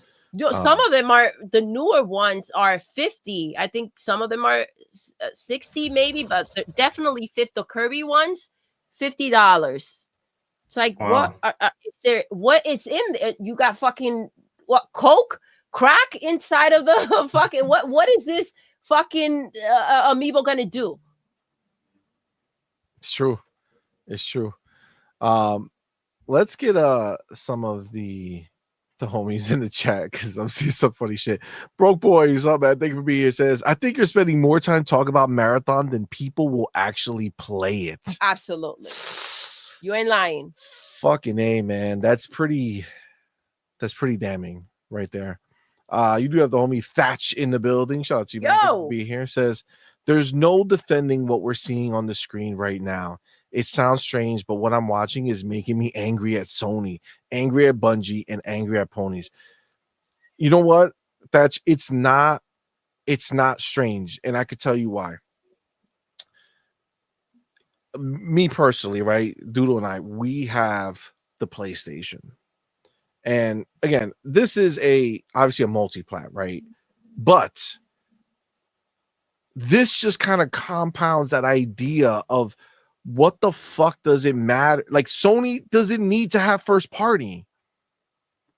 Some of them are, the newer ones are 50. I think some of them are 60 maybe, but they're definitely 50. The Kirby ones, $50. It's like, wow. What is in there? You got fucking what, Coke? Crack inside of the fucking what is this fucking amiibo gonna do? It's true. Let's get some of the homies in the chat because I'm seeing some funny shit. Broke boy, what's up, man? Thank you for being here. Says, I think you're spending more time talking about Marathon than people will actually play it. Absolutely, you ain't lying. Fucking A, man. That's pretty damning right there. You do have the homie Thatch in the building. Shout out to you, man. Good to Yo. be here. Says there's no defending what we're seeing on the screen right now. It sounds strange, but what I'm watching is making me angry at Sony, angry at Bungie, and angry at ponies. You know what, Thatch? It's not strange, and I could tell you why. Me personally, right? Doodle and I, we have the PlayStation. And again, this is obviously a multi-plat, right? But this just kind of compounds that idea of what the fuck does it matter? Like Sony doesn't need to have first party.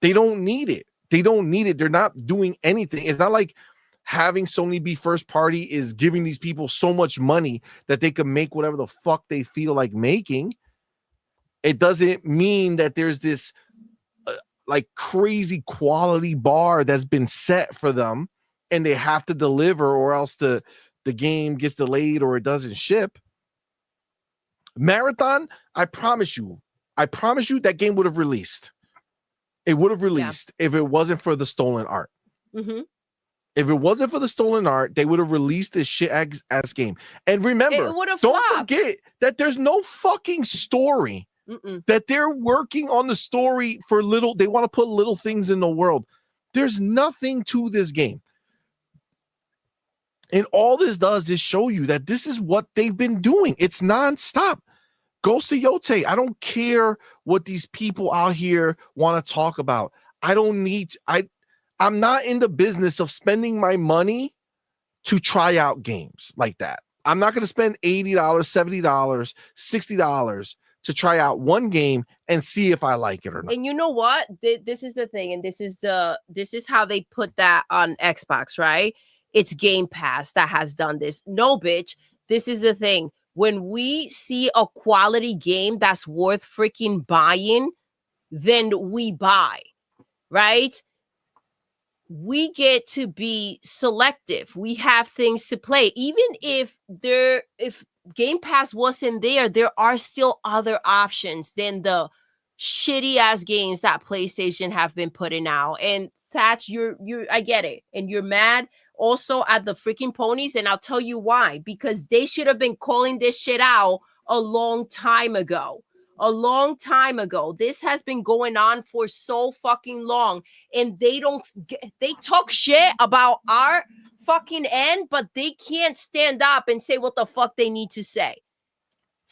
They don't need it. They're not doing anything. It's not like having Sony be first party is giving these people so much money that they can make whatever the fuck they feel like making. It doesn't mean that there's this like crazy quality bar that's been set for them and they have to deliver or else the game gets delayed or it doesn't ship. Marathon, I promise you that game would have released. It would have released if it wasn't for the stolen art. Mm-hmm. If it wasn't for the stolen art, they would have released this shit ass game. And remember, don't forget that there's no fucking story. That they're working on the story for little. They want to put little things in the world. There's nothing to this game. And all this does is show you that this is what they've been doing. It's nonstop. Ghost of Yote, I don't care what these people out here want to talk about. I'm not in the business of spending my money to try out games like that. I'm not going to spend $80, $70, $60 to try out one game and see if I like it or not. And you know what? This is the thing, and this is how they put that on Xbox, right? It's Game Pass that has done this. No, bitch. This is the thing. When we see a quality game that's worth freaking buying, then we buy, right? We get to be selective. We have things to play. Even if Game Pass wasn't there are still other options than the shitty ass games that PlayStation have been putting out. And Thatch, I get it. And you're mad also at the freaking ponies, and I'll tell you why. Because they should have been calling this shit out a long time ago. This has been going on for so fucking long, and they talk shit about our fucking end, but they can't stand up and say what the fuck they need to say.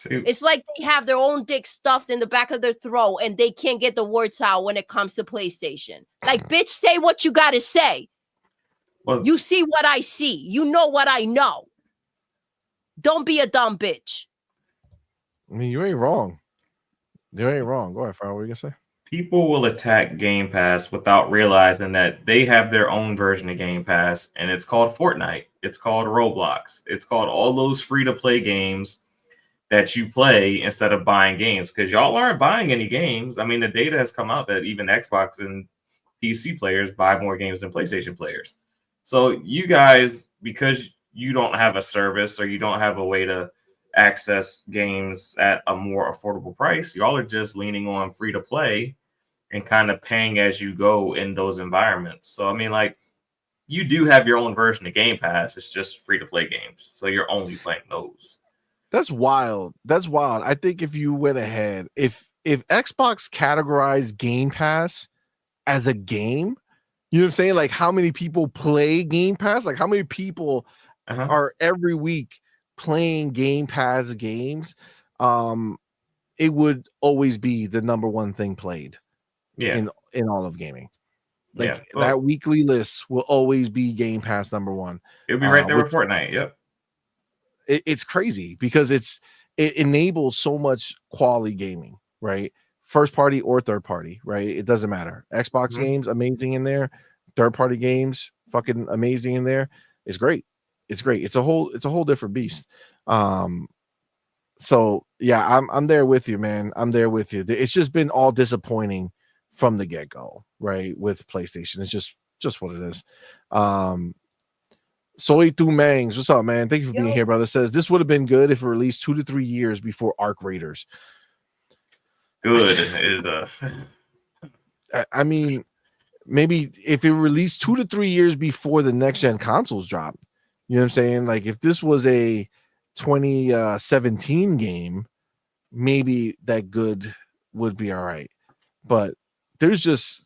It's like they have their own dick stuffed in the back of their throat and they can't get the words out when it comes to PlayStation. Like, bitch, say what you gotta say. Well, you see what I see. You know what I know. Don't be a dumb bitch. I mean, you ain't wrong. Go ahead, Farrell. What are you gonna say? People will attack Game Pass without realizing that they have their own version of Game Pass, and it's called Fortnite. It's called Roblox. It's called all those free-to-play games that you play instead of buying games, because y'all aren't buying any games. I mean, the data has come out that even Xbox and PC players buy more games than PlayStation players. So you guys, because you don't have a service or you don't have a way to access games at a more affordable price, y'all are just leaning on free to play and kind of paying as you go in those environments. So, I mean, like, you do have your own version of Game Pass. It's just free to play games. So you're only playing those. That's wild. I think if you went ahead, if Xbox categorized Game Pass as a game, you know what I'm saying? Like, how many people play Game Pass? Like, how many people are every week playing Game Pass games? It would always be the number one thing played in all of gaming. Like, that weekly list will always be Game Pass number one. It'll be right there with Fortnite. Yep. It's crazy because it enables so much quality gaming, right? First party or third party, right? It doesn't matter. Xbox games, amazing in there. Third party games, fucking amazing in there. It's great. It's great. It's a whole different beast. So yeah, I'm there with you, man. I'm there with you. It's just been all disappointing from the get-go, right? With PlayStation. It's just what it is. Soy Tu Mangs, what's up, man? Thank you for being here, brother. Says this would have been good if it released 2 to 3 years before Arc Raiders. Good is I mean, maybe if it released 2 to 3 years before the next gen consoles drop, you know what I'm saying? Like if this was a 2017 game, maybe that good would be all right. But there's just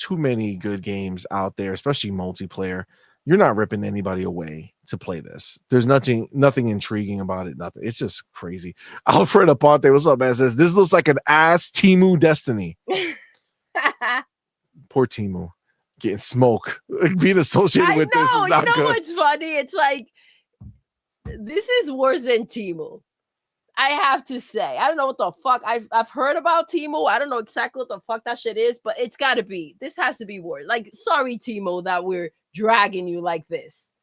too many good games out there, especially multiplayer. You're not ripping anybody away to play this. There's nothing intriguing about it. Nothing. It's just crazy. Alfred Aponte, what's up, man? Says this looks like an ass Temu Destiny. Poor Temu getting smoke. Being associated with this is not good. What's funny? It's like this is worse than Temu. I have to say, I don't know what the fuck. I've heard about Temu. I don't know exactly what the fuck that shit is, but it's got to be. This has to be worse. Like, sorry, Temu, that we're dragging you like this.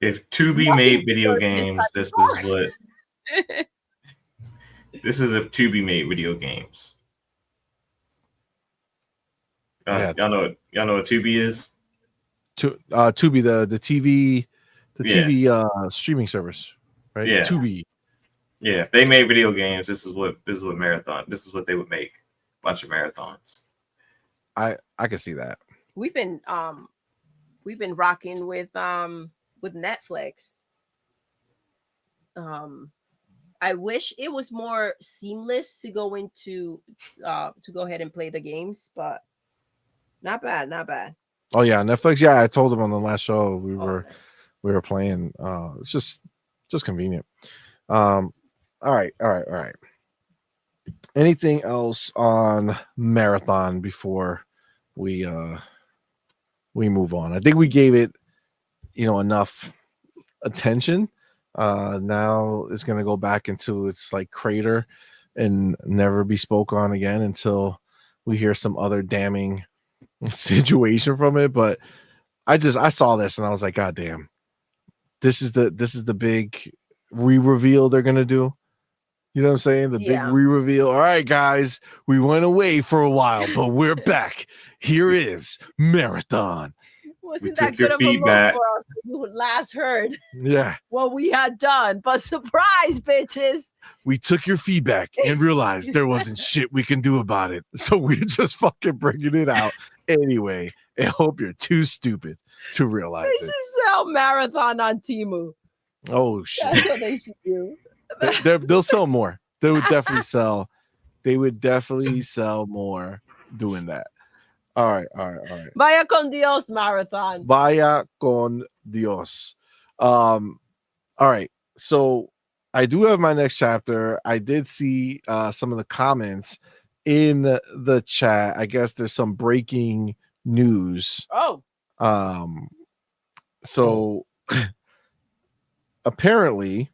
If Tubi made video games, this is what. This is if Tubi made video games. Y'all know what Tubi is? Tubi, the TV, TV streaming service, right? Yeah. Tubi. Yeah, if they made video games, this is what marathon. This is what they would make. Bunch of marathons. I can see that. We've been rocking with Netflix. I wish it was more seamless to go into to go ahead and play the games, but not bad. Oh yeah, Netflix. Yeah, I told them on the last show we were playing. It's just convenient. All right. Anything else on Marathon before we move on? I think we gave it, enough attention. Now it's gonna go back into its like crater and never be spoke on again until we hear some other damning situation from it. But I saw this and I was like, God damn, this is the big re-reveal they're gonna do. You know what I'm saying? The big re-reveal. All right, guys, we went away for a while, but we're back. Here is Marathon. Wasn't that good of a look for us when you last heard? Yeah. What we had done, but surprise, bitches. We took your feedback and realized there wasn't shit we can do about it. So we're just fucking bringing it out anyway. And hope you're too stupid to realize they should sell Marathon on Temu. Oh shit. That's what they should do. They'll sell more. They would definitely sell. They would definitely sell more doing that. All right. Vaya con Dios, Marathon. Vaya con Dios. All right. So I do have my next chapter. I did see some of the comments in the chat. I guess there's some breaking news. Oh. So apparently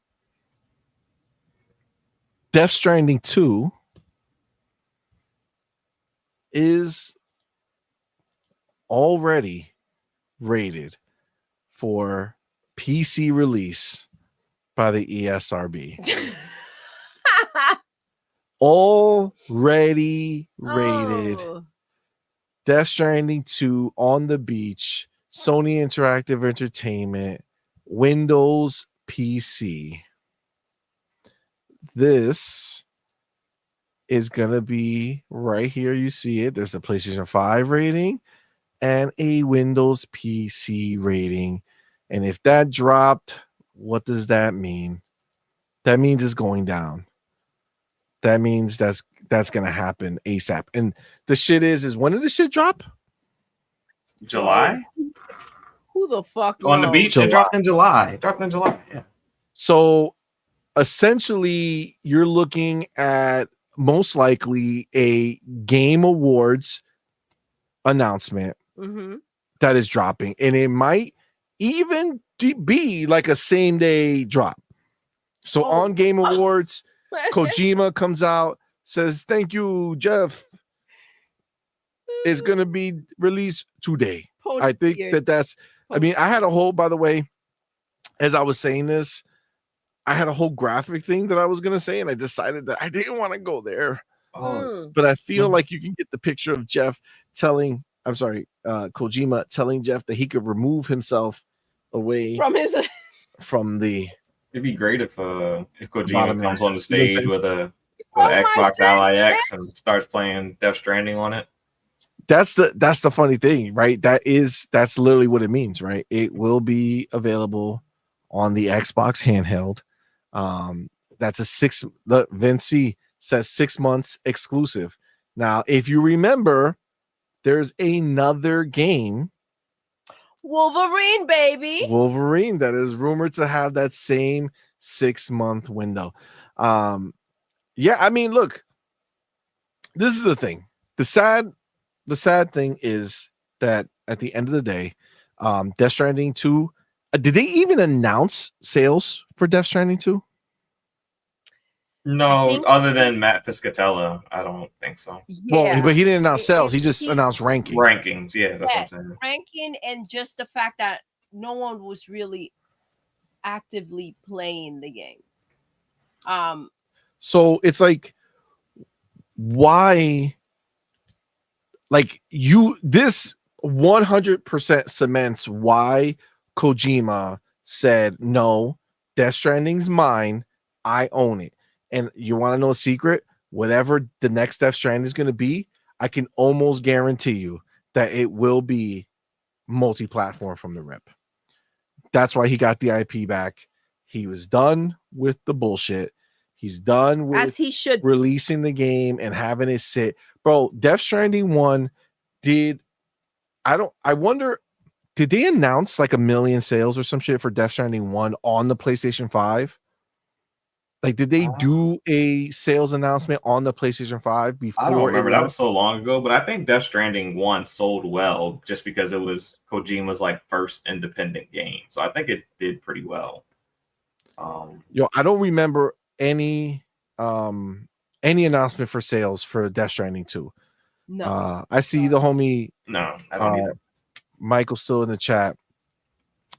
Death Stranding 2 is already rated for PC release by the ESRB. Already rated. Death Stranding 2 on the beach, Sony Interactive Entertainment, Windows PC. This is going to be right here. You see it. There's a PlayStation 5 rating and a Windows PC rating. And if that dropped, what does that mean? That means it's going down. That means that's going to happen ASAP. And the shit is when did the shit drop? July? Who the fuck on the beach? It dropped in July. Yeah. So essentially, you're looking at most likely a Game Awards announcement that is dropping, and it might even be like a same day drop. So on Game Awards, Kojima comes out, says, "Thank you, Jeff. It's gonna be released today." I think that's. I mean, I had a whole. By the way, as I was saying this, I had a whole graphic thing that I was gonna say, and I decided that I didn't want to go there. But I feel like you can get the picture of Jeff telling. I'm sorry, Kojima telling Jeff that he could remove himself away from the. It'd be great if Kojima comes on the stage with a Xbox Ally X and starts playing Death Stranding on it. that's the funny thing, right? That's literally what it means, right? It will be available on the Xbox handheld. That's the Vinci says 6 months exclusive. Now, if you remember, there's another game, Wolverine, baby. Wolverine, that is rumored to have that same 6-month window. Yeah, I mean, look, this is the thing. The sad thing is that at the end of the day, Death Stranding 2, did they even announce sales for Death Stranding 2? No, other than Matt Piscatella, I don't think so. Yeah, well, but he didn't announce sales. He just announced ranking. Rankings, yeah, that's what I'm saying. Ranking, and just the fact that no one was really actively playing the game. So it's like, why? Like, this 100% cements why Kojima said, no, Death Stranding's mine. I own it. And you want to know a secret? Whatever the next Death Stranding is going to be, I can almost guarantee you that it will be multi-platform from the rip. That's why he got the IP back. He was done with the bullshit. He's done with, as he should, releasing the game and having it sit. Bro, Death Stranding 1 I wonder, did they announce like 1 million sales or some shit for Death Stranding 1 on the PlayStation 5? Like, did they do a sales announcement on the PlayStation 5 before? I don't remember. That was so long ago, but I think Death Stranding 1 sold well just because it was Kojima's like first independent game. So I think it did pretty well. I don't remember any announcement for sales for Death Stranding 2. No. I see the homie. No, I don't either. Michael still in the chat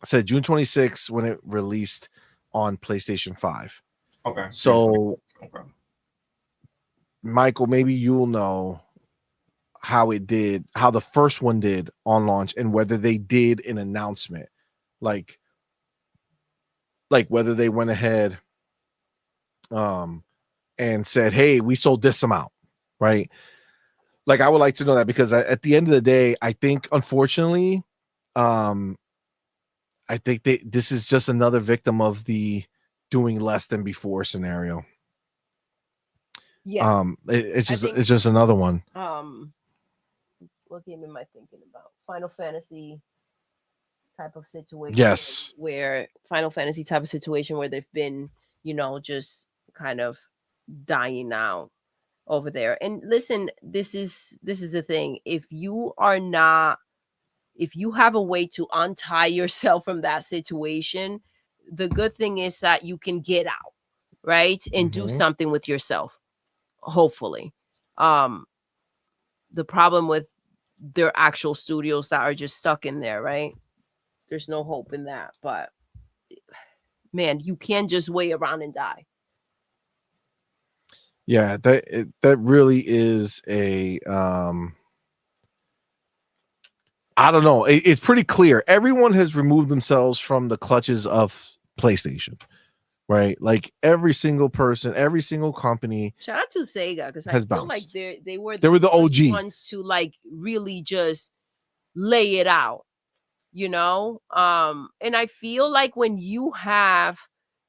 said June 26th when it released on PlayStation 5. Okay. So, okay. Michael, maybe you'll know how the first one did on launch, and whether they did an announcement, like whether they went ahead and said, hey, we sold this amount, right? Like, I would like to know that, because at the end of the day, I think, unfortunately, I think this is just another victim of the doing less than before scenario. Yeah. It's just another one. What game am I thinking about? Final Fantasy type of situation. Yes. Where Final Fantasy type of situation where they've been, just kind of dying out over there. And listen, this is the thing. If you have a way to untie yourself from that situation, the good thing is that you can get out, right? And do something with yourself, hopefully. The problem with their actual studios that are just stuck in there, right? There's no hope in that. But man, you can't just wait around and die. Yeah, that really is a I don't know. It's pretty clear. Everyone has removed themselves from the clutches of PlayStation, right? Like, every single person, every single company. Shout out to Sega, because I feel bounced. like they were the OG ones to like really just lay it out, And I feel like when you have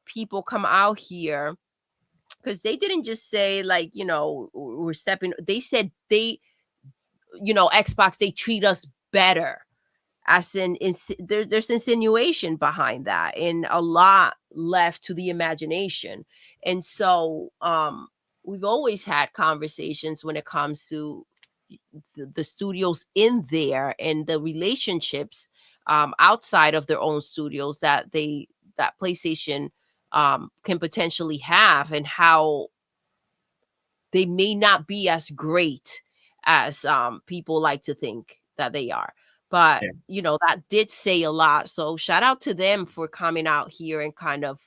people come out here, because they didn't just say like, we're stepping. They said Xbox, they treat us better. As there's insinuation behind that, and a lot left to the imagination. And so we've always had conversations when it comes to the studios in there and the relationships outside of their own studios that PlayStation can potentially have, and how they may not be as great as people like to think that they are. But, that did say a lot. So shout out to them for coming out here and kind of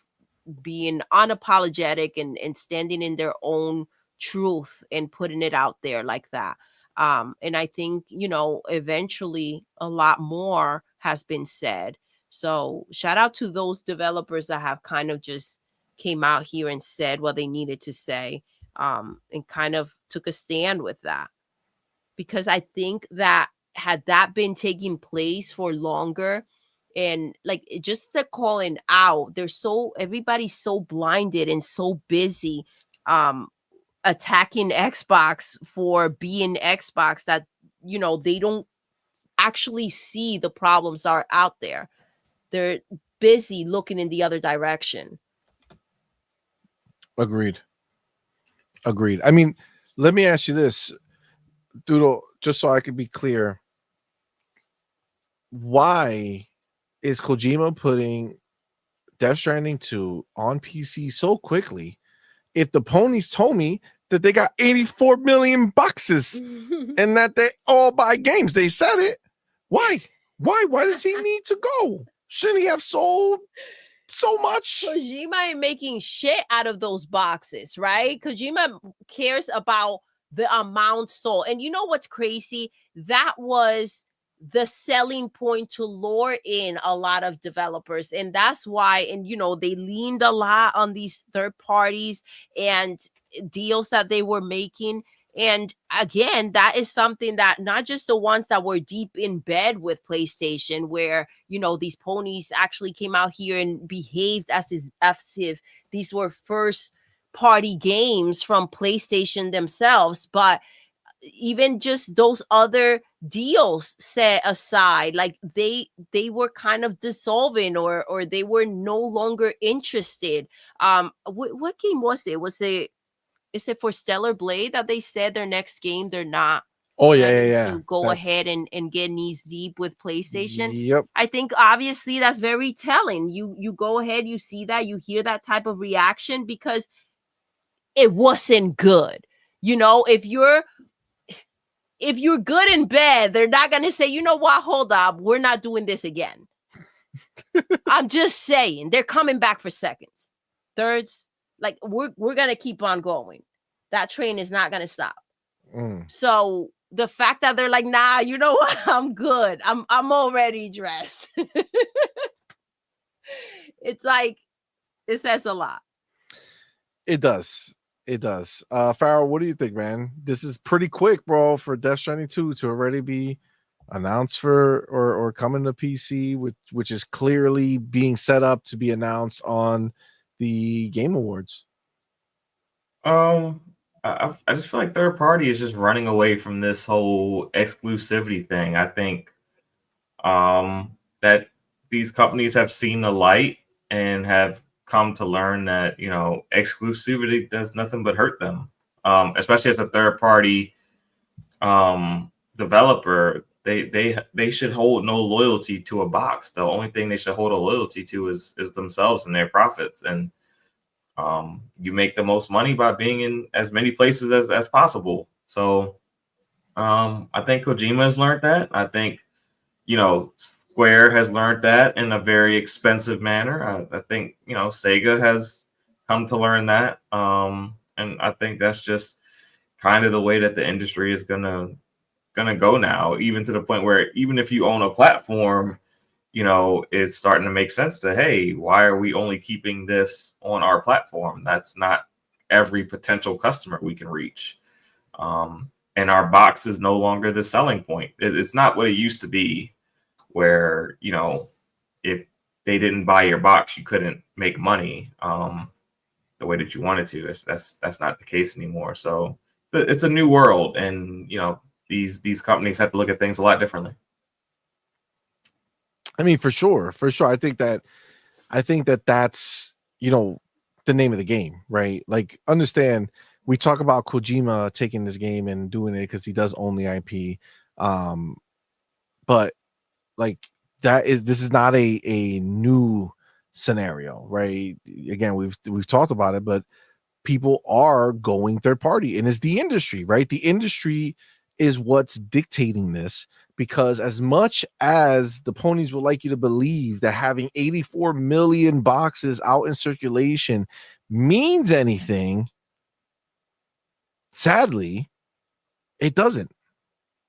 being unapologetic and standing in their own truth and putting it out there like that. And I think, eventually a lot more has been said. So shout out to those developers that have kind of just came out here and said what they needed to say, and kind of took a stand with that. because I think that had that been taking place for longer, and like just the calling out, everybody's so blinded and so busy attacking Xbox for being Xbox that they don't actually see the problems are out there. They're busy looking in the other direction. Agreed. I mean, let me ask you this, Doodle, just so I can be clear. Why is Kojima putting Death Stranding 2 on PC so quickly if the ponies told me that they got 84 million boxes and that they all buy games? They said it. Why does he need to go? Shouldn't he have sold so much? Kojima ain't making shit out of those boxes, right? Kojima cares about the amount sold. And you know what's crazy? That was the selling point to lure in a lot of developers. And that's why, and they leaned a lot on these third parties and deals that they were making. And again, that is something that not just the ones that were deep in bed with PlayStation, where, these ponies actually came out here and behaved as if these were first party games from PlayStation themselves. But even just those other deals set aside, like they were kind of dissolving or they were no longer interested. What game was it? Is it for Stellar Blade that they said their next game they're not to go ahead and get knees deep with PlayStation? Yep. I think obviously that's very telling. You go ahead, you see that, you hear that type of reaction because it wasn't good. If you're good in bed, they're not going to say, you know what, hold up, we're not doing this again. I'm just saying, they're coming back for seconds, thirds. Like, we're going to keep on going. That train is not going to stop. So the fact that they're like, nah, you know what, I'm good. I'm already dressed. It's like, it says a lot. It does. Farrell, what do you think, man? This is pretty quick, bro, for Death Stranding 2 to already be announced for or coming to PC, which is clearly being set up to be announced on the Game Awards. I just feel like third party is just running away from this whole exclusivity thing. I think that these companies have seen the light and have come to learn that exclusivity does nothing but hurt them, especially as a third party developer. They should hold no loyalty to a box. The only thing they should hold a loyalty to is themselves and their profits. And you make the most money by being in as many places as possible. So I think Kojima has learned that. I think Square has learned that in a very expensive manner. I think Sega has come to learn that, and I think that's just kind of the way that the industry is gonna go now. Even to the point where even if you own a platform, it's starting to make sense to, hey, why are we only keeping this on our platform? That's not every potential customer we can reach, and our box is no longer the selling point. It's not what it used to be, where if they didn't buy your box, you couldn't make money the way that you wanted to. That's not the case anymore. So it's a new world, and these companies have to look at things a lot differently. I mean, for sure. I think that that's the name of the game, right? Like, understand, we talk about Kojima taking this game and doing it because he does own the IP, but like this is not a new scenario, right? Again, we've talked about it, but people are going third party, and it's the industry, right? The industry is what's dictating this, because as much as the ponies would like you to believe that having 84 million boxes out in circulation means anything, sadly, it doesn't.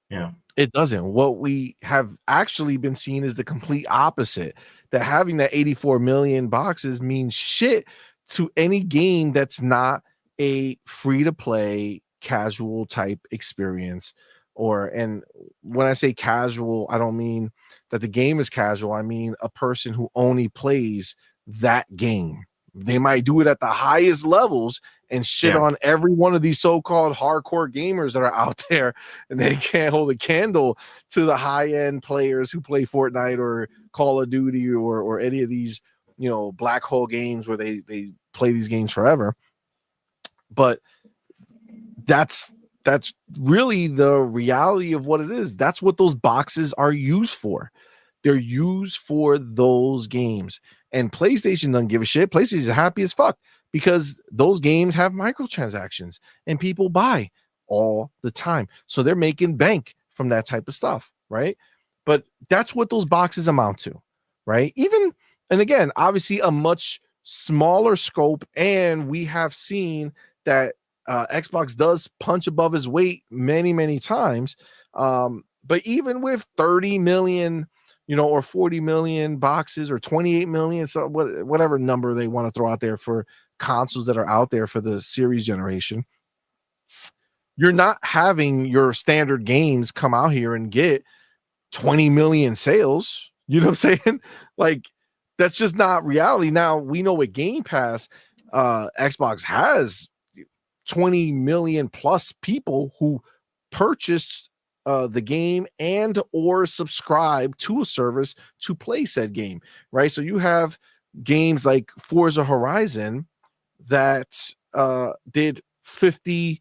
Yeah. It doesn't. What we have actually been seeing is the complete opposite, that having that 84 million boxes means shit to any game that's not a free-to-play casual type experience and when I say casual, I don't mean that the game is casual. I mean a person who only plays that game. They might do it at the highest levels and shit on every one of these so-called hardcore gamers that are out there, and they can't hold a candle to the high-end players who play Fortnite or Call of Duty or any of these, you know, black hole games where they play these games forever. But that's really the reality of what it is. That's what those boxes are used for. They're used for those games. And PlayStation doesn't give a shit. PlayStation is happy as fuck because those games have microtransactions and people buy all the time. So they're making bank from that type of stuff, right? But that's what those boxes amount to, right? Even, and again, obviously a much smaller scope. And we have seen that Xbox does punch above his weight many times. But even with 30 million, you know, or 40 million boxes or 28 million, so whatever number they want to throw out there for consoles that are out there for the series generation, you're not having your standard games come out here and get 20 million sales. You know what I'm saying? Like, that's just not reality. Now we know with Game Pass, Xbox has 20 million plus people who purchased the game and or subscribe to a service to play said game, right? So you have games like Forza Horizon that has 50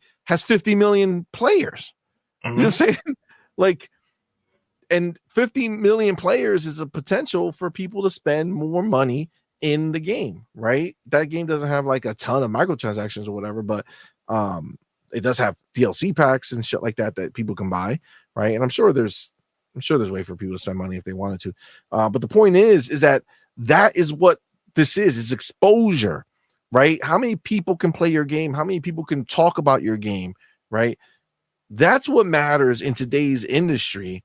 million players. You know what I'm saying? Like, and 50 million players is a potential for people to spend more money in the game, right? That game doesn't have like a ton of microtransactions or whatever, but it does have DLC packs and shit like that people can buy, right? And I'm sure there's a way for people to spend money if they wanted to. But the point is that is what this is exposure, right? How many people can play your game? How many people can talk about your game, right? That's what matters in today's industry.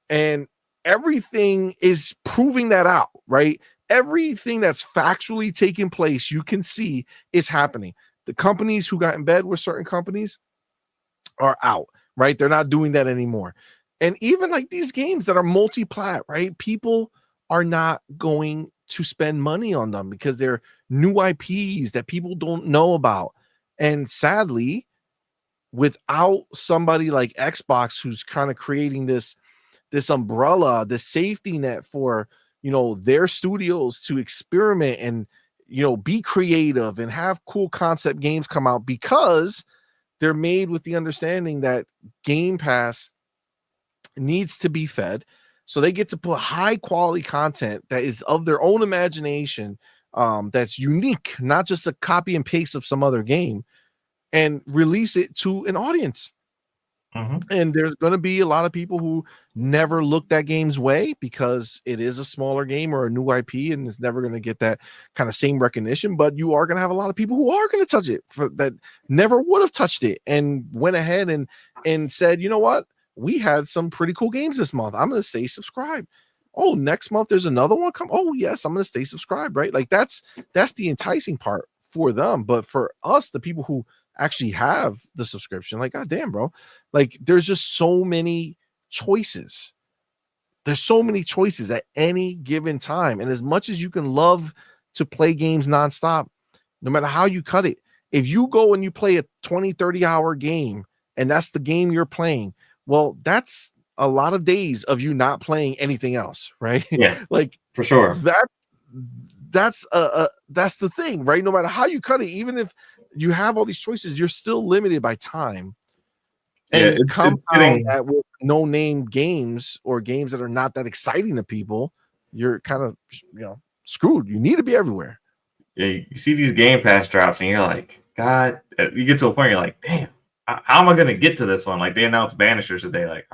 And everything is proving that out, right? Everything that's factually taking place, you can see is happening. The companies who got in bed with certain companies are out, right? They're not doing that anymore. And even like these games that are multi-plat, right? People are not going to spend money on them because they're new IPs that people don't know about. And sadly, without somebody like Xbox who's kind of creating this umbrella, this safety net for, you know, their studios to experiment and, you know, be creative and have cool concept games come out, because they're made with the understanding that Game Pass needs to be fed. So they get to put high quality content that is of their own imagination, that's unique, not just a copy and paste of some other game, and release it to an audience. And there's going to be a lot of people who never look that game's way because it is a smaller game or a new IP and it's never going to get that kind of same recognition. But you are going to have a lot of people who are going to touch it that never would have touched it and went ahead and said, you know what? We had some pretty cool games this month. I'm going to stay subscribed. Oh, next month there's another one come. Oh, yes, I'm going to stay subscribed, right? Like that's the enticing part for them. But for us, the people who actually have the subscription, like, god damn, bro, like there's just so many choices. There's so many choices at any given time. And as much as you can love to play games nonstop, no matter how you cut it, if you go and you play a 20-30 hour game and that's the game you're playing, well, that's a lot of days of you not playing anything else, right? Yeah, like for sure. That's the thing, right? No matter how you cut it, even if you have all these choices, you're still limited by time. And compound that with no name games or games that are not that exciting to people, you're kind of, you know, screwed. You need to be everywhere. Yeah, you see these Game Pass drops and you're like, God, you get to a point you're like, damn, how am I gonna get to this one? Like they announced Banishers today. Like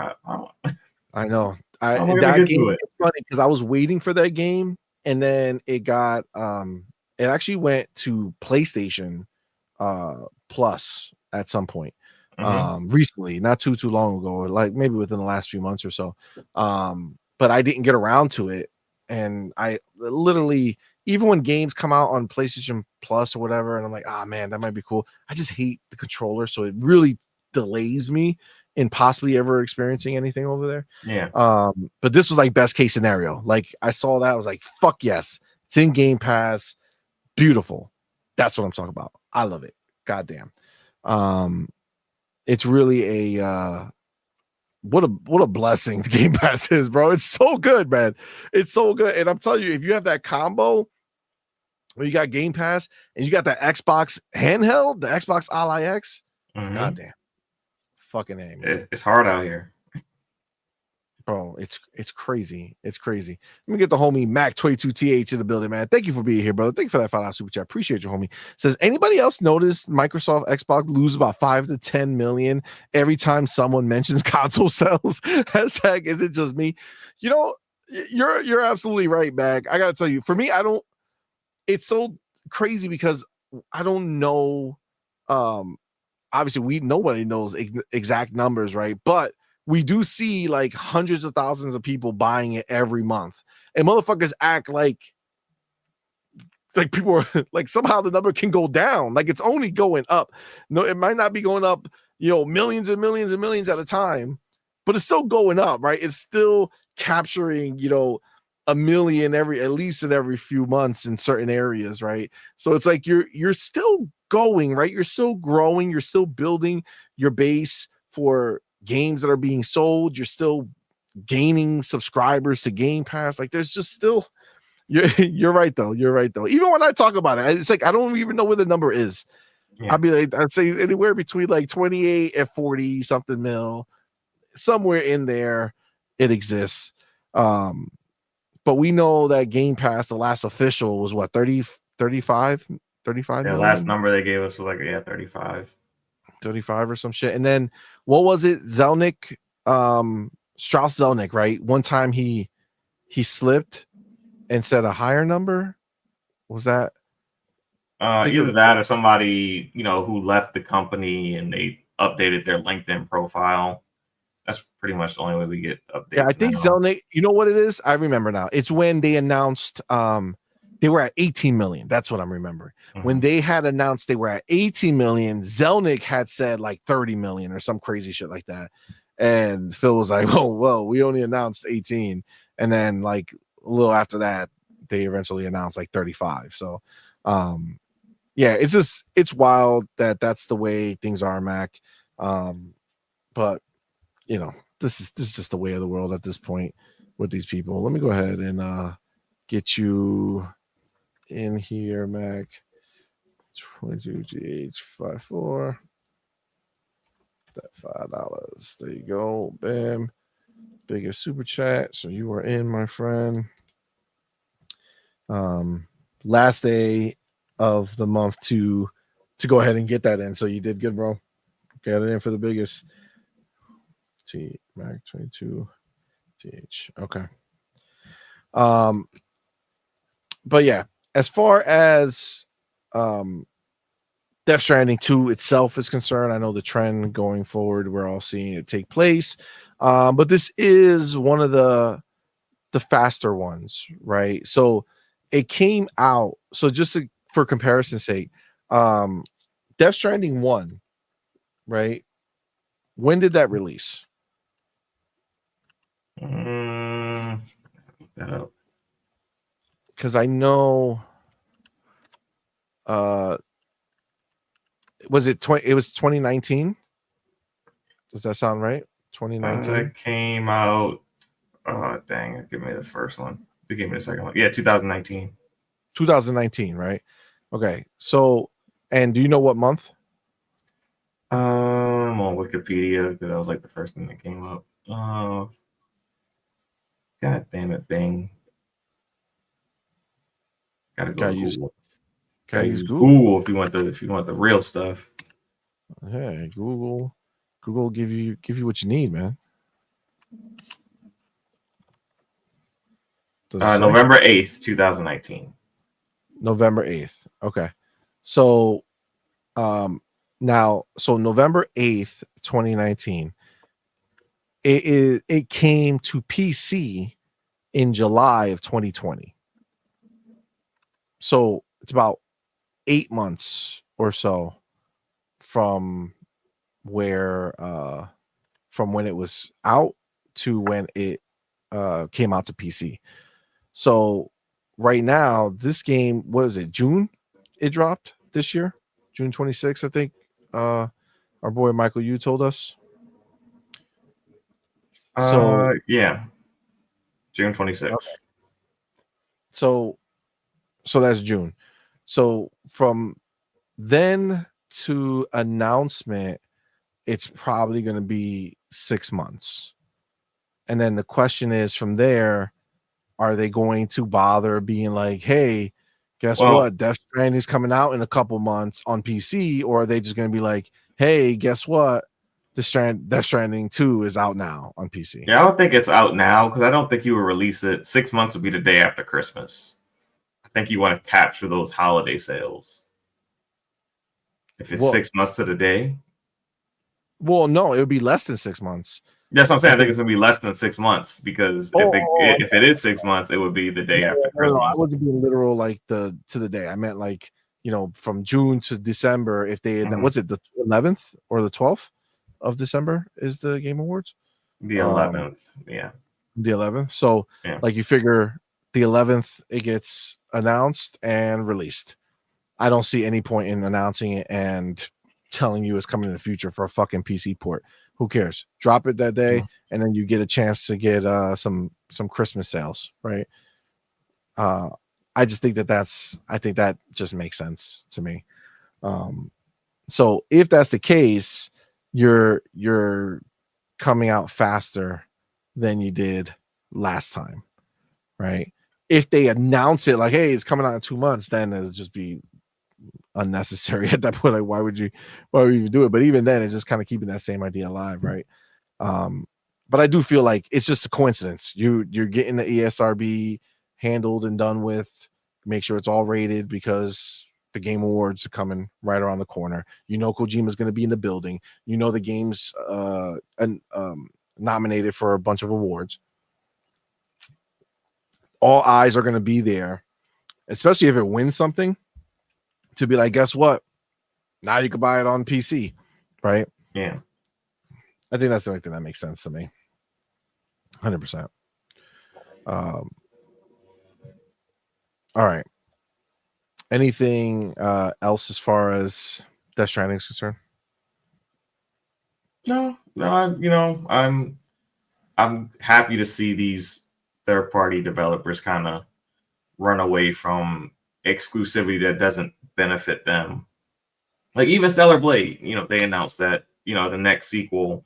I know. That game is funny because I was waiting for that game, and then it got it actually went to PlayStation Plus at some point. Recently, not too long ago, like maybe within the last few months or so. But I didn't get around to it, and I literally, even when games come out on PlayStation Plus or whatever, and I'm like, man, that might be cool. I just hate the controller, so it really delays me in possibly ever experiencing anything over there. Yeah. But this was like best case scenario. Like I saw that, I was like, fuck yes, it's in Game Pass. Beautiful. That's what I'm talking about. I love it. Goddamn. It's really a what a blessing the Game Pass is, bro. It's so good, man. It's so good. And I'm telling you, if you have that combo where you got Game Pass and you got that Xbox handheld, the Xbox Ally X, goddamn. Fucking A, man. It's hard out here. Bro, it's crazy. It's crazy. Let me get the homie Mac22TH in the building, man. Thank you for being here, brother. Thank you for that $5 super chat. Appreciate you, homie. Says, anybody else notice Microsoft Xbox lose about 5 to 10 million every time someone mentions console sales? Hashtag, is it just me? You know, you're absolutely right, Mac. I gotta tell you, for me, it's so crazy because I don't know. Obviously, nobody knows exact numbers, right? But we do see like hundreds of thousands of people buying it every month, and motherfuckers act like people are like somehow the number can go down, like it's only going up. No, it might not be going up, millions and millions and millions at a time, but it's still going up, right? It's still capturing, a million at least in every few months in certain areas, right? So it's like you're still going, right? You're still growing, you're still building your base for games that are being sold, you're still gaining subscribers to Game Pass. Like there's just still you're right though. Even when I talk about it, it's like I don't even know where the number is. Yeah. I'd say anywhere between like 28 and 40 something mil, somewhere in there it exists. But we know that Game Pass, the last official was what, 35 million? Last number they gave us was like 35 or some shit. And then what was it? Zelnick, Strauss Zelnick, right? One time he slipped and said a higher number. Was that either that or somebody, who left the company and they updated their LinkedIn profile? That's pretty much the only way we get updates. Yeah, I think now. Zelnick, you know what it is? I remember now. It's when they announced they were at 18 million. That's what I'm remembering. When they had announced they were at 18 million, Zelnick had said like 30 million or some crazy shit like that. And Phil was like, oh, well, we only announced 18. And then like a little after that, they eventually announced like 35. So yeah, it's wild that that's the way things are, Mac. But this is just the way of the world at this point with these people. Let me go ahead and get you in here, Mac. 22GH54. That $5. There you go. Bam. Biggest super chat. So you are in, my friend. Last day of the month to go ahead and get that in. So you did good, bro. Got it in for the biggest. Mac 22 TH. Okay. But yeah, as far as Death Stranding 2 itself is concerned, I know the trend going forward, we're all seeing it take place. But this is one of the faster ones, right? So it came out. So just for comparison's sake, Death Stranding 1, right? When did that release? Because I know was it 20? It was 2019. Does that sound right? 2019. It came out. Oh dang! Give me the first one. They gave me the second one. Yeah, 2019. 2019, right? Okay. So, and do you know what month? I'm on Wikipedia because that was like the first thing that came up. God damn it, Bing. Gotta go to Google. Gotta use Google if you want the real stuff. Hey, Google give you what you need, man. November 8th, 2019. November 8th. Okay. So November 8th, 2019. It came to PC in July of 2020. So it's about 8 months or so from where from when it was out to when it came out to PC. So right now, this game, what is it? June? It dropped this year, June 26th, I think. Our boy Michael, you told us. So yeah, June 26th. Okay. So that's June. So from then to announcement, it's probably going to be 6 months. And then the question is from there, are they going to bother being like, hey, guess what? Death Stranding is coming out in a couple months on PC, or are they just going to be like, hey, guess what? Death Stranding 2 is out now on PC. Yeah, I don't think it's out now because I don't think you will release it. 6 months would be the day after Christmas. I think you want to capture those holiday sales. If it's 6 months to the day. Well, no, it would be less than 6 months. That's what I'm saying. I think it's gonna be less than 6 months because if it is 6 months, it would be the day after Christmas. I wasn't being literal like to the day. I meant like, you know, from June to December. If they what's it, the 11th or the 12th of December is the Game Awards? The 11th, yeah. The 11th. So like you figure the 11th it gets announced and released. I don't see any point in announcing it and telling you it's coming in the future for a fucking PC port. Who cares? Drop it that day, and then you get a chance to get some Christmas sales, right? I just think I think that just makes sense to me. So if that's the case, you're coming out faster than you did last time, right? If they announce it like, hey, it's coming out in 2 months, then it'll just be unnecessary at that point. Like, why would you even do it? But even then, it's just kind of keeping that same idea alive, right? But I do feel like it's just a coincidence. You're getting the ESRB handled and done with. Make sure it's all rated because the Game Awards are coming right around the corner. You know Kojima's going to be in the building. You know the game's nominated for a bunch of awards. All eyes are going to be there, especially if it wins something. To be like, guess what? Now you can buy it on PC, right? Yeah. I think that's the only thing that makes sense to me. 100%. All right. Anything else as far as Death Stranding is concerned? No, I'm happy to see these third-party developers kind of run away from exclusivity that doesn't benefit them. Like even Stellar Blade, they announced that, the next sequel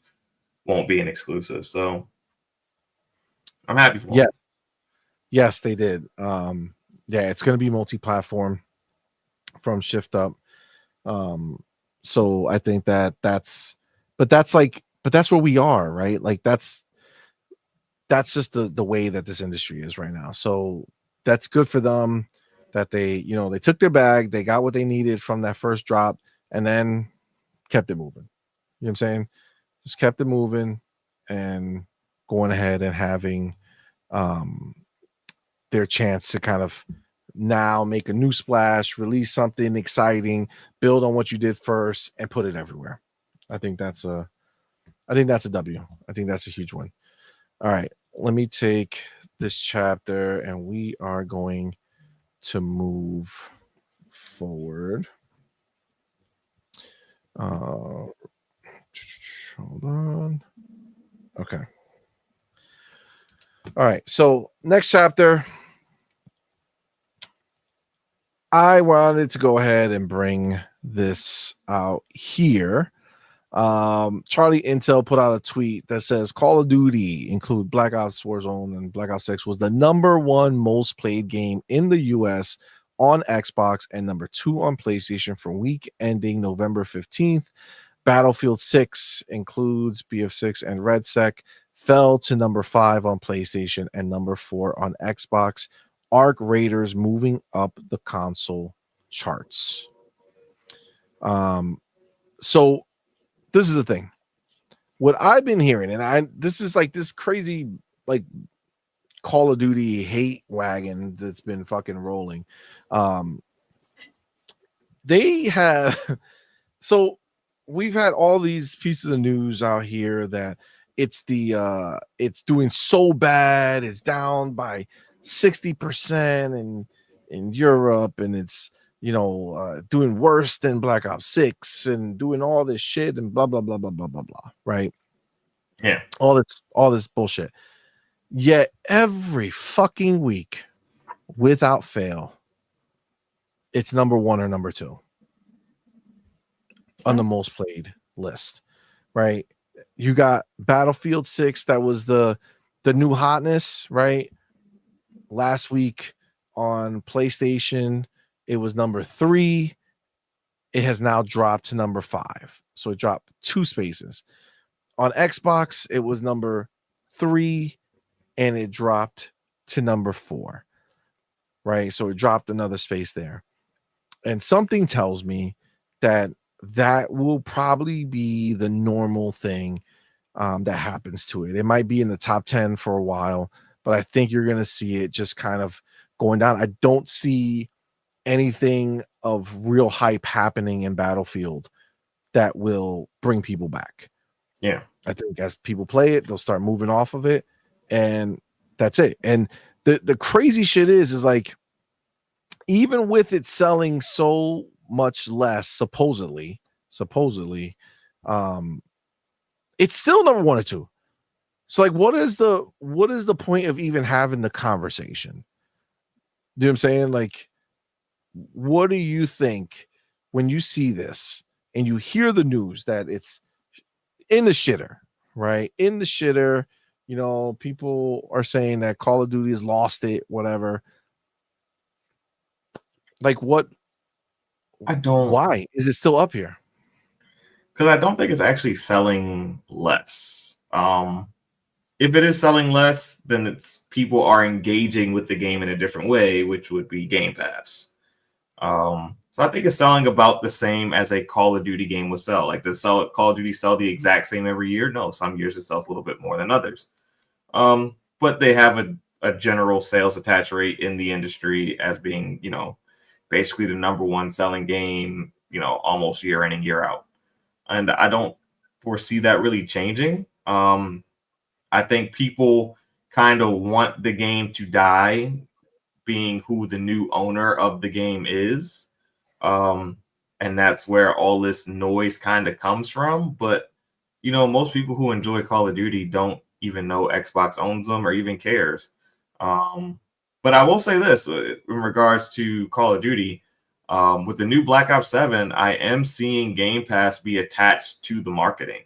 won't be an exclusive. So I'm happy for them. Yes, they did. It's going to be multi-platform from Shift Up. So I think that's where we are, right? Like that's just the way that this industry is right now. So that's good for them that they took their bag, they got what they needed from that first drop and then kept it moving. You know what I'm saying? Just kept it moving and going ahead and having their chance to kind of now make a new splash, release something exciting, build on what you did first and put it everywhere. I think that's a W. I think that's a huge one. All right, let me take this chapter and we are going to move forward. Hold on. Okay. All right. So next chapter, I wanted to go ahead and bring this out here. Charlie Intel put out a tweet that says Call of Duty, include Black Ops Warzone and Black Ops 6, was the #1 most played game in the US on Xbox and #2 on PlayStation for week ending November 15th. Battlefield 6 includes BF6 and RedSec fell to #5 on PlayStation and #4 on Xbox. Arc Raiders moving up the console charts. So this is the thing. What I've been hearing, and this is like this crazy like Call of Duty hate wagon that's been fucking rolling. They have so we've had all these pieces of news out here that it's doing so bad, it's down by 60% in Europe, and it's doing worse than Black Ops 6 and doing all this shit and blah blah blah blah blah blah blah, right? Yeah. All this bullshit. Yet every fucking week, without fail, it's number 1 or number 2 on the most played list, right? You got Battlefield 6, that was the new hotness, right? Last week on PlayStation, it was number 3. It has now dropped to number 5. So it dropped 2 spaces. On Xbox, it was number 3 and it dropped to number 4. Right? So it dropped another space there. And something tells me that will probably be the normal thing that happens to it. It might be in the top 10 for a while, but I think you're going to see it just kind of going down. I don't see anything of real hype happening in Battlefield that will bring people back. Yeah. I think as people play it, they'll start moving off of it, and that's it. And the crazy shit is like, even with it selling so much less, supposedly, it's still number 1 or 2. So like, what is the point of even having the conversation? Do you know what I'm saying? Like, what do you think when you see this and you hear the news that it's in the shitter, right? In the shitter, people are saying that Call of Duty has lost it, whatever. Like, what? Why is it still up here? Because I don't think it's actually selling less. If it is selling less, then it's people are engaging with the game in a different way, which would be Game Pass. So I think it's selling about the same as a Call of Duty game would sell. Like, does Call of Duty sell the exact same every year? No, some years it sells a little bit more than others. But they have a general sales attach rate in the industry as being, basically the number 1 selling game, almost year in and year out. And I don't foresee that really changing. I think people kind of want the game to die, being who the new owner of the game is. And that's where all this noise kind of comes from. But, most people who enjoy Call of Duty don't even know Xbox owns them or even cares. But I will say this in regards to Call of Duty, with the new Black Ops 7, I am seeing Game Pass be attached to the marketing.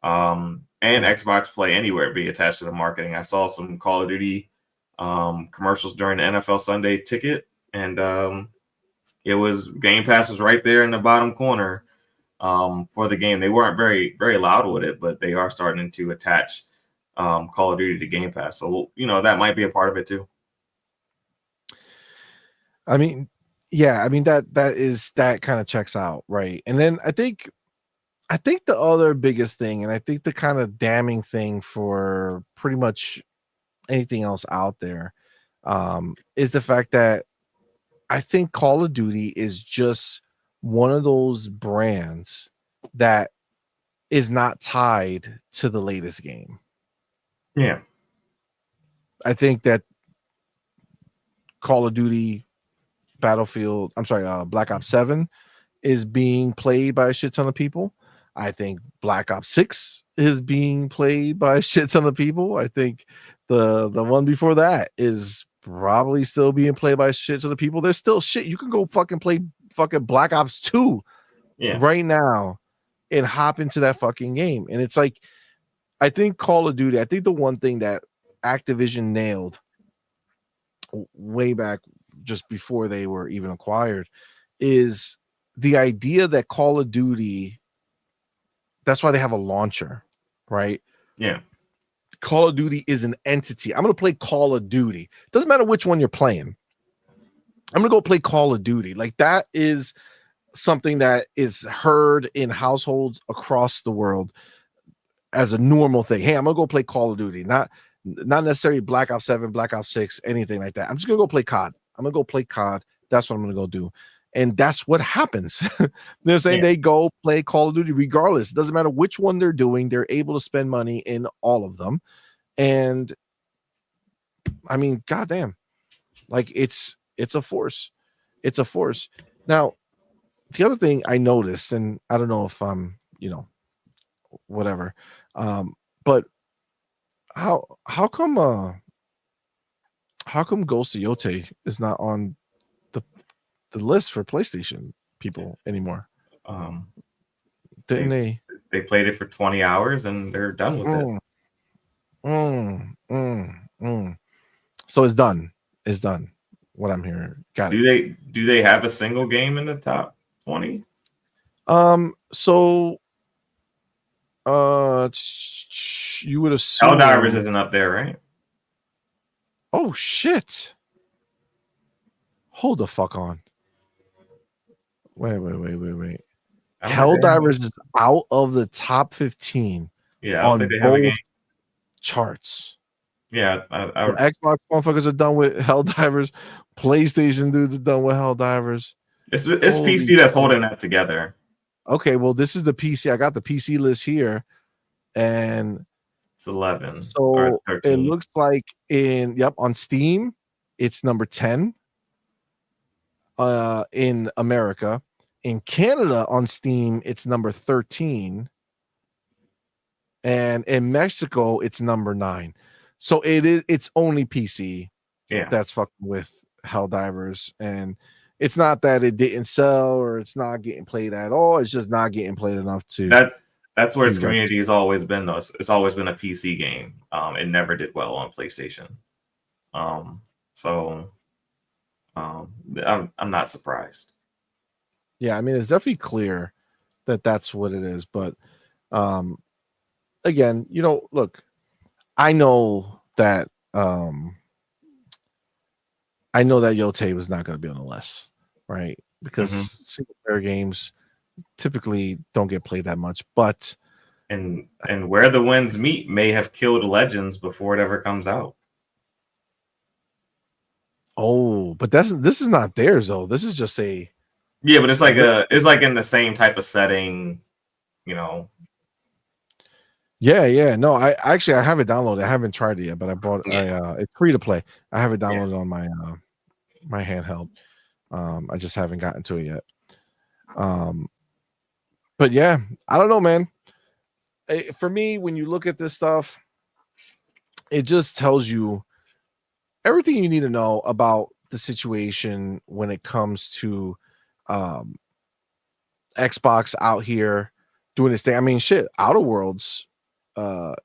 And Xbox Play Anywhere be attached to the marketing. I saw some Call of Duty commercials during the NFL Sunday Ticket, and it was Game Pass is right there in the bottom corner for the game. They weren't very, very loud with it, but they are starting to attach Call of Duty to Game Pass. So, that might be a part of it too. I mean, yeah, that kind of checks out, right? And then I think the other biggest thing, and I think the kind of damning thing for pretty much anything else out there, is the fact that I think Call of Duty is just one of those brands that is not tied to the latest game. Yeah. I think that Call of Duty Black Ops 7 is being played by a shit ton of people. I think Black Ops 6 is being played by a shit ton of people. I think the one before that is probably still being played by a shit ton of people. There's still shit. You can go fucking play fucking Black Ops 2 right now and hop into that fucking game. And it's like, I think Call of Duty, I think the one thing that Activision nailed way back just before they were even acquired is the idea that Call of Duty, that's why they have a launcher, right? Yeah. Call of Duty is an entity. I'm going to play Call of Duty. Doesn't matter which one you're playing. I'm going to go play Call of Duty. Like, that is something that is heard in households across the world as a normal thing. Hey, I'm going to go play Call of Duty. Not necessarily Black Ops 7, Black Ops 6, anything like that. I'm just going to go play COD. I'm going to go play COD. That's what I'm going to go do. And that's what happens. They're saying Yeah. they go play Call of Duty regardless. It doesn't matter which one they're doing. They're able to spend money in all of them. And I mean, goddamn, like it's a force. It's a force. Now, the other thing I noticed, and I don't know if I'm, whatever, but how come Ghost of Yote is not on the list for PlayStation people anymore? Um, Didn't they? They played it for 20 hours and they're done with it. So it's done. It's done. What I'm hearing. Got it. Do they have a single game in the top 20? So you would assume Helldivers isn't up there, right? Oh shit. Hold the fuck on. Wait. Helldivers is out of the top 15. Yeah, I don't on think they have a game. Charts. Yeah, Xbox motherfuckers are done with Helldivers. PlayStation dudes are done with Helldivers. It's PC that's holding that together. Okay, well, this is the PC. I got the PC list here, and it's 11. So it looks like on Steam, it's number 10. In America, in Canada on Steam, it's number 13, and in Mexico, it's number 9. So it's only PC. Yeah, that's fucking with Helldivers, and it's not that it didn't sell or it's not getting played at all. It's just not getting played enough to. That's where its community has always been, though. It's always been a PC game. It never did well on PlayStation. I'm not surprised. Yeah, I mean, it's definitely clear that that's what it is. But again, look, I know that Yote was not going to be on the list, right? Because single player games typically don't get played that much. But and Where the Winds Meet may have killed Legends before it ever comes out. Oh, but this is not theirs though. This is just a but it's like in the same type of setting, Yeah. No, I have it downloaded. I haven't tried it yet, but I bought it's free to play. I have it downloaded on my my handheld. I just haven't gotten to it yet. But yeah, I don't know, man. For me, when you look at this stuff, it just tells you everything you need to know about the situation when it comes to Xbox out here doing this thing. I mean, shit, Outer Worlds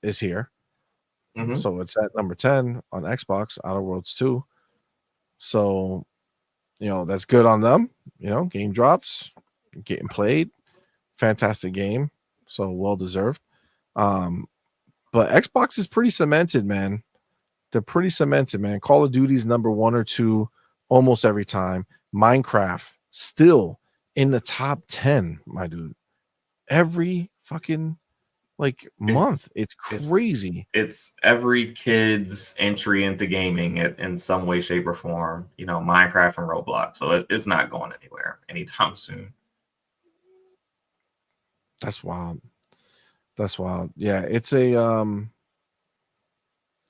is here. So it's at number 10 on Xbox, Outer Worlds 2. So, that's good on them. Game drops, getting played. Fantastic game. So well deserved. But Xbox is pretty cemented, man. They're pretty cemented, man. Call of Duty's number 1 or 2 almost every time. Minecraft still in the top 10, my dude. Every fucking month. It's crazy. It's every kid's entry into gaming in some way, shape, or form. Minecraft and Roblox. So it's not going anywhere anytime soon. That's wild. Yeah, it's a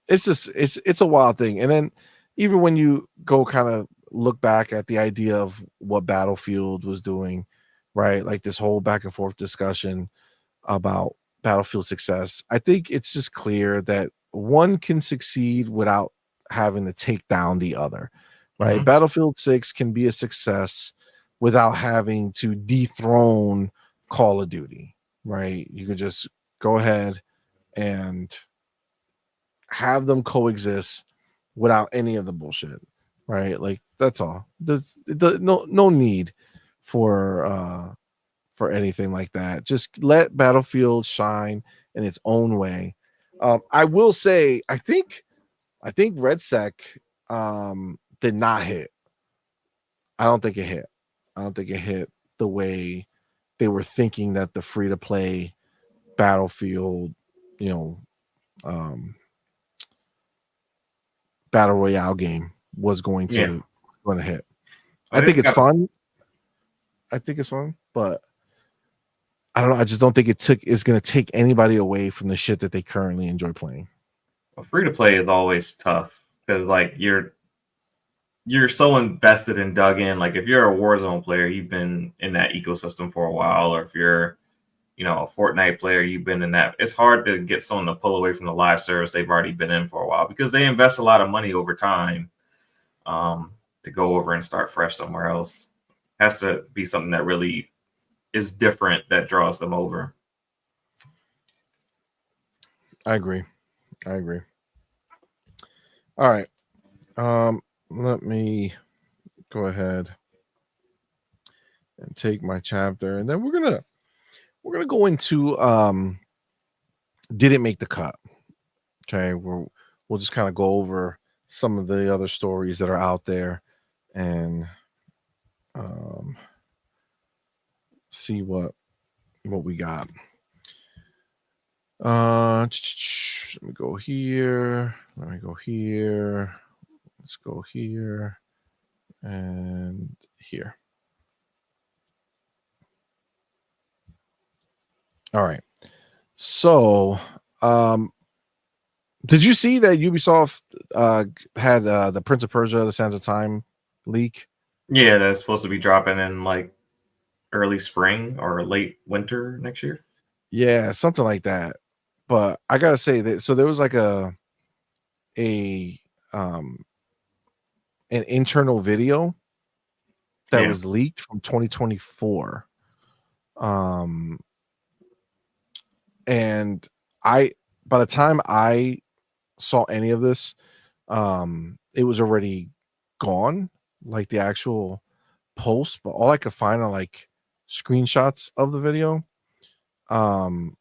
it's a wild thing. And then even when you go kind of look back at the idea of what Battlefield was doing, right? Like this whole back and forth discussion about Battlefield success, I think it's just clear that one can succeed without having to take down the other, right? Battlefield 6 can be a success without having to dethrone Call of Duty, right? You could just go ahead and have them coexist without any of the bullshit, right? Like that's all. No need for anything like that. Just let Battlefield shine in its own way. I will say, I think RedSec did not hit. I don't think it hit. I don't think it hit the way they were thinking that the free to play Battlefield, battle royale game was going to hit. I think it's fun. I think it's fun, but I don't know. I just don't think it's going to take anybody away from the shit that they currently enjoy playing. Well, free to play is always tough because like you're so invested and dug in. Like if you're a Warzone player, you've been in that ecosystem for a while, or if you're a Fortnite player, you've been in that. It's hard to get someone to pull away from the live service they've already been in for a while because they invest a lot of money over time to go over and start fresh somewhere else. Has to be something that really is different that draws them over. I agree. All right. Let me go ahead and take my chapter, and then we're gonna go into didn't make the cut. Okay, we'll just kind of go over some of the other stories that are out there and see what we got. Let me go here. Let's go here and here. All right. So, did you see that Ubisoft had the Prince of Persia: The Sands of Time leak? Yeah, that's supposed to be dropping in like early spring or late winter next year. Yeah, something like that. But I gotta say that so there was like an internal video that was leaked from 2024. And by the time I saw any of this, it was already gone, like the actual post, but all I could find are like screenshots of the video. And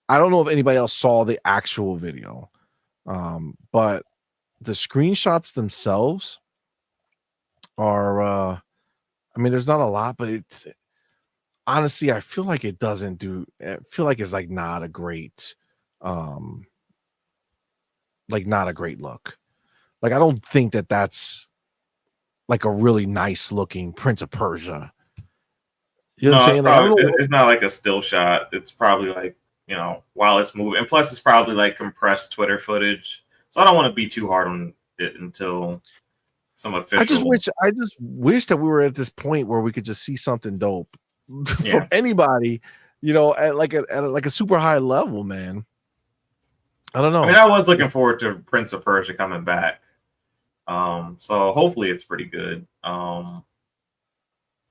I don't know if anybody else saw the actual video, but the screenshots themselves are I mean, there's not a lot, but it's honestly, I feel like it doesn't do. I feel like it's like not a great look. Like I don't think that that's like a really nice looking Prince of Persia. You know what I'm saying? Like, it's not like a still shot. It's probably like, while it's moving. And plus, it's probably like compressed Twitter footage. So I don't want to be too hard on it until some official. I just wish that we were at this point where we could just see something dope from anybody, at like a super high level, man. I don't know. I mean, I was looking forward to Prince of Persia coming back. So hopefully it's pretty good.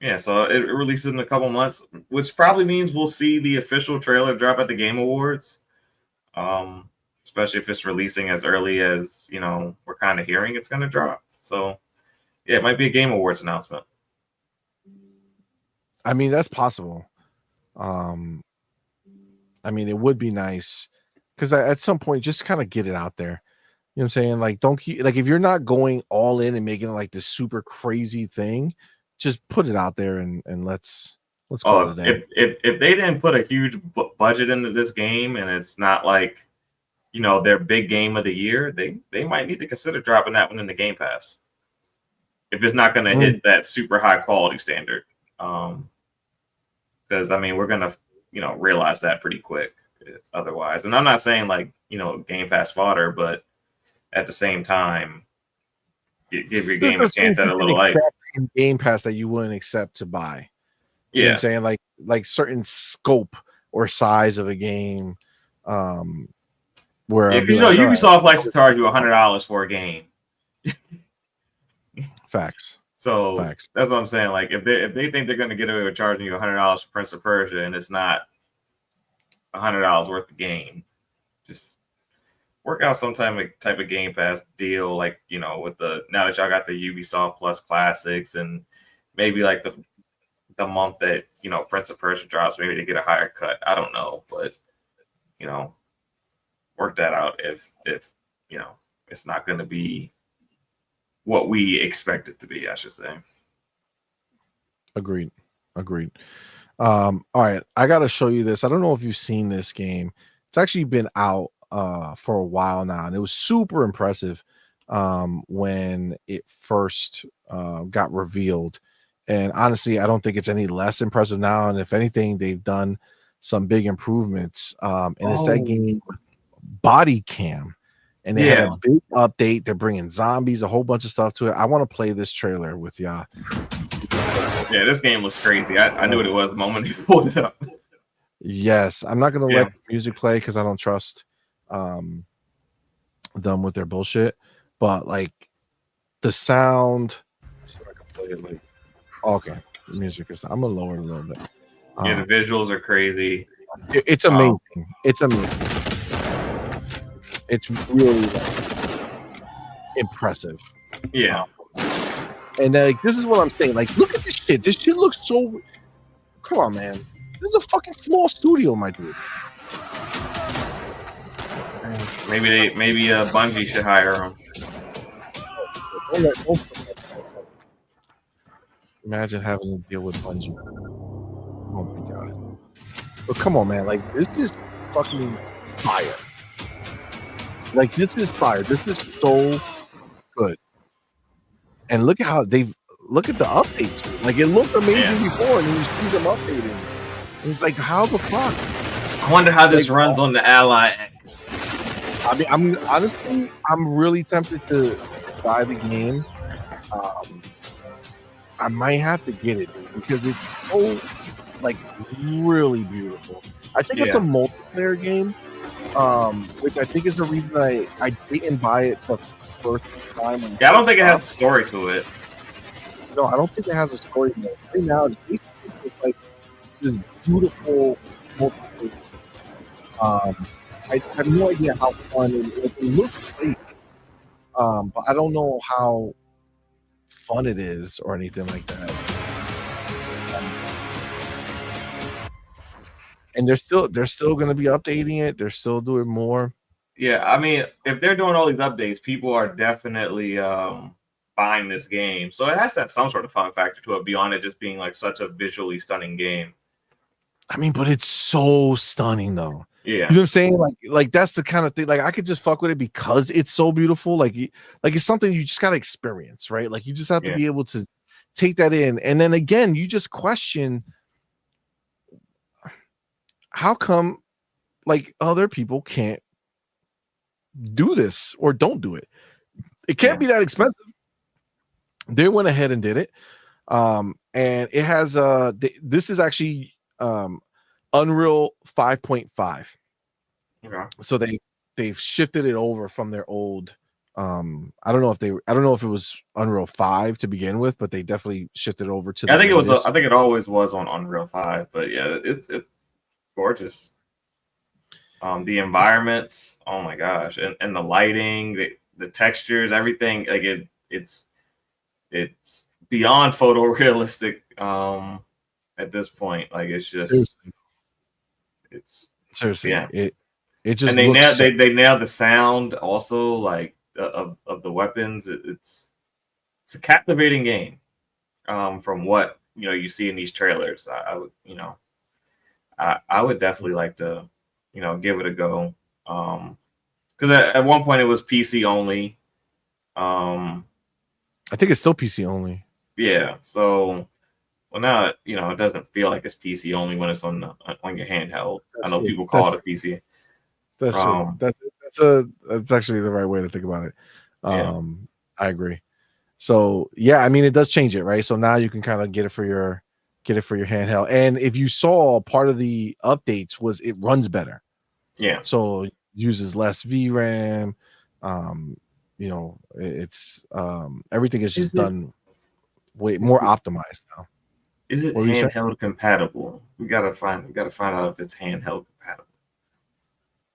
Yeah, so it releases in a couple months, which probably means we'll see the official trailer drop at the Game Awards. Especially if it's releasing as early as, we're kind of hearing it's going to drop. So, yeah, it might be a Game Awards announcement. I mean, that's possible. I mean, it would be nice because at some point, just kind of get it out there. You know what I'm saying? Like, don't keep, like, if you're not going all in and making it like this super crazy thing, just put it out there and let's call it a day. If they didn't put a huge budget into this game and it's not like, their big game of the year, they might need to consider dropping that one in the Game Pass. If it's not going to hit that super high quality standard. Because I mean, we're going to, realize that pretty quick otherwise. And I'm not saying like, Game Pass fodder, but at the same time, give your game a chance at a little light. Game Pass that you wouldn't accept to buy. Yeah, you know what I'm saying like certain scope or size of a game. Where because Ubisoft likes to charge you $100 for a game. Facts. So that's what I'm saying. Like if they think they're going to get away with charging you $100 for Prince of Persia and it's not $100 worth of game, just work out some type of Game Pass deal, like with now that y'all got the Ubisoft Plus Classics, and maybe like the month that Prince of Persia drops, maybe they get a higher cut. I don't know, but work that out if it's not going to be what we expect it to be, I should say. Agreed. All right, I gotta show you this. I don't know if you've seen this game. It's actually been out for a while now, and it was super impressive when it first got revealed. And honestly, I don't think it's any less impressive now. And if anything, they've done some big improvements. And it's that game Bodycam. And they had a big update. They're bringing zombies, a whole bunch of stuff to it. I want to play this trailer with y'all. Yeah, this game looks crazy. I knew what it was the moment you pulled it up. Yes, I'm not going to let music play because I don't trust them with their bullshit. But like the sound, see if I can play it. Like, okay, the music is. I'm gonna lower it a little bit. Yeah, the visuals are crazy. It's amazing. It's amazing. It's really impressive. Yeah. And like this is what I'm saying. Like, look at this shit. This shit looks so. Come on, man. This is a fucking small studio, my dude. Maybe Bungie should hire him. Imagine having to deal with Bungie. Oh my god. But come on, man. Like, this is fucking fire. Like, this is fire. This is so good. And look at how look at the updates. Like, it looked amazing before, and you see them updating. And it's like, how the fuck? I wonder how this runs on the Ally X. I mean, I'm really tempted to buy the game. I might have to get it because it's so like really beautiful. I think it's a multiplayer game, which I think is the reason I didn't buy it the first time. Yeah, I don't think it has a story to it. No, I don't think it has a story. Right now, it's basically just like this beautiful multiplayer. I have no idea how fun it looks great, but I don't know how fun it is or anything like that. And they're still going to be updating it. They're still doing more. Yeah, I mean, if they're doing all these updates, people are definitely buying this game. So it has to have some sort of fun factor to it beyond it just being like such a visually stunning game. I mean, but it's so stunning though. Yeah, you know what I'm saying? Like that's the kind of thing. Like I could just fuck with it because it's so beautiful. Like it's something you just gotta experience, right? Like you just have to be able to take that in, and then again, you just question how come like other people can't do this or don't do it. It can't be that expensive. They went ahead and did it, and it has this is actually Unreal 5.5. Okay. So they've shifted it over from their old I don't know if it was Unreal 5 to begin with, but they definitely shifted over to I think it was I think it always was on Unreal 5, but yeah, it's gorgeous. The environments, oh my gosh, and the lighting, the textures, everything, like it's beyond photorealistic at this point. Like it's just seriously it just, and they nailed the sound also, like of the weapons. It's a captivating game from what you see in these trailers. I would definitely like to give it a go, because at one point it was PC only. I think it's still PC only. Yeah, so well now it doesn't feel like it's PC only when it's on your handheld. I know people call it a PC. That's true. That's actually the right way to think about it. I agree. So yeah, I mean it does change it, right? So now you can kind of get it for your handheld. And if you saw, part of the updates was it runs better. Yeah. So it uses less VRAM. It's everything is just done way more optimized now. Is it handheld compatible? We gotta find out if it's handheld compatible.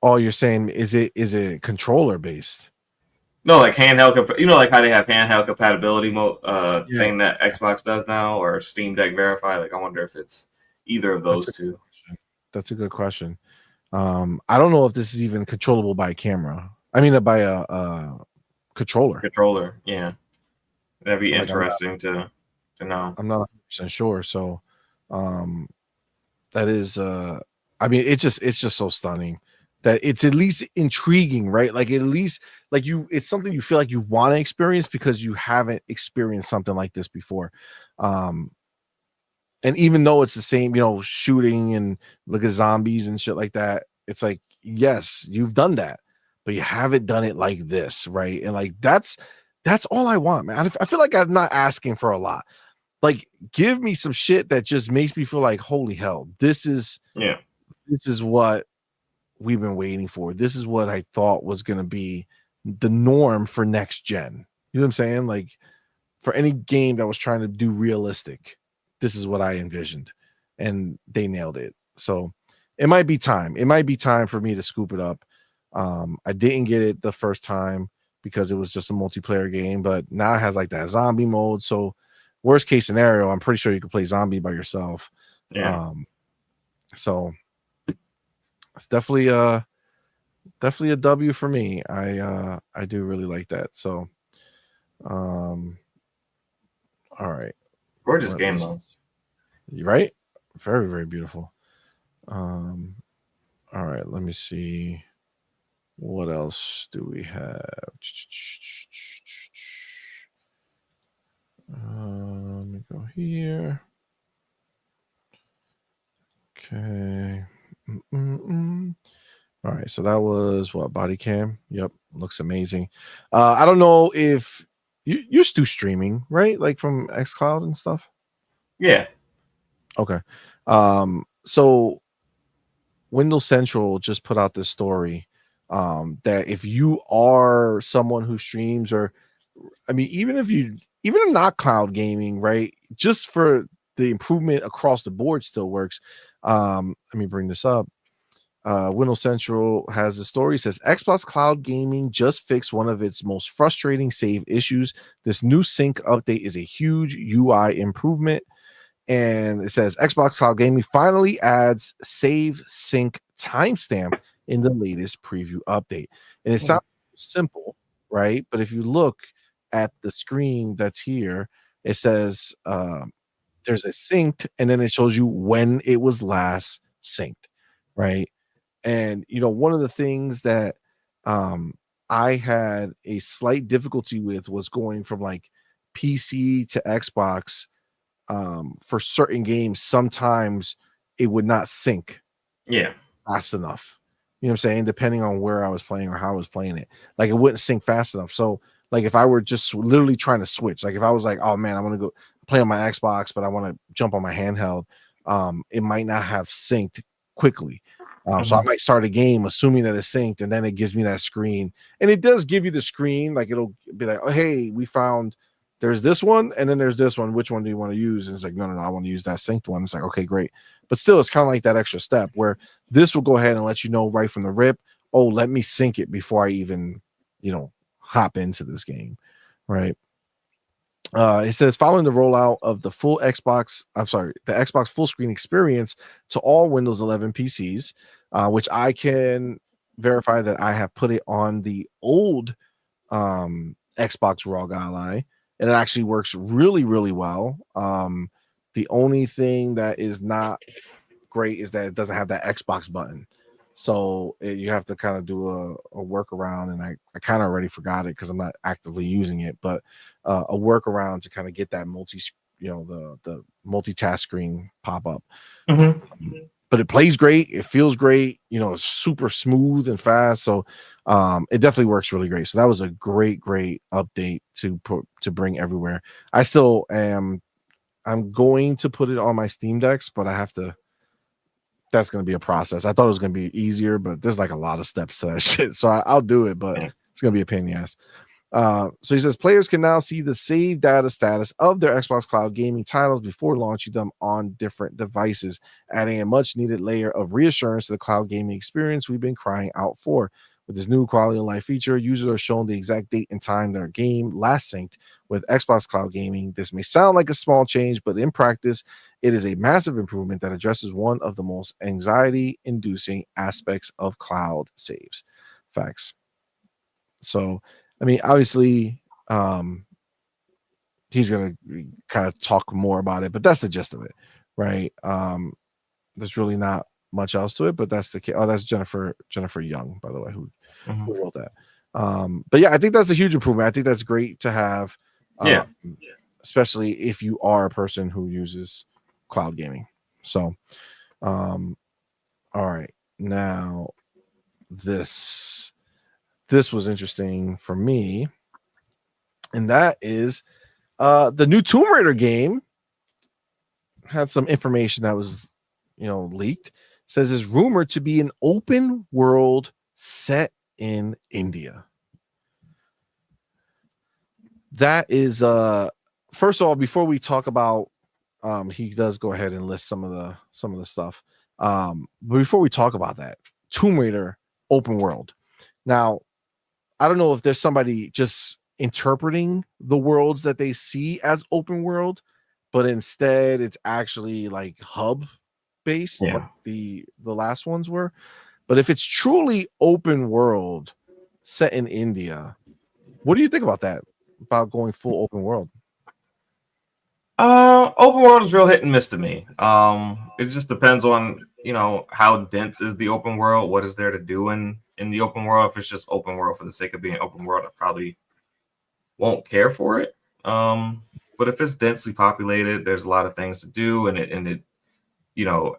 Oh, you're saying is it controller based? No, like handheld. Like how they have handheld compatibility thing that Xbox does now, or Steam Deck Verify. Like I wonder if it's either of those two. That's a good question. I don't know if this is even controllable by a camera. I mean, by a controller. Controller, yeah. That'd be interesting to know. I'm not 100% sure. So, that is. I mean, it's just so stunning that it's at least intriguing, right? Like at least like it's something you feel like you want to experience because you haven't experienced something like this before. And even though it's the same, shooting and look at zombies and shit like that, it's like, yes, you've done that, but you haven't done it like this, right? And like that's all I want, man. I feel like I'm not asking for a lot. Like, give me some shit that just makes me feel like, holy hell, this is what we've been waiting for. This is what I thought was going to be the norm for next gen. You know what I'm saying? Like, for any game that was trying to do realistic, this is what I envisioned, and they nailed it. So it might be time. It might be time for me to scoop it up. I didn't get it the first time because it was just a multiplayer game, but now it has like that zombie mode. So worst case scenario, I'm pretty sure you could play zombie by yourself. Yeah. So it's definitely a W for me. I do really like that. So all right. Gorgeous game though. Right? Very, very beautiful. All right, let me see. What else do we have? Let me go here. Okay. All right, so that was what, Bodycam. Yep, looks amazing. I don't know if you're still streaming, right? Like from xCloud and stuff. Yeah. Okay. So Windows Central just put out this story that if you are someone who streams, or I mean, even if not cloud gaming, right? Just for the improvement across the board still works. Let me bring this up. Windows Central has a story. It says Xbox Cloud Gaming just fixed one of its most frustrating save issues. This new sync update is a huge UI improvement. And it says Xbox Cloud Gaming finally adds save sync timestamp in the latest preview update. And it sounds simple, right? But if you look at the screen that's here, it says there's a synced, and then it shows you when it was last synced, right? And one of the things that I had a slight difficulty with was going from like PC to Xbox. For certain games, sometimes it would not sync fast enough. You know what I'm saying? Depending on where I was playing or how I was playing it. Like, it wouldn't sync fast enough. So like if I were just literally trying to switch, like if I was like, oh man, I want to go play on my Xbox, but I want to jump on my handheld, it might not have synced quickly. So I might start a game assuming that it's synced, and then it gives me that screen. And it does give you the screen, like it'll be like, oh hey, we found there's this one, and then there's this one. Which one do you want to use? And it's like, no, I want to use that synced one. It's like, okay, great. But still, it's kind of like that extra step where this will go ahead and let you know right from the rip, oh, let me sync it before I even, hop into this game, right? It says following the rollout of the the Xbox full screen experience to all Windows 11 PCs, which I can verify that I have put it on the old Xbox ROG Ally, and it actually works really, really well. The only thing that is not great is that it doesn't have that Xbox button. So you have to kind of do a workaround, and I kind of already forgot it because I'm not actively using it, but a workaround to kind of get that the multitask screen pop up. But it plays great. It feels great. It's super smooth and fast. So it definitely works really great. So that was a great update to bring everywhere. I'm going to put it on my Steam Decks, but that's going to be a process. I thought it was going to be easier, but there's like a lot of steps to that shit. So I'll do it, but it's going to be a pain in the ass. So he says players can now see the save data status of their Xbox Cloud Gaming titles before launching them on different devices, adding a much needed layer of reassurance to the cloud gaming experience we've been crying out for. With this new quality of life feature, users are shown the exact date and time their game last synced with Xbox Cloud Gaming. This may sound like a small change, but in practice, it is a massive improvement that addresses one of the most anxiety-inducing aspects of cloud saves. Facts. So, I mean, obviously, he's going to kind of talk more about it, but that's the gist of it, right? There's really not much else to it, but that's the case. Oh, that's Jennifer Young, by the way, who wrote that. But yeah, I think that's a huge improvement. I think that's great to have, especially if you are a person who uses cloud gaming. So, all right, now this was interesting for me, and that is the new Tomb Raider game had some information that was, leaked. It says is rumored to be an open world set in India. That is first of all, before we talk about he does go ahead and list some of the stuff. But before we talk about that, Tomb Raider open world. Now, I don't know if there's somebody just interpreting the worlds that they see as open world, but instead it's actually like hub based, like the last ones were. But if it's truly open world set in India, what do you think about that? About going full open world? Open world is real hit and miss to me. It just depends on how dense is the open world, what is there to do in the open world. If it's just open world for the sake of being open world, I probably won't care for it. But if it's densely populated, there's a lot of things to do, and it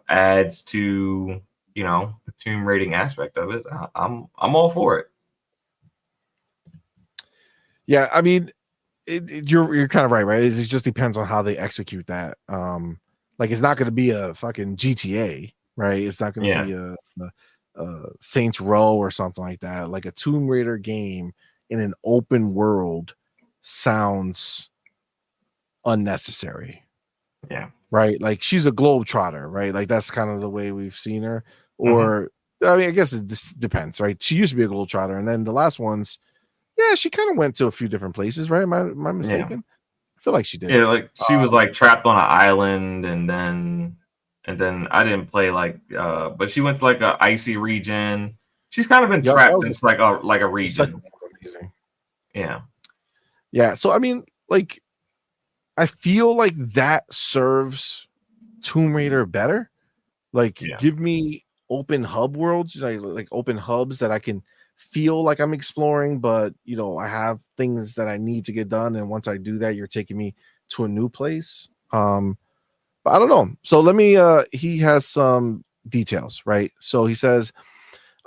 adds to the tomb raiding aspect of it. I'm all for it. Yeah, I mean, you're kind of right? It just depends on how they execute that. Like it's not going to be a fucking GTA, right? It's not going to be a Saints Row or something like that. Like a Tomb Raider game in an open world sounds unnecessary. Yeah. Right. Like she's a globetrotter, right? Like that's kind of the way we've seen her. Or I mean, I guess it just depends, right? She used to be a globetrotter, and then the last ones, yeah, she kind of went to a few different places, right? Am I mistaken? Yeah. I feel like she did. Yeah, like she was like trapped on an island, and then I didn't play but she went to like a icy region. She's kind of been trapped in like a region. Amazing. Yeah. Yeah. So I mean, like, I feel like that serves Tomb Raider better. Like, give me open hub worlds, like open hubs that I can feel like I'm exploring, but I have things that I need to get done, and once I do that, you're taking me to a new place. But I don't know. So let me he has some details, right? So he says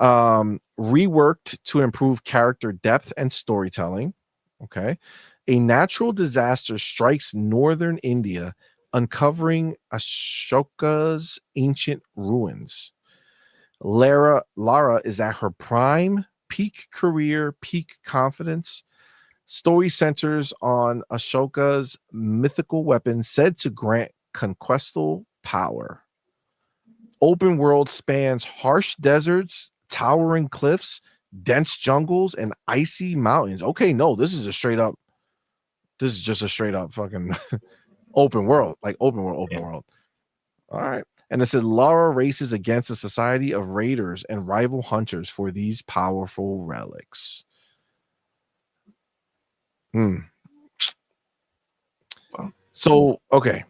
reworked to improve character depth and storytelling. Okay. A natural disaster strikes northern India, uncovering Ashoka's ancient ruins. Lara is at her prime, peak career, peak confidence. Story centers on Ashoka's mythical weapon said to grant conquestal power. Open world spans harsh deserts, towering cliffs, dense jungles, and icy mountains. Okay, no, this is just a straight up fucking open world, like open world. All right. And it said Lara races against a society of raiders and rival hunters for these powerful relics. So, okay.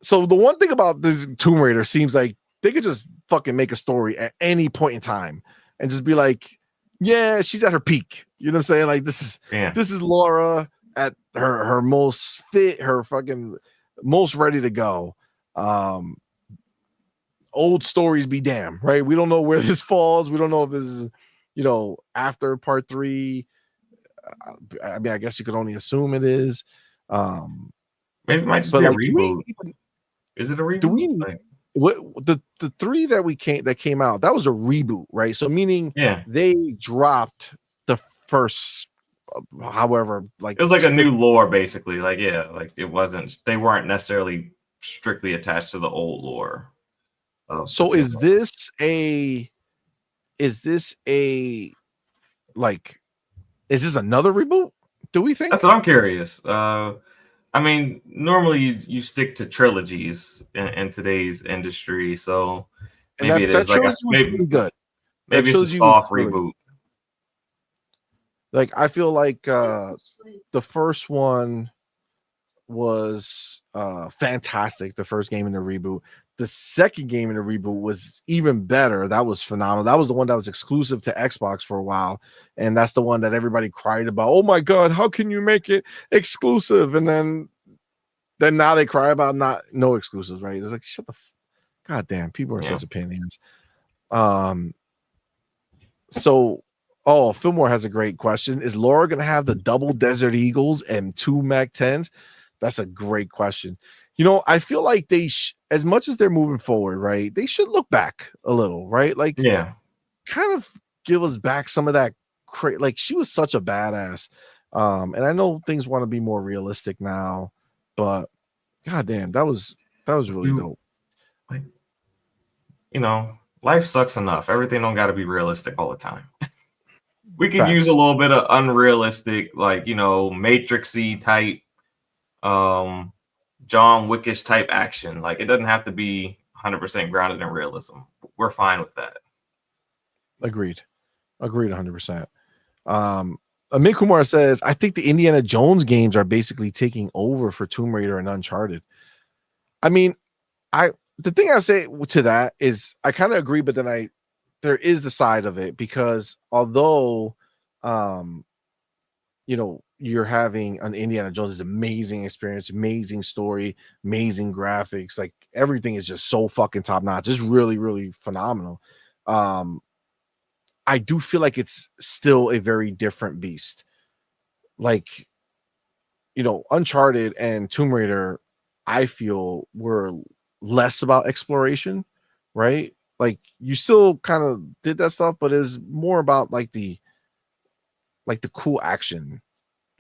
So the one thing about this Tomb Raider seems like they could just fucking make a story at any point in time and just be like, yeah, she's at her peak. You know what I'm saying? Like this is Lara at her most fit, her fucking most ready to go. Old stories be damned, right? We don't know where this falls. We don't know if this is, after part 3. I mean, I guess you could only assume it is. Maybe it might just be a reboot. Is it a reboot? Do we what the 3 that came out? That was a reboot, right? So meaning, they dropped the first, however, like it was like a new lore, basically. Like like they weren't necessarily strictly attached to the old lore. So is this another reboot? Do we think? That's what I'm curious. I mean, normally you stick to trilogies in today's industry, so maybe it is like maybe good. Maybe it's a soft reboot. Like I feel like the first one was fantastic. The first game in the reboot. The second game in the reboot was even better. That was phenomenal. That was the one that was exclusive to Xbox for a while. And that's the one that everybody cried about. Oh my God, how can you make it exclusive? And then then now they cry about no exclusives, right? It's like shut the god damn, people are Yeah. such a pain in the ass. So Fillmore has a great question. Is Laura gonna have the double Desert Eagles and 2 Mac 10s? That's a great question. You know, I feel like they as much as they're moving forward, right? They should look back a little, right? Like Yeah. kind of give us back some of that like she was such a badass. And I know things want to be more realistic now, but god damn, that was really dope. Like, you know, life sucks enough. Everything don't got to be realistic all the time. We could use a little bit of unrealistic, like, you know, Matrixy type, John Wickish type action. Like, it doesn't have to be 100% grounded in realism. We're fine with that. Agreed 100%. Amit Kumar says, I think the Indiana Jones games are basically taking over for Tomb Raider and Uncharted. I mean, the thing I say to that is I kind of agree, but then there is the side of it, because although you know, you're having an Indiana Jones amazing experience, amazing story, amazing graphics, like everything is just so fucking top notch. It's really, really phenomenal. I do feel like it's still a very different beast. Like, you know, Uncharted and Tomb Raider, I feel were less about exploration, right? Like you still kind of did that stuff, but it was more about like the cool action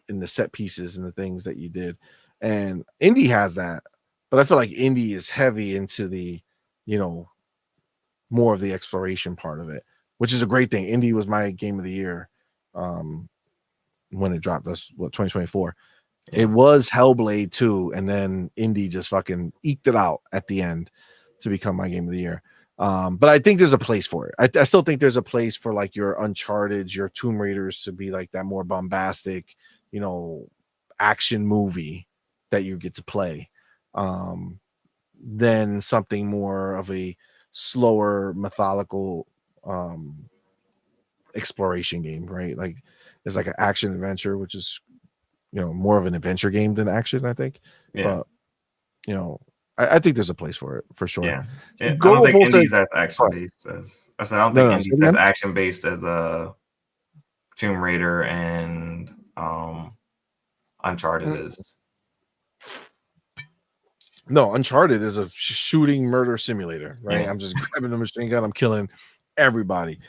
in the set pieces and the things that you did. And Indy has that, but I feel like Indy is heavy into the, you know, more of the exploration part of it, which is a great thing. Indy was my game of the year when it dropped. That's what 2024. Yeah. It was Hellblade 2, and then Indy just fucking eked it out at the end to become my game of the year. But I think there's a place for it. I still think there's a place for like your Uncharted, your Tomb Raiders to be like that more bombastic, you know, action movie that you get to play, than something more of a slower, methodical exploration game, right? Like it's like an action adventure, which is, you know, more of an adventure game than action, I think. Yeah. But you know, I think there's a place for it for sure. Yeah. I don't think Indy's as action based as I said. I don't think Indy's as action based as Tomb Raider and Uncharted is. No, Uncharted is a shooting murder simulator, right? Yeah. I'm just grabbing the machine gun, I'm killing everybody.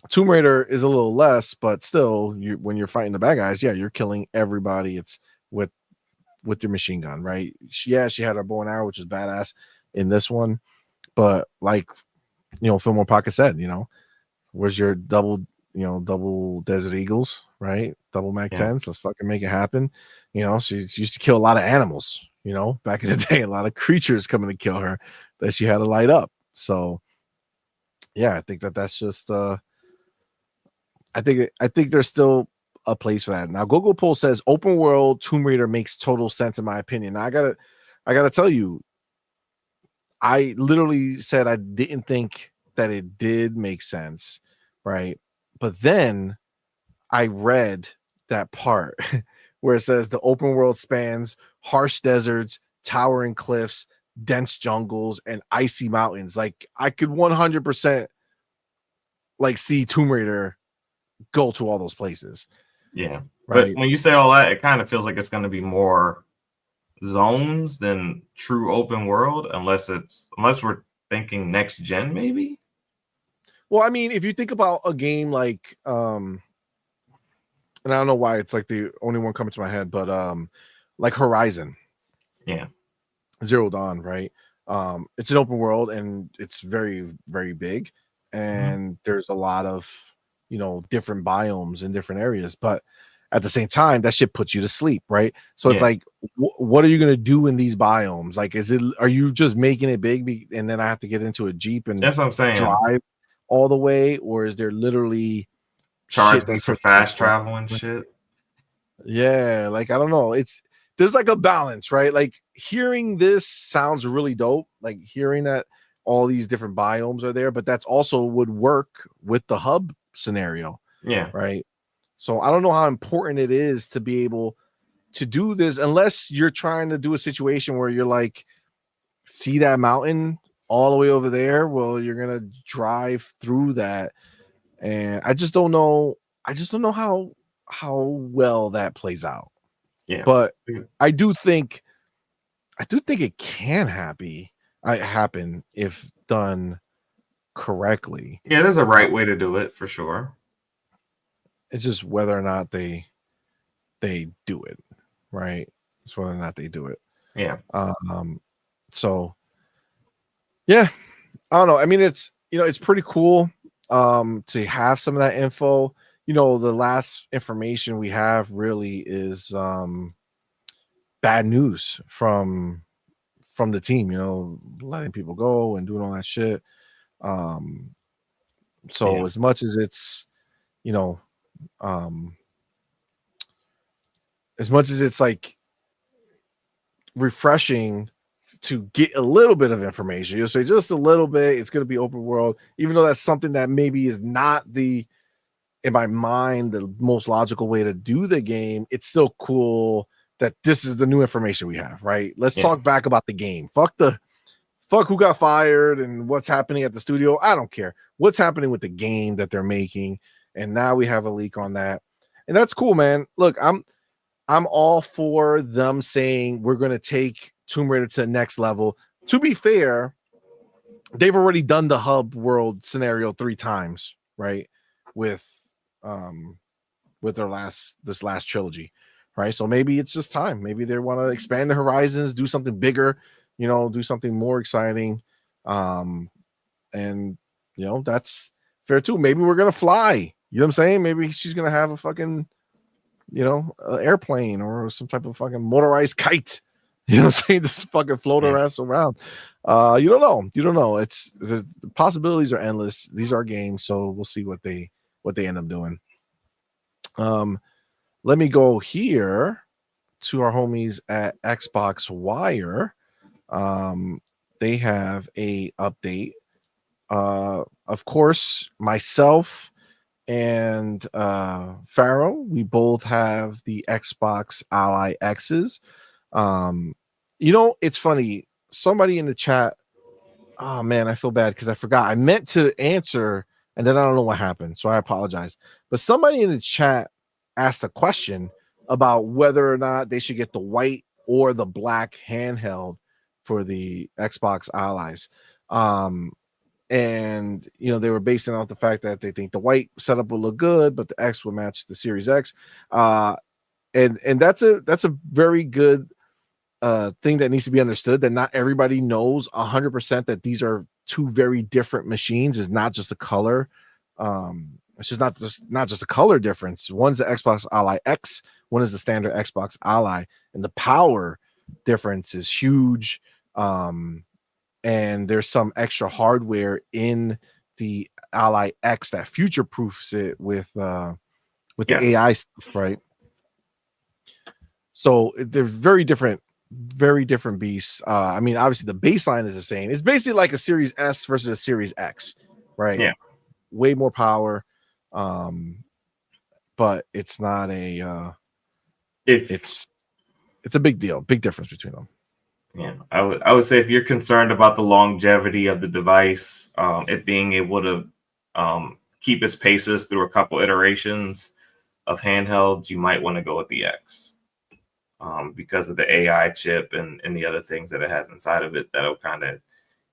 Tomb Raider is a little less, but still, when you're fighting the bad guys, yeah, you're killing everybody. It's with your machine gun, right? She had her bow and arrow, which is badass in this one. But like, you know, Fillmore Pocket said, you know, where's your double Desert Eagles, right? Double Mac 10s. Let's fucking make it happen. You know, she used to kill a lot of animals, you know, back in the day, a lot of creatures coming to kill her that she had to light up. So yeah, I think that's just I think there's still a place for that. Now, Google Poll says open world Tomb Raider makes total sense in my opinion. Now, I gotta tell you, I literally said I didn't think that it did make sense, right? But then I read that part where it says the open world spans harsh deserts, towering cliffs, dense jungles, and icy mountains. Like I could 100% like see Tomb Raider go to all those places. Yeah. Right? But when you say all that, it kind of feels like it's going to be more zones than true open world, unless we're thinking next gen, maybe. Well, I mean, if you think about a game like and I don't know why it's like the only one coming to my head, but like Horizon. Yeah. Zero Dawn, right? It's an open world and it's very, very big, and there's a lot of, you know, different biomes in different areas, but at the same time that shit puts you to sleep, right? So it's like what are you going to do in these biomes? Like are you just making it big and then I have to get into a Jeep and that's what I'm saying, drive all the way, or is there literally charge me for fast travel and shit? Yeah, like I don't know, there's like a balance, right? Like hearing this sounds really dope, like hearing that all these different biomes are there, but that's also would work with the hub scenario. Yeah. Right. So I don't know how important it is to be able to do this, unless you're trying to do a situation where you're like, see that mountain all the way over there, well, you're gonna drive through that, and I just don't know how well that plays out. Yeah, but I do think it can happen if done correctly. Yeah, there's a right way to do it for sure. It's just whether or not they do it right. It's whether or not they do it. Yeah. So yeah, I don't know. I mean, it's it's pretty cool to have some of that info. The last information we have really is bad news from the team, letting people go and doing all that shit. So as much as it's as much as it's like refreshing to get a little bit of information, you'll say just a little bit, it's going to be open world, even though that's something that maybe is not in my mind the most logical way to do the game. It's still cool that this is the new information we have, right? Let's talk back about the game. Fuck who got fired and what's happening at the studio. I don't care. What's happening with the game that they're making? And now we have a leak on that. And that's cool, man. Look, I'm all for them saying we're going to take Tomb Raider to the next level. To be fair, they've already done the hub world scenario 3 times, right? With this last trilogy, right? So maybe it's just time. Maybe they want to expand the horizons, do something bigger, do something more exciting. And that's fair too. Maybe we're gonna fly. You know what I'm saying? Maybe she's gonna have a fucking airplane or some type of fucking motorized kite. You know what I'm saying? Just fucking float her ass around. You don't know. It's the possibilities are endless. These are games, so we'll see what they end up doing. Let me go here to our homies at Xbox Wire. They have a update. Of course, myself and Pharaoh, we both have the Xbox Ally X's. It's funny. Somebody in the chat, oh man, I feel bad because I forgot. I meant to answer and then I don't know what happened, so I apologize. But somebody in the chat asked a question about whether or not they should get the white or the black handheld for the Xbox Allies. And they were basing off the fact that they think the white setup will look good, but the X will match the Series X. And that's a very good thing that needs to be understood, that not everybody knows 100% that these are 2 very different machines. It's not just a color. It's just not just a color difference. One's the Xbox Ally X, one is the standard Xbox Ally, and the power difference is huge. And there's some extra hardware in the Ally X that future proofs it with the AI stuff, right? So they're very different beasts. I mean, obviously the baseline is the same. It's basically like a Series S versus a Series X, right? Yeah, way more power. But it's not a it's a big deal, big difference between them. Yeah, I would say if you're concerned about the longevity of the device, it being able to keep its paces through a couple iterations of handhelds, you might want to go with the X, because of the AI chip and the other things that it has inside of it that'll kind of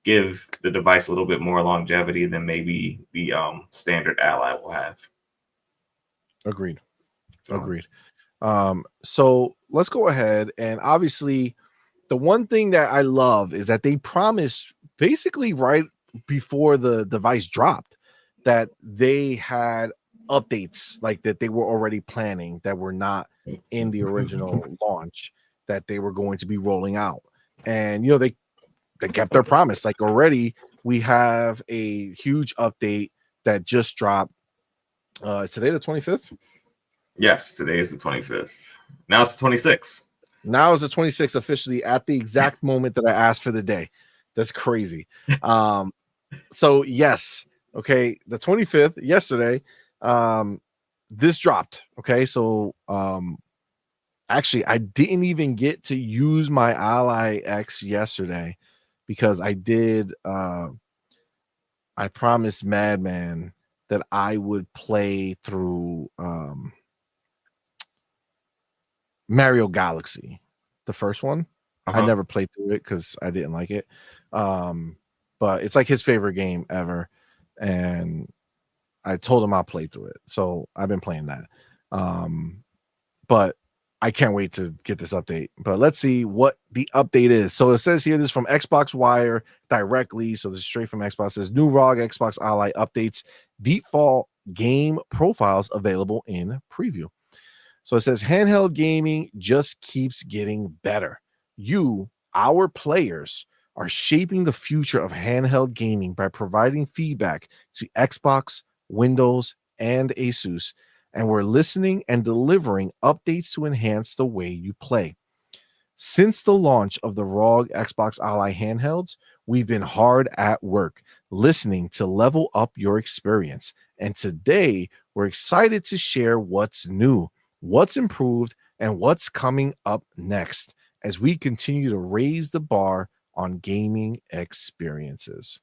give the device a little bit more longevity than maybe the standard Ally will have. Agreed. So let's go ahead, and obviously the one thing that I love is that they promised basically right before the device dropped that they had updates like that they were already planning that were not in the original launch that they were going to be rolling out. And they kept their promise. Like already we have a huge update that just dropped. Is today the 25th? Yes, today is the 25th. Now it's the 26th. Now is the 26th officially at the exact moment that I asked for the day. That's crazy. So yes, okay, the 25th, yesterday, this dropped. Okay, so actually, I didn't even get to use my Ally X yesterday because I did. I promised Madman that I would play through Mario Galaxy, the first one. I never played through it because I didn't like it. But it's like his favorite game ever. And I told him I'll play through it. So I've been playing that. But I can't wait to get this update. But let's see what the update is. So it says here, this is from Xbox Wire directly. So this is straight from Xbox. It says new ROG Xbox Ally updates, default game profiles available in preview. So it says handheld gaming just keeps getting better. You, our players, are shaping the future of handheld gaming by providing feedback to Xbox, Windows, and Asus, and we're listening and delivering updates to enhance the way you play. Since the launch of the ROG Xbox Ally handhelds, we've been hard at work listening to level up your experience. And today, we're excited to share what's new, what's improved, and what's coming up next as we continue to raise the bar on gaming experiences.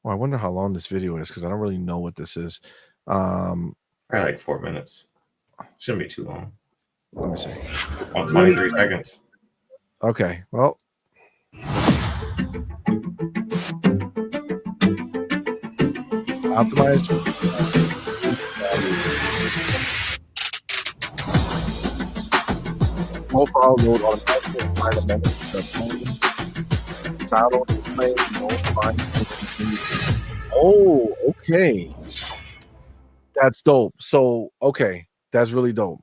Well, I wonder how long this video is because I don't really know what this is. Probably like 4 minutes. Shouldn't be too long. Let me see. About 23 seconds. Okay, well. Optimized. Profile load automatically apply the menu to the phone. Not only play, no find. Oh, okay. That's dope. So, okay, that's really dope.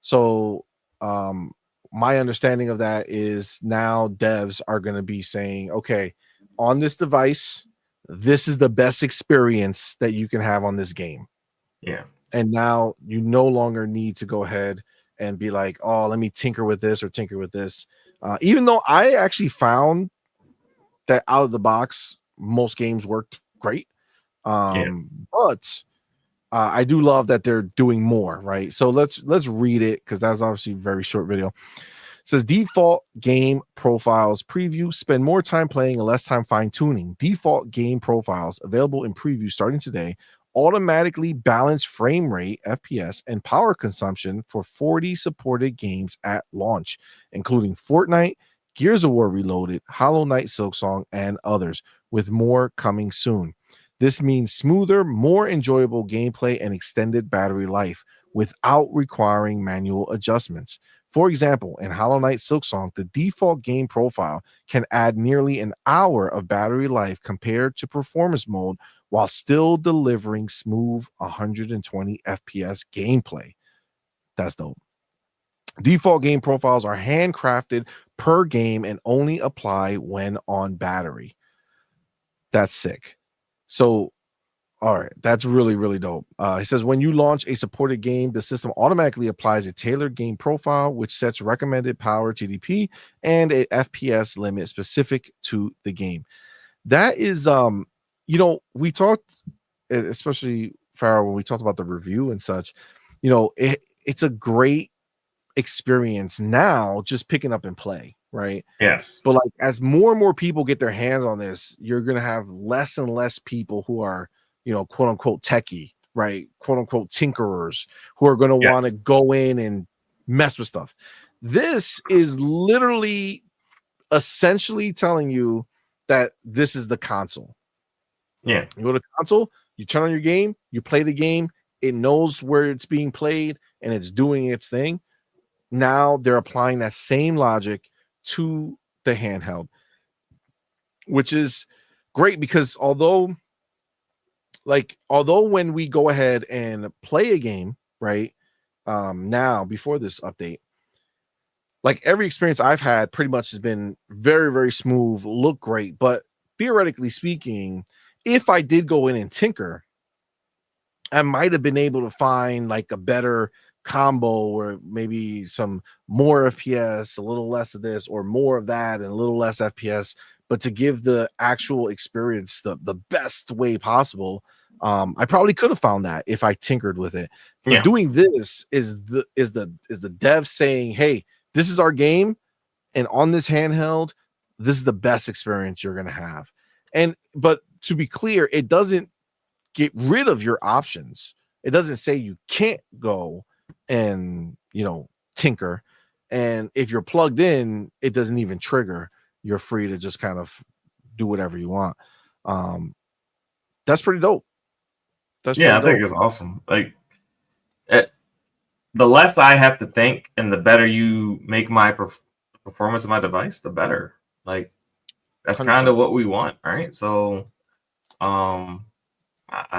So, my understanding of that is now devs are going to be saying, okay, on this device, this is the best experience that you can have on this game. Yeah. And now you no longer need to go ahead and be like, oh, let me tinker with this or tinker with this. Even though I actually found that out of the box, most games worked great. But I do love that they're doing more, right? So let's read it because that was obviously a very short video. It says default game profiles preview. Spend more time playing and less time fine tuning. Default game profiles available in preview starting today. Automatically balance frame rate, FPS, and power consumption for 40 supported games at launch, including Fortnite, Gears of War Reloaded, Hollow Knight Silksong, and others, with more coming soon. This means smoother, more enjoyable gameplay and extended battery life without requiring manual adjustments. For example, in Hollow Knight Silksong, the default game profile can add nearly an hour of battery life compared to performance mode while still delivering smooth 120 FPS gameplay. That's dope. Default game profiles are handcrafted per game and only apply when on battery. That's sick. So, all right, that's really, really dope. He says, when you launch a supported game, the system automatically applies a tailored game profile, which sets recommended power TDP and a FPS limit specific to the game. That is, we talked, especially Farrell, when we talked about the review and such, it's a great experience now just picking up and play, right? Yes. But like as more and more people get their hands on this, you're going to have less and less people who are, quote unquote techie, right? Quote unquote tinkerers who are going to want to go in and mess with stuff. This is literally essentially telling you that this is the console. Yeah. You go to console, you turn on your game, you play the game, it knows where it's being played and it's doing its thing. Now they're applying that same logic to the handheld, which is great because although when we go ahead and play a game, right, now before this update, like every experience I've had pretty much has been very, very smooth, look great. But theoretically speaking, if I did go in and tinker, I might have been able to find like a better combo or maybe some more FPS, a little less of this or more of that and a little less FPS, but to give the actual experience the best way possible, I probably could have found that if I tinkered with it. But Yeah. doing this is the dev saying, hey, this is our game, and on this handheld, this is the best experience you're gonna have. But to be clear, it doesn't get rid of your options. It doesn't say you can't go and tinker. And if you're plugged in, it doesn't even trigger. You're free to just kind of do whatever you want. That's pretty dope. I think it's awesome. Like, the less I have to think and the better you make my performance of my device, the better. Like, that's kind of what we want, right? So I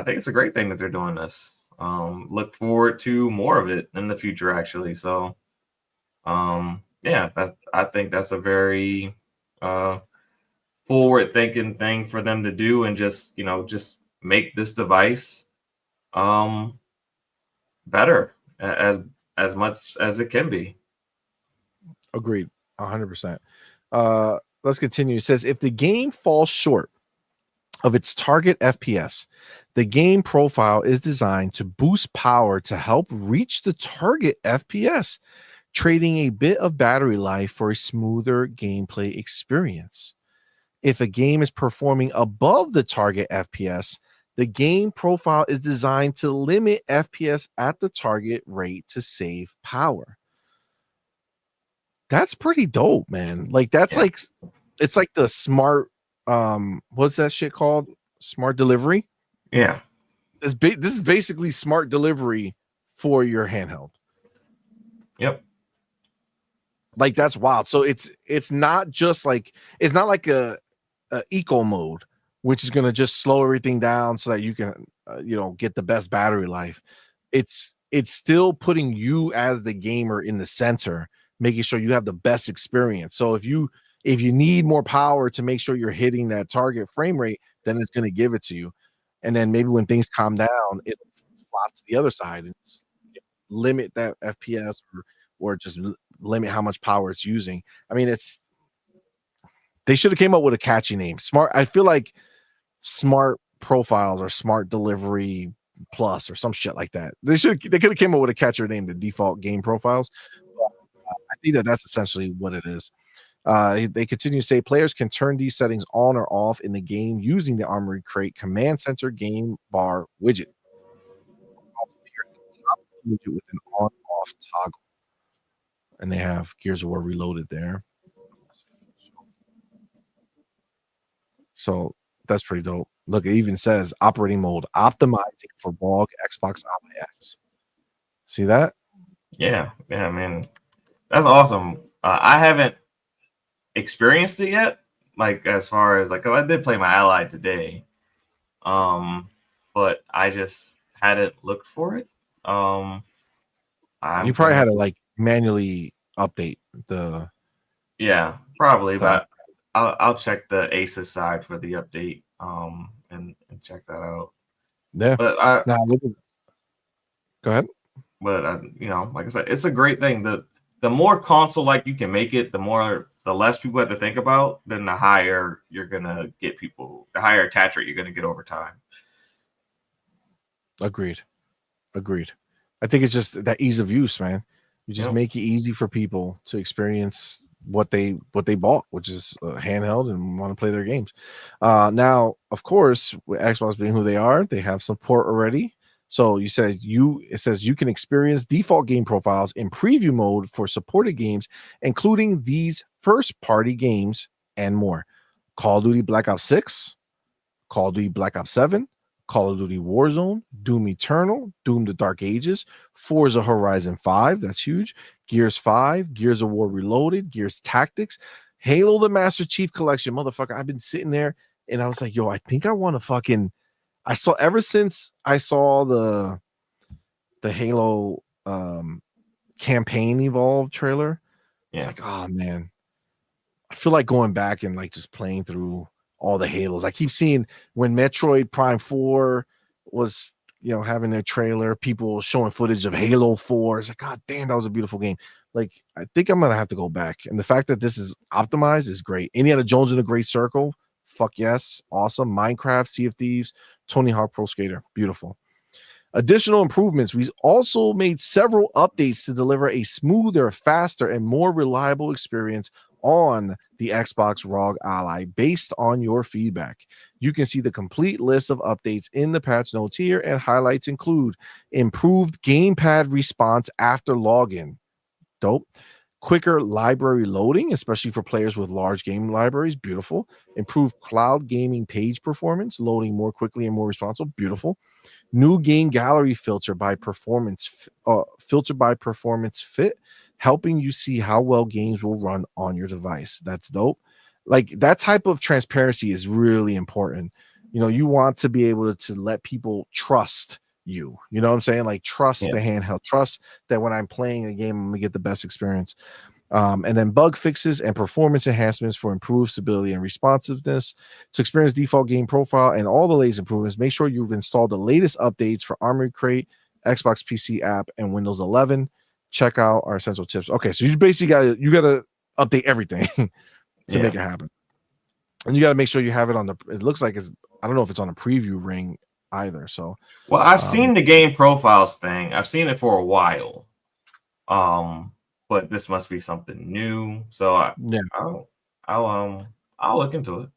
think it's a great thing that they're doing this. Look forward to more of it in the future, actually. So I think that's a very forward thinking thing for them to do, and just make this device better as much as it can be. Agreed, 100%. Let's continue. It says, if the game falls short of its target FPS, the game profile is designed to boost power to help reach the target FPS, trading a bit of battery life for a smoother gameplay experience. If a game is performing above the target FPS, the game profile is designed to limit FPS at the target rate to save power. That's pretty dope, man. Like, that's like, it's like the smart, what's that shit called? Smart delivery. Yeah. This is basically smart delivery for your handheld. Yep. Like, that's wild. So it's not just like, it's not like a eco mode, which is going to just slow everything down so that you can, get the best battery life. It's still putting you as the gamer in the center, making sure you have the best experience. So if you need more power to make sure you're hitting that target frame rate, then it's going to give it to you. And then maybe when things calm down, it flops to the other side and limit that FPS or just limit how much power it's using. I mean, they should have came up with a catchy name. Smart. I feel like smart profiles or smart delivery plus or some shit like that. They could have came up with a catchier name, the default game profiles. I think that's essentially what it is. They continue to say players can turn these settings on or off in the game using the Armory Crate Command Center game bar widget. Also appear at the top of the widget with an on-off toggle. And they have Gears of War Reloaded there. So that's pretty dope. Look, it even says operating mode optimizing for BOG Xbox Ally X. See that? Yeah, man. That's awesome. I haven't experienced it yet, like, as far as, like, 'cause I did play my Ally today, but I just hadn't looked for it. You probably had to like manually update the. Yeah, probably, but I'll check the Asus side for the update, and check that out. Yeah, but go ahead. But like I said, it's a great thing. The more console like you can make it, the less people have to think about, then the higher you're gonna get people, the higher attach rate you're gonna get over time. Agreed. I think it's just that ease of use, man. You just make it easy for people to experience what they bought, which is a handheld and want to play their games. Now, of course, with Xbox being who they are, they have support already. So it says you can experience default game profiles in preview mode for supported games, including these first-party games and more: Call of Duty Black Ops 6, Call of Duty Black Ops 7, Call of Duty Warzone, Doom Eternal, Doom the Dark Ages, Forza Horizon 5, that's huge, Gears 5, Gears of War Reloaded, Gears Tactics, Halo the Master Chief Collection. Motherfucker, I've been sitting there and I was like, yo, I think I want to fucking... ever since I saw the Halo campaign evolve trailer, it's like, oh man, I feel like going back and like just playing through all the Halos. I keep seeing when Metroid Prime 4 was, having their trailer, people showing footage of Halo 4. It's like, god damn, that was a beautiful game. Like, I think I'm gonna have to go back. And the fact that this is optimized is great. Indiana Jones in a Great Circle, Fuck yes. Awesome. Minecraft, Sea of Thieves, Tony Hawk Pro Skater. Beautiful. Additional improvements. We also made several updates to deliver a smoother, faster, and more reliable experience on the Xbox ROG Ally based on your feedback. You can see the complete list of updates in the patch notes here, and highlights include improved gamepad response after login. Dope. Quicker library loading, especially for players with large game libraries. Beautiful. Improved cloud gaming page performance, loading more quickly and more responsive. Beautiful. New game gallery filter by performance fit, helping you see how well games will run on your device. That's dope. Like, that type of transparency is really important. You know, you want to be able to let people trust you. You know what I'm saying? Like, trust the handheld, trust that when I'm playing a game, I'm gonna get the best experience. And then bug fixes and performance enhancements for improved stability and responsiveness. To experience default game profile and all the latest improvements, make sure you've installed the latest updates for Armory Crate, Xbox PC app, and Windows 11. Check out our essential tips. Okay, so you basically gotta update everything to make it happen, and you got to make sure you have it on the. It looks like I don't know if it's on a preview ring either. So, well, I've seen the game profiles thing. I've seen it for a while. But this must be something new. So I'll look into it.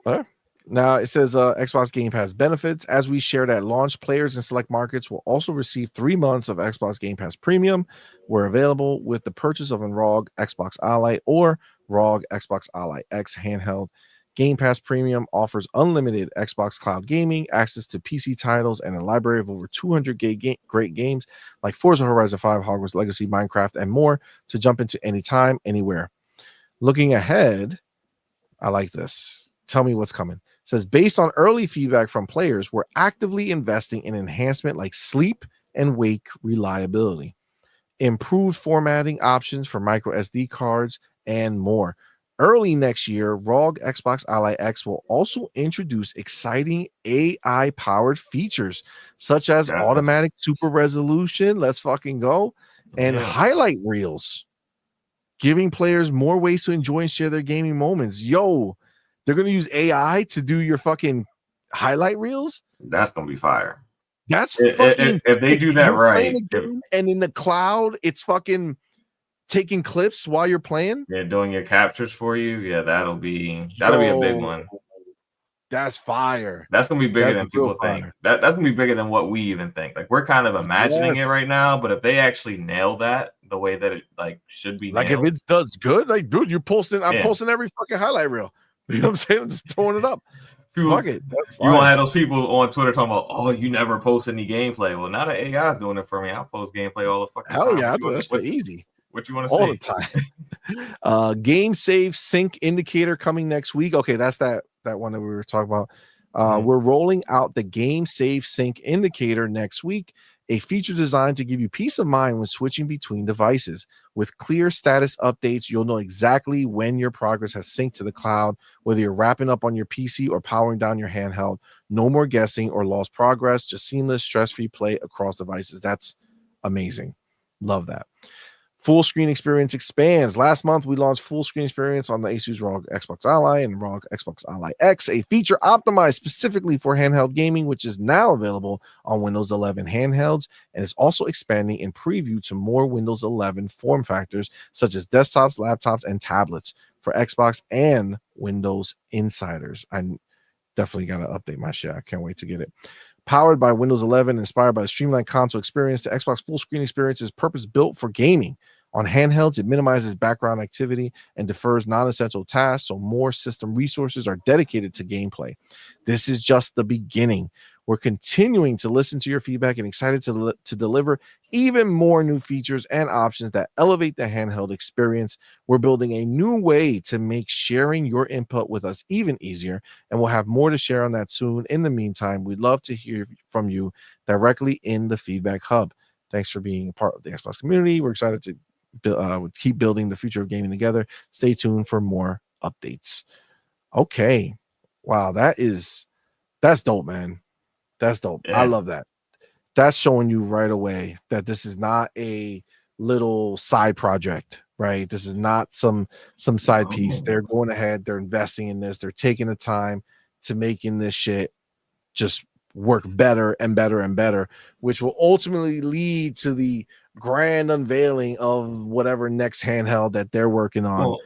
All right. Now it says Xbox Game Pass benefits. As we shared at launch, players in select markets will also receive 3 months of Xbox Game Pass Premium. We're available with the purchase of a ROG Xbox Ally or ROG Xbox Ally X handheld. Game Pass Premium offers unlimited Xbox Cloud gaming, access to PC titles, and a library of over 200 great games like Forza Horizon 5, Hogwarts Legacy, Minecraft, and more to jump into anytime, anywhere. Looking ahead, I like this. Tell me what's coming. It says, based on early feedback from players, we're actively investing in enhancement like sleep and wake reliability, improved formatting options for micro SD cards, and more. Early next year, ROG Xbox Ally X will also introduce exciting AI-powered features such as automatic super resolution, let's fucking go, and highlight reels, giving players more ways to enjoy and share their gaming moments. Yo, they're going to use AI to do your fucking highlight reels? That's going to be fire. That's fucking if they do that right. And in the cloud, it's fucking taking clips while you're playing. Yeah, doing your captures for you. Yeah, that'll be a big one. That's fire. That's gonna be bigger than people think. That's gonna be bigger than what we even think. Like, we're kind of imagining it right now, but if they actually nail that the way that it like should be, like, if it does good, like, dude, I'm posting every fucking highlight reel. You know what I'm saying? I'm just throwing it up. Fuck it. You want to have those people on Twitter talking about, oh, you never post any gameplay. Well, now the AI is doing it for me. I post gameplay all the fucking time. Hell yeah, that's easy. What you want to say? All the time. Game save sync indicator coming next week. Okay, that's that one that we were talking about. We're rolling out the game save sync indicator next week, a feature designed to give you peace of mind when switching between devices. With clear status updates, you'll know exactly when your progress has synced to the cloud, whether you're wrapping up on your PC or powering down your handheld. No more guessing or lost progress, just seamless, stress-free play across devices. That's amazing. Love that. Full screen experience expands. Last month, we launched full screen experience on the Asus ROG Xbox Ally and ROG Xbox Ally X, a feature optimized specifically for handheld gaming, which is now available on Windows 11 handhelds and is also expanding in preview to more Windows 11 form factors such as desktops, laptops, and tablets for Xbox and Windows insiders. I definitely got to update my shit. I can't wait to get it. Powered by Windows 11, inspired by the streamlined console experience, the Xbox full screen experience is purpose-built for gaming. On handhelds, it minimizes background activity and defers non-essential tasks, so more system resources are dedicated to gameplay. This is just the beginning. We're continuing to listen to your feedback and excited to deliver even more new features and options that elevate the handheld experience. We're building a new way to make sharing your input with us even easier, and we'll have more to share on that soon. In the meantime, we'd love to hear from you directly in the Feedback Hub. Thanks for being a part of the Xbox community. We're excited to keep building the future of gaming together. Stay tuned for more updates. Okay. Wow, that's dope, man. That's dope. Yeah. I love that. That's showing you right away that this is not a little side project right? This is not some side piece. No. They're going ahead, they're investing in this, they're taking the time to making this shit just work better and better and better, which will ultimately lead to the grand unveiling of whatever next handheld that they're working on.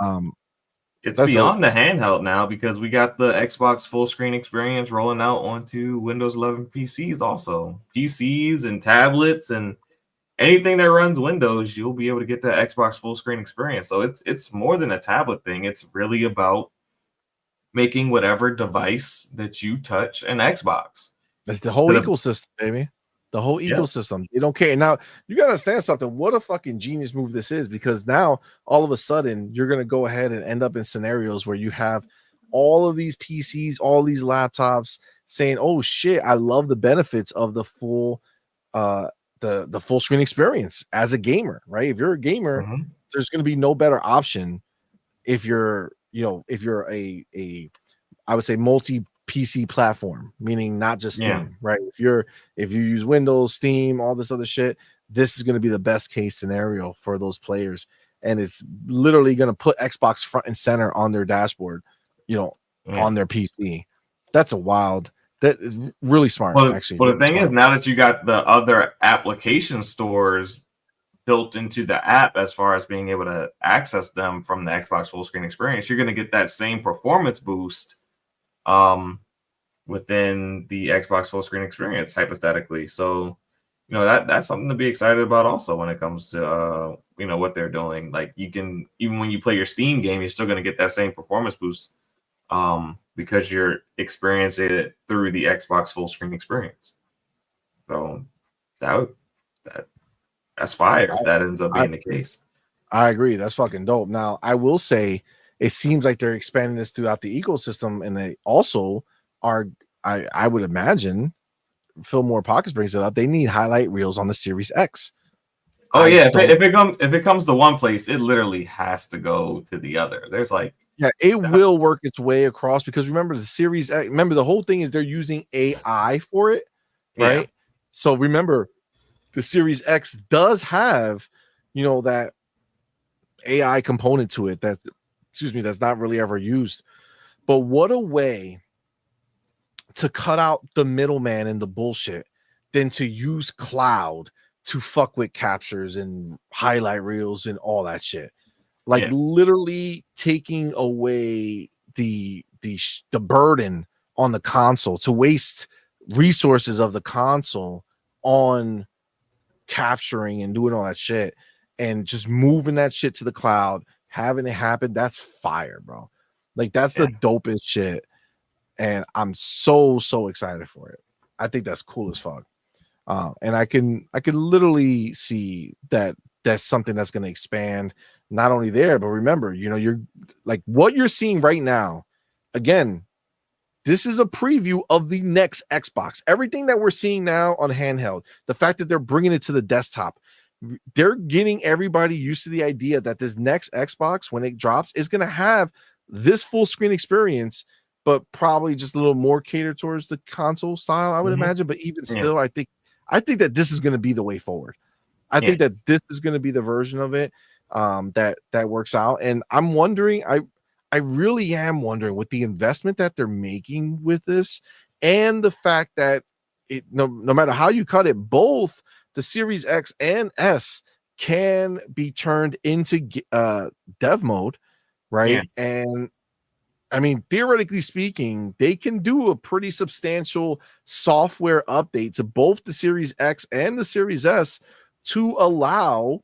Well, it's That's beyond the handheld now because we got the Xbox full screen experience rolling out onto Windows 11 PCs also. PCs and tablets and anything that runs Windows, you'll be able to get that Xbox full screen experience. So it's more than a tablet thing. It's really about making whatever device that you touch an Xbox. That's the whole ecosystem, baby. The whole ecosystem. You don't care. Now, you got to understand something. What a fucking genius move this is, because now all of a sudden you're going to go ahead and end up in scenarios where you have all of these PCs, all these laptops saying, oh shit, I love the benefits of the full the full screen experience as a gamer, right? If you're a gamer, there's going to be no better option if you're, if you're a I would say multi PC platform, meaning not just Steam, right? If you use Windows, Steam, all this other shit, this is going to be the best case scenario for those players, and it's literally going to put Xbox front and center on their dashboard, on their PC. That's that is really smart. Actually, well, really the thing smart. is, now that you got the other application stores built into the app, as far as being able to access them from the Xbox full screen experience, you're going to get that same performance boost within the Xbox full screen experience, hypothetically. So, that's something to be excited about also when it comes to what they're doing. Like, you can, even when you play your Steam game, you're still going to get that same performance boost because you're experiencing it through the Xbox full screen experience. So that's fire if that ends up being the case. I agree. That's fucking dope. Now, I will say, it seems like they're expanding this throughout the ecosystem, and they also are, I would imagine, Phil Moore Pockets brings it up, they need highlight reels on the Series X. Oh yeah, if it comes to one place, it literally has to go to the other. There's it will work its way across, because remember the Series X, the whole thing is they're using AI for it, right? Yeah. So remember, the Series X does have, that AI component to it that's not really ever used. But what a way to cut out the middleman and the bullshit than to use cloud to fuck with captures and highlight reels and all that shit. Literally taking away the burden on the console, to waste resources of the console on capturing and doing all that shit, and just moving that shit to the cloud, having it happen. That's fire, bro. That's the dopest shit, and I'm so excited for it. I think that's cool as fuck. And I can literally see that that's something that's going to expand not only there, but remember, you're like what you're seeing right now. Again, this is a preview of the next Xbox. Everything that we're seeing now on handheld, the fact that they're bringing it to the desktop, they're getting everybody used to the idea that this next Xbox, when it drops, is going to have this full screen experience, but probably just a little more catered towards the console style, I would imagine. But even still, I think that this is going to be the way forward. I think that this is going to be the version of it that works out. And I'm wondering, I really am wondering, with the investment that they're making with this, and the fact that no matter how you cut it, both the Series X and S can be turned into dev mode, right? Yeah. And theoretically speaking, they can do a pretty substantial software update to both the Series X and the Series S to allow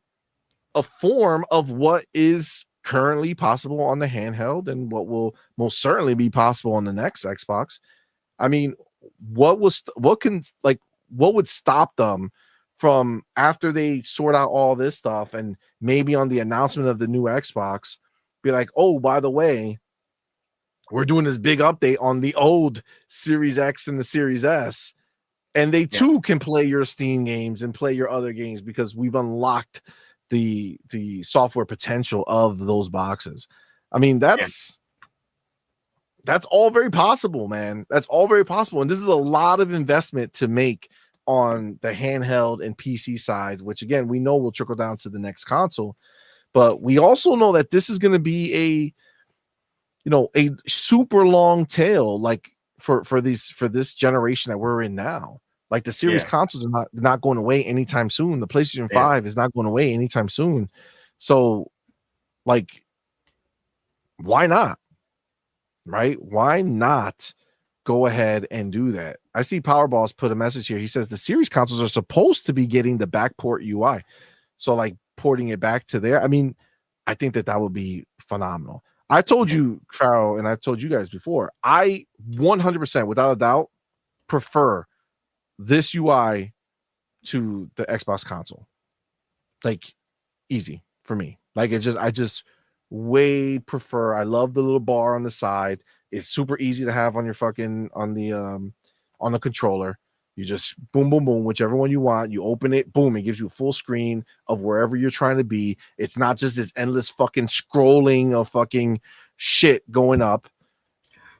a form of what is currently possible on the handheld and what will most certainly be possible on the next Xbox. What would stop them from, after they sort out all this stuff and maybe on the announcement of the new Xbox, be like, oh, by the way, we're doing this big update on the old Series X and the Series S, and they too can play your Steam games and play your other games because we've unlocked the software potential of those boxes. That's all very possible, man. That's all very possible. And this is a lot of investment to make on the handheld and PC side, which again, we know will trickle down to the next console. but we also know that this is going to be a super long tail, like for this generation that we're in now. Like the series consoles are not going away anytime soon. The PlayStation 5 is not going away anytime soon. So, like, why not? Right? Why not go ahead and do that? I see Powerballs put a message here. He says the series consoles are supposed to be getting the backport UI. So, like, porting it back to there. I mean, I think that would be phenomenal. I told you, Farrell, and I've told you guys before, I 100%, without a doubt, prefer this UI to the Xbox console. Like, easy for me. Like, I just way prefer. I love the little bar on the side. It's super easy to have on your fucking on the controller. You just boom, boom, boom, whichever one you want. You open it, boom, it gives you a full screen of wherever you're trying to be. It's not just this endless fucking scrolling of fucking shit going up.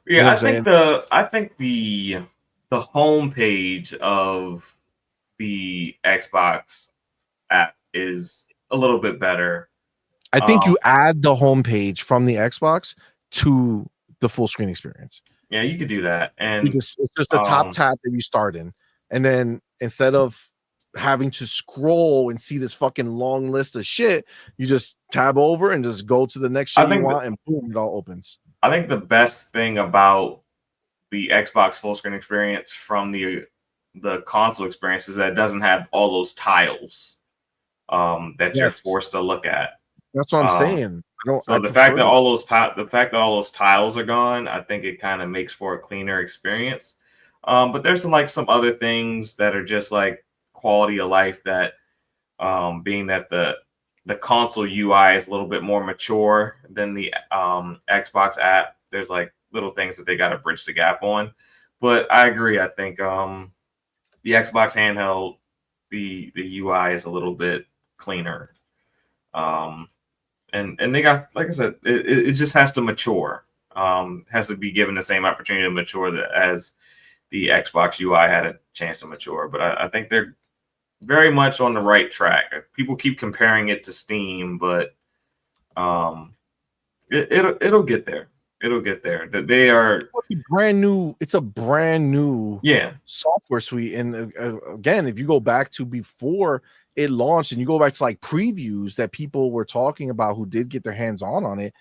Yeah, you know I think the homepage of the Xbox app is a little bit better. I think you add the homepage from the Xbox to the full screen experience. Yeah, you could do that. And it's just the top tab that you start in. And then instead of having to scroll and see this fucking long list of shit, you just tab over and just go to the next shit you want, and boom, it all opens. I think the best thing about the Xbox full screen experience from the console experience is that it doesn't have all those tiles that you're forced to look at. That's what I'm saying. The fact that all those tiles are gone, I think it kind of makes for a cleaner experience. But there's some other things that are just like quality of life that, being that the console UI is a little bit more mature than the Xbox app. There's like little things that they got to bridge the gap on. But I agree. I think the Xbox handheld, the UI is a little bit cleaner. And they got, like I said, it just has to mature. Has to be given the same opportunity to mature as the Xbox UI had a chance to mature. But I think they're very much on the right track. People keep comparing it to Steam, but it'll get there. It'll get there. That they are brand new. It's a brand new software suite. And again, if you go back to before it launched and you go back to like previews that people were talking about who did get their hands on it,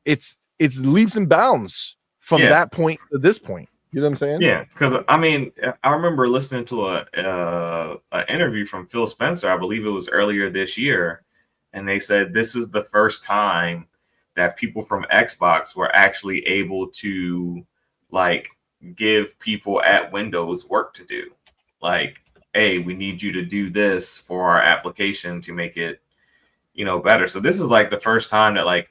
it's leaps and bounds from that point to this point. You know what I'm saying? Yeah, because I mean, I remember listening to an interview from Phil Spencer. I believe it was earlier this year, and they said this is the first time that people from Xbox were actually able to like give people at Windows work to do. Like, hey, we need you to do this for our application to make it, better. So this is like the first time that like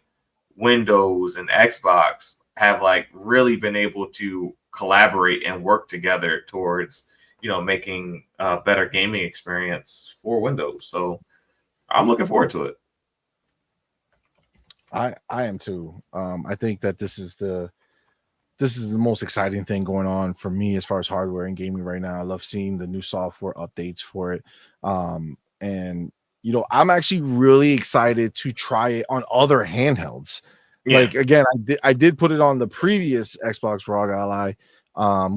Windows and Xbox have like really been able to collaborate and work together towards, making a better gaming experience for Windows. So I'm looking forward to it. I am too. I think that this is the most exciting thing going on for me as far as hardware and gaming right now. I love seeing the new software updates for it. And I'm actually really excited to try it on other handhelds. Like, again, I did put it on the previous Xbox ROG Ally,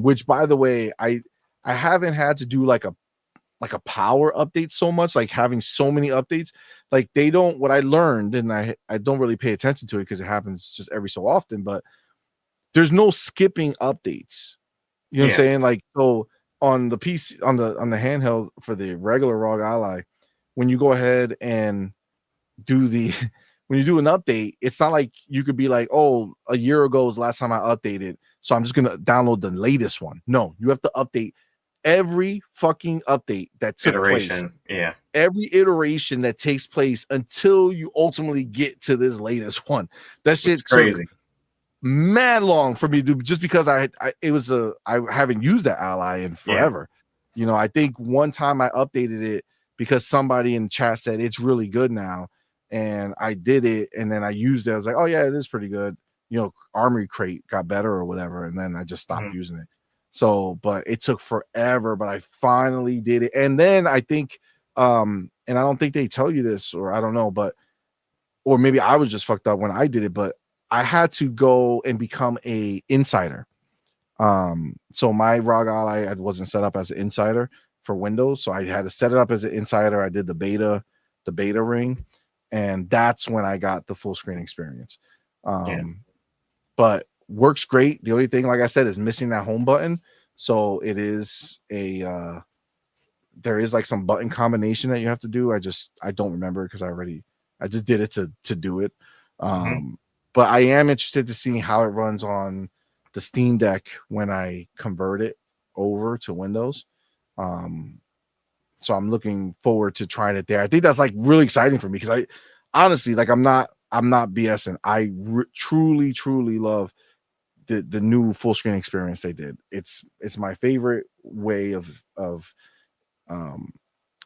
which, by the way, I haven't had to do like a power update so much, like having so many updates. Like, they don't, what I learned, and I don't really pay attention to it because it happens just every so often, but there's no skipping updates. You know what I'm saying? Like, so on the PC, on the handheld for the regular ROG Ally, when you go ahead and do when you do an update, it's not like you could be like, oh, a year ago was the last time I updated, so I'm just gonna download the latest one. No, you have to update every fucking update that took place. Every iteration that takes place until you ultimately get to this latest one. That shit crazy. Mad long for me to, just because I haven't used that Ally in forever. I think one time I updated it because somebody in chat said it's really good now, and I did it, and then I used it. I was like, oh yeah, it is pretty good. Armory Crate got better or whatever, and then I just stopped using it. So, but it took forever, but I finally did it. And then I think, and I don't think they tell you this, or I don't know, but or maybe I was just fucked up when I did it, but I had to go and become a insider. So my ROG Ally wasn't set up as an insider for Windows, so I had to set it up as an insider. I did the beta ring, and that's when I got the full screen experience. But works great. The only thing, like I said, is missing that home button. So it is a there is like some button combination that you have to do. I don't remember because I just did it to do it. But I am interested to see how it runs on the Steam Deck when I convert it over to Windows. So I'm looking forward to trying it there. I think that's like really exciting for me because I honestly, like, I'm not BSing. I truly love the new full screen experience they did. It's my favorite way of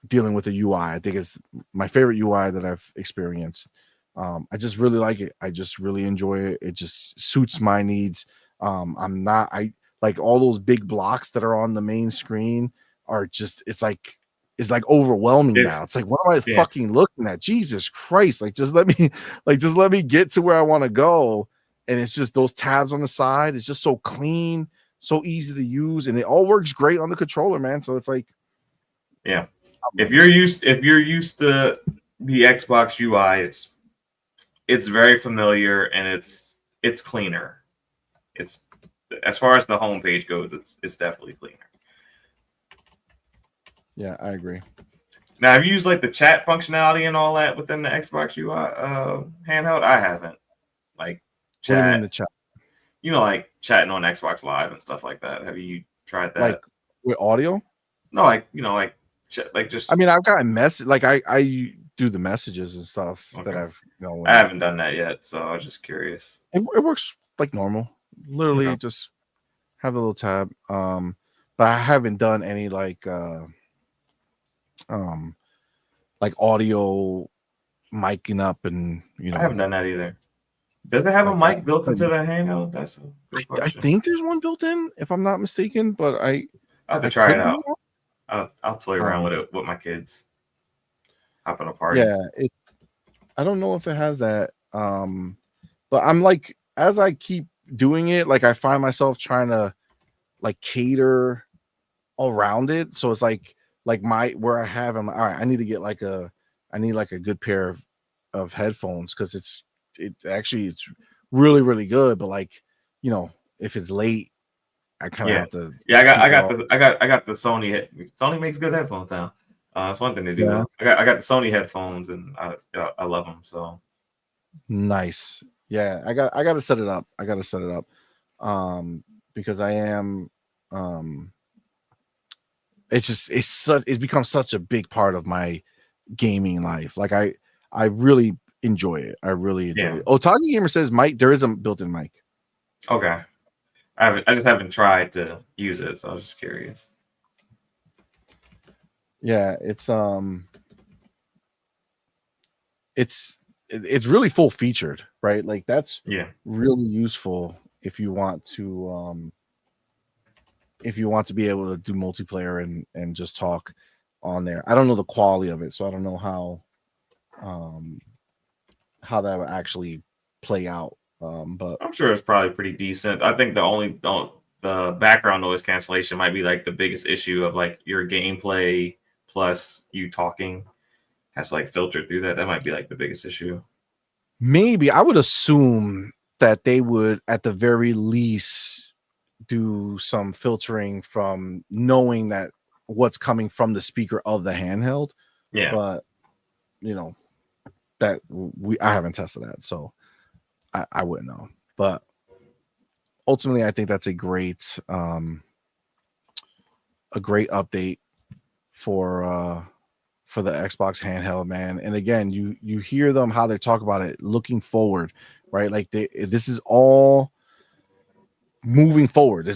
dealing with the UI. I think it's my favorite UI that I've experienced. I just really like it. I just really enjoy it. It just suits my needs. I like all those big blocks that are on the main screen are just, it's like overwhelming now. It's like, what am I fucking looking at? Jesus Christ. Like, just let me get to where I want to go. And it's just those tabs on the side. It's just so clean, so easy to use. And it all works great on the controller, man. So it's like, yeah. If you're used to the Xbox UI, it's very familiar and it's cleaner. It's, as far as the homepage goes, it's definitely cleaner. Yeah, I agree. Now, have you used like the chat functionality and all that within the Xbox UI handheld? I haven't. Like chat. What do you mean the chat? You know, like chatting on Xbox Live and stuff like that. Have you tried that? Like with audio? No, like, you know, like just. I mean, I've gotten like I do the messages and stuff that I've, I haven't done that yet, so I was just curious. It works like normal. Literally just have the little tab. But I haven't done any like audio miking up and I haven't done that either. Does it have a mic built into the handheld? That's a good question. I think there's one built in, if I'm not mistaken, but I have to try it out. I'll toy around with it with my kids. Hop on a party. Yeah, I don't know if it has that. But I'm like, as I keep doing it, like I find myself trying to like cater around it. So it's like where I have them, all right, I need to get like a good pair of headphones because it's really good. But like, if it's late, I kind of have to. Yeah, I got the Sony. Sony makes good headphones now. That's one thing they do. Yeah. I got the Sony headphones and I love them. So nice. Yeah, I got to set it up. Because I am it's become such a big part of my gaming life. Like I really enjoy it. I really enjoy it. Otagi Gamer says there is a built-in mic. Okay. I just haven't tried to use it, so I was just curious. Yeah, it's really full featured, right? Like that's really useful if you want to be able to do multiplayer and just talk on there. I don't know the quality of it, so I don't know how that would actually play out. But I'm sure it's probably pretty decent. I think the background noise cancellation might be like the biggest issue of like your gameplay plus you talking has to like filter through that. That might be like the biggest issue. Maybe I would assume that they would at the very least do some filtering from knowing that what's coming from the speaker of the handheld. Yeah. But that I haven't tested that, so I wouldn't know. But ultimately I think that's a great update for the Xbox handheld, man. And again, you hear them how they talk about it looking forward, right? Like this is all moving forward.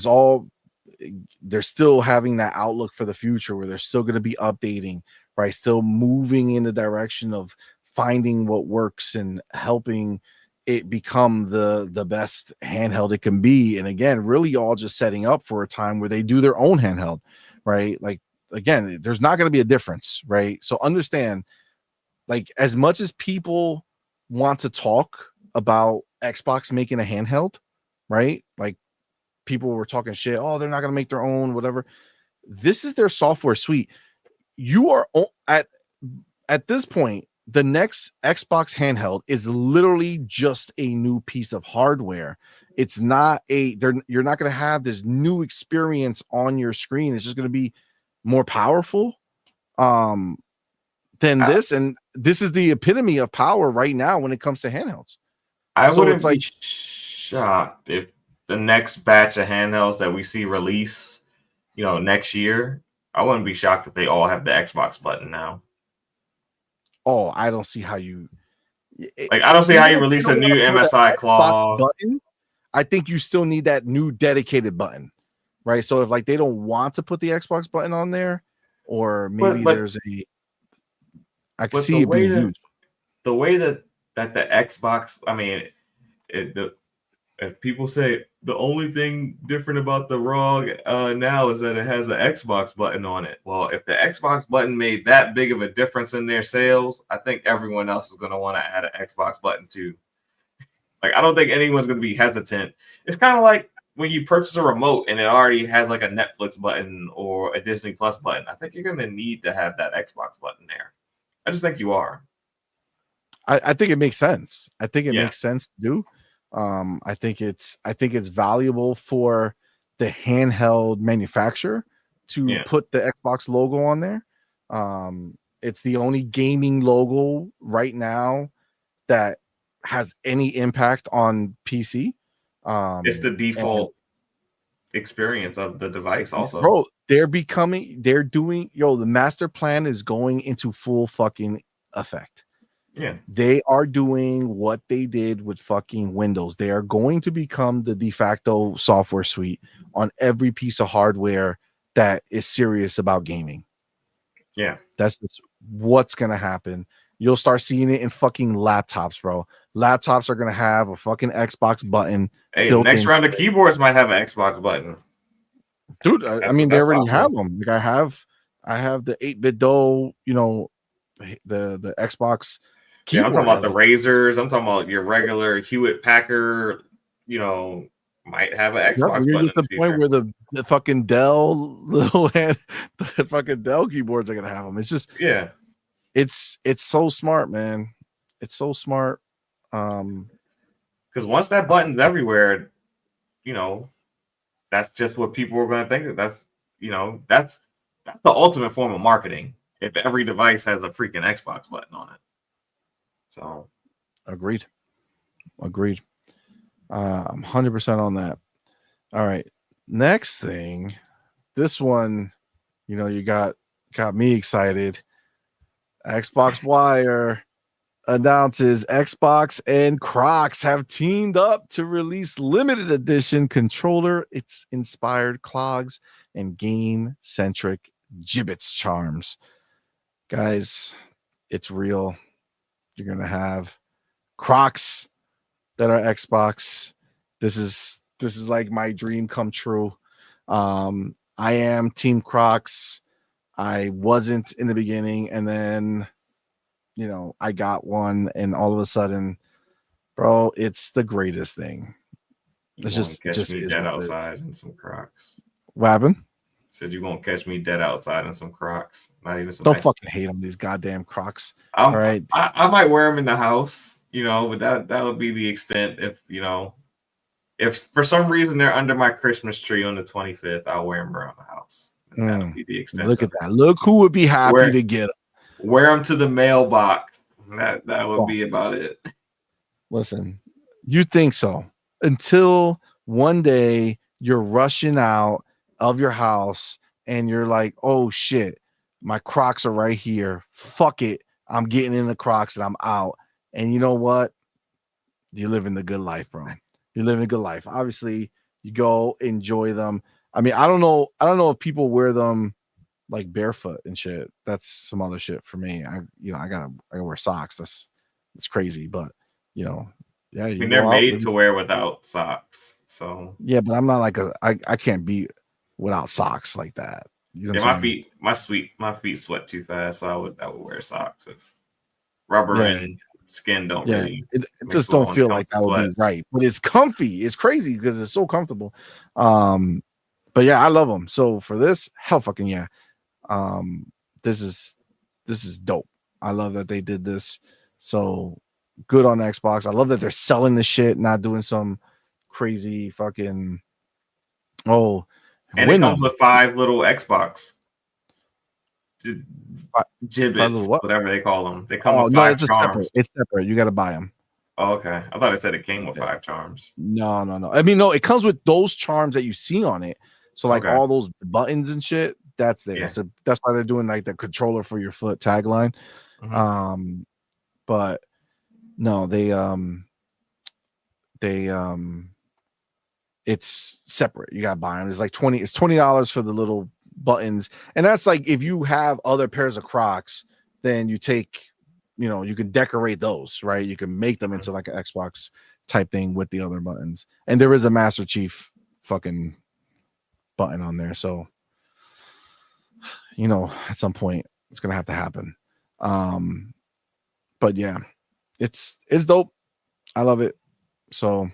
They're still having that outlook for the future where they're still going to be updating, right? Still moving in the direction of finding what works and helping it become the best handheld it can be. And again, really all just setting up for a time where they do their own handheld, right? Like, again, there's not going to be a difference, right? So understand, like, as much as people want to talk about Xbox making a handheld, right? Like people were talking shit. Oh, they're not going to make their own, whatever. This is their software suite. You are at this point, the next Xbox handheld is literally just a new piece of hardware. It's not you're not going to have this new experience on your screen. It's just going to be more powerful than this. And this is the epitome of power right now when it comes to handhelds. I So wouldn't it's like be shocked if the next batch of handhelds that we see release, next year, I wouldn't be shocked if they all have the Xbox button now. Oh, I don't see how you I don't see how you release a new MSI claw button. I think you still need that new dedicated button, right? So if like they don't want to put the Xbox button on there, or maybe there's I can see it being used. The way that the Xbox, I mean, if people say the only thing different about the ROG now is that it has an Xbox button on it. Well, if the Xbox button made that big of a difference in their sales, I think everyone else is going to want to add an Xbox button too. Like, I don't think anyone's going to be hesitant. It's kind of like when you purchase a remote and it already has like a Netflix button or a Disney Plus button. I think you're going to need to have that Xbox button there. I just think you are. I think it makes sense. I think it makes sense to do. I think it's valuable for the handheld manufacturer to put the Xbox logo on there. It's the only gaming logo right now that has the impact on PC. It's the default experience of the device also. Bro, the master plan is going into full fucking effect. Yeah, they are doing what they did with fucking Windows. They are going to become the de facto software suite on every piece of hardware that is serious about gaming. Yeah, that's just what's gonna happen. You'll start seeing it in fucking laptops, bro. Laptops are gonna have a fucking Xbox button. Hey, the next round of keyboards might have an Xbox button. Dude, I mean, they already have them. Like I have the 8-bit dough, the Xbox. Yeah, I'm talking about the Razors. I'm talking about your regular Hewitt Packard. Might have an Xbox button. To the point where the fucking Dell the fucking Dell keyboards are gonna have them. It's just it's so smart, man. It's so smart. Because once that button's everywhere, that's just what people are gonna think. That's that's the ultimate form of marketing. If every device has a freaking Xbox button on it. So, agreed. I'm 100% on that. All right. Next thing, this one, you got me excited. Xbox Wire announces Xbox and Crocs have teamed up to release limited edition controller. It's inspired clogs and game-centric gibbets charms. Guys, it's real. You're going to have Crocs that are Xbox. This is like my dream come true. I am Team Crocs. I wasn't in the beginning, and then I got one, and all of a sudden, bro, it's the greatest thing. It's just me dead outside in some Crocs. What happened? Said you won't catch me dead outside in some Crocs. Not even some. Don't fucking hate them, these goddamn Crocs. All right, I might wear them in the house, but that would be the extent. If for some reason they're under my Christmas tree on the 25th, I'll wear them around the house. That would be the extent. Look at that. Look who would be happy to get them. Wear them to the mailbox. That would be about it. Listen, you think so until one day you're rushing out of your house and you're like, oh shit, my Crocs are right here. Fuck it. I'm getting in the Crocs and I'm out. And you know what? You're living the good life, bro. You're living a good life. Obviously, you go enjoy them. I mean, I don't know if people wear them like barefoot and shit. That's some other shit for me. I gotta wear socks. That's crazy. But yeah. They're made to wear without socks. So yeah, but I'm not like I can't be without socks like that. My feet sweat too fast, so I would wear socks if rubber and skin don't Yeah, really. it mix just well don't when it feel comes like to that would be sweat. right. But it's comfy. It's crazy because it's so comfortable. But yeah, I love them. So for this, hell fucking yeah. This is dope. I love that they did this. So good on Xbox. I love that they're selling the shit, not doing some crazy fucking And it win comes them. with 5 little Xbox Five gibbets, little what? whatever they call them. They come Oh with no, 5 it's a separate. charms. It's separate. You got to buy them. Oh, okay, I thought it said it came with Yeah. 5 charms. No. I mean, no, it comes with those charms that you see on it. So like Okay. all those buttons and shit, that's there. Yeah. So that's why they're doing like the controller for your foot tagline. Mhm. But no, they it's separate. You gotta buy them. It's like $20 for the little buttons, and that's like if you have other pairs of Crocs, then you take, you can decorate those, right? You can make them into like an Xbox type thing with the other buttons, and there is a Master Chief fucking button on there, so at some point it's gonna have to happen. But yeah, it's dope. I love it. So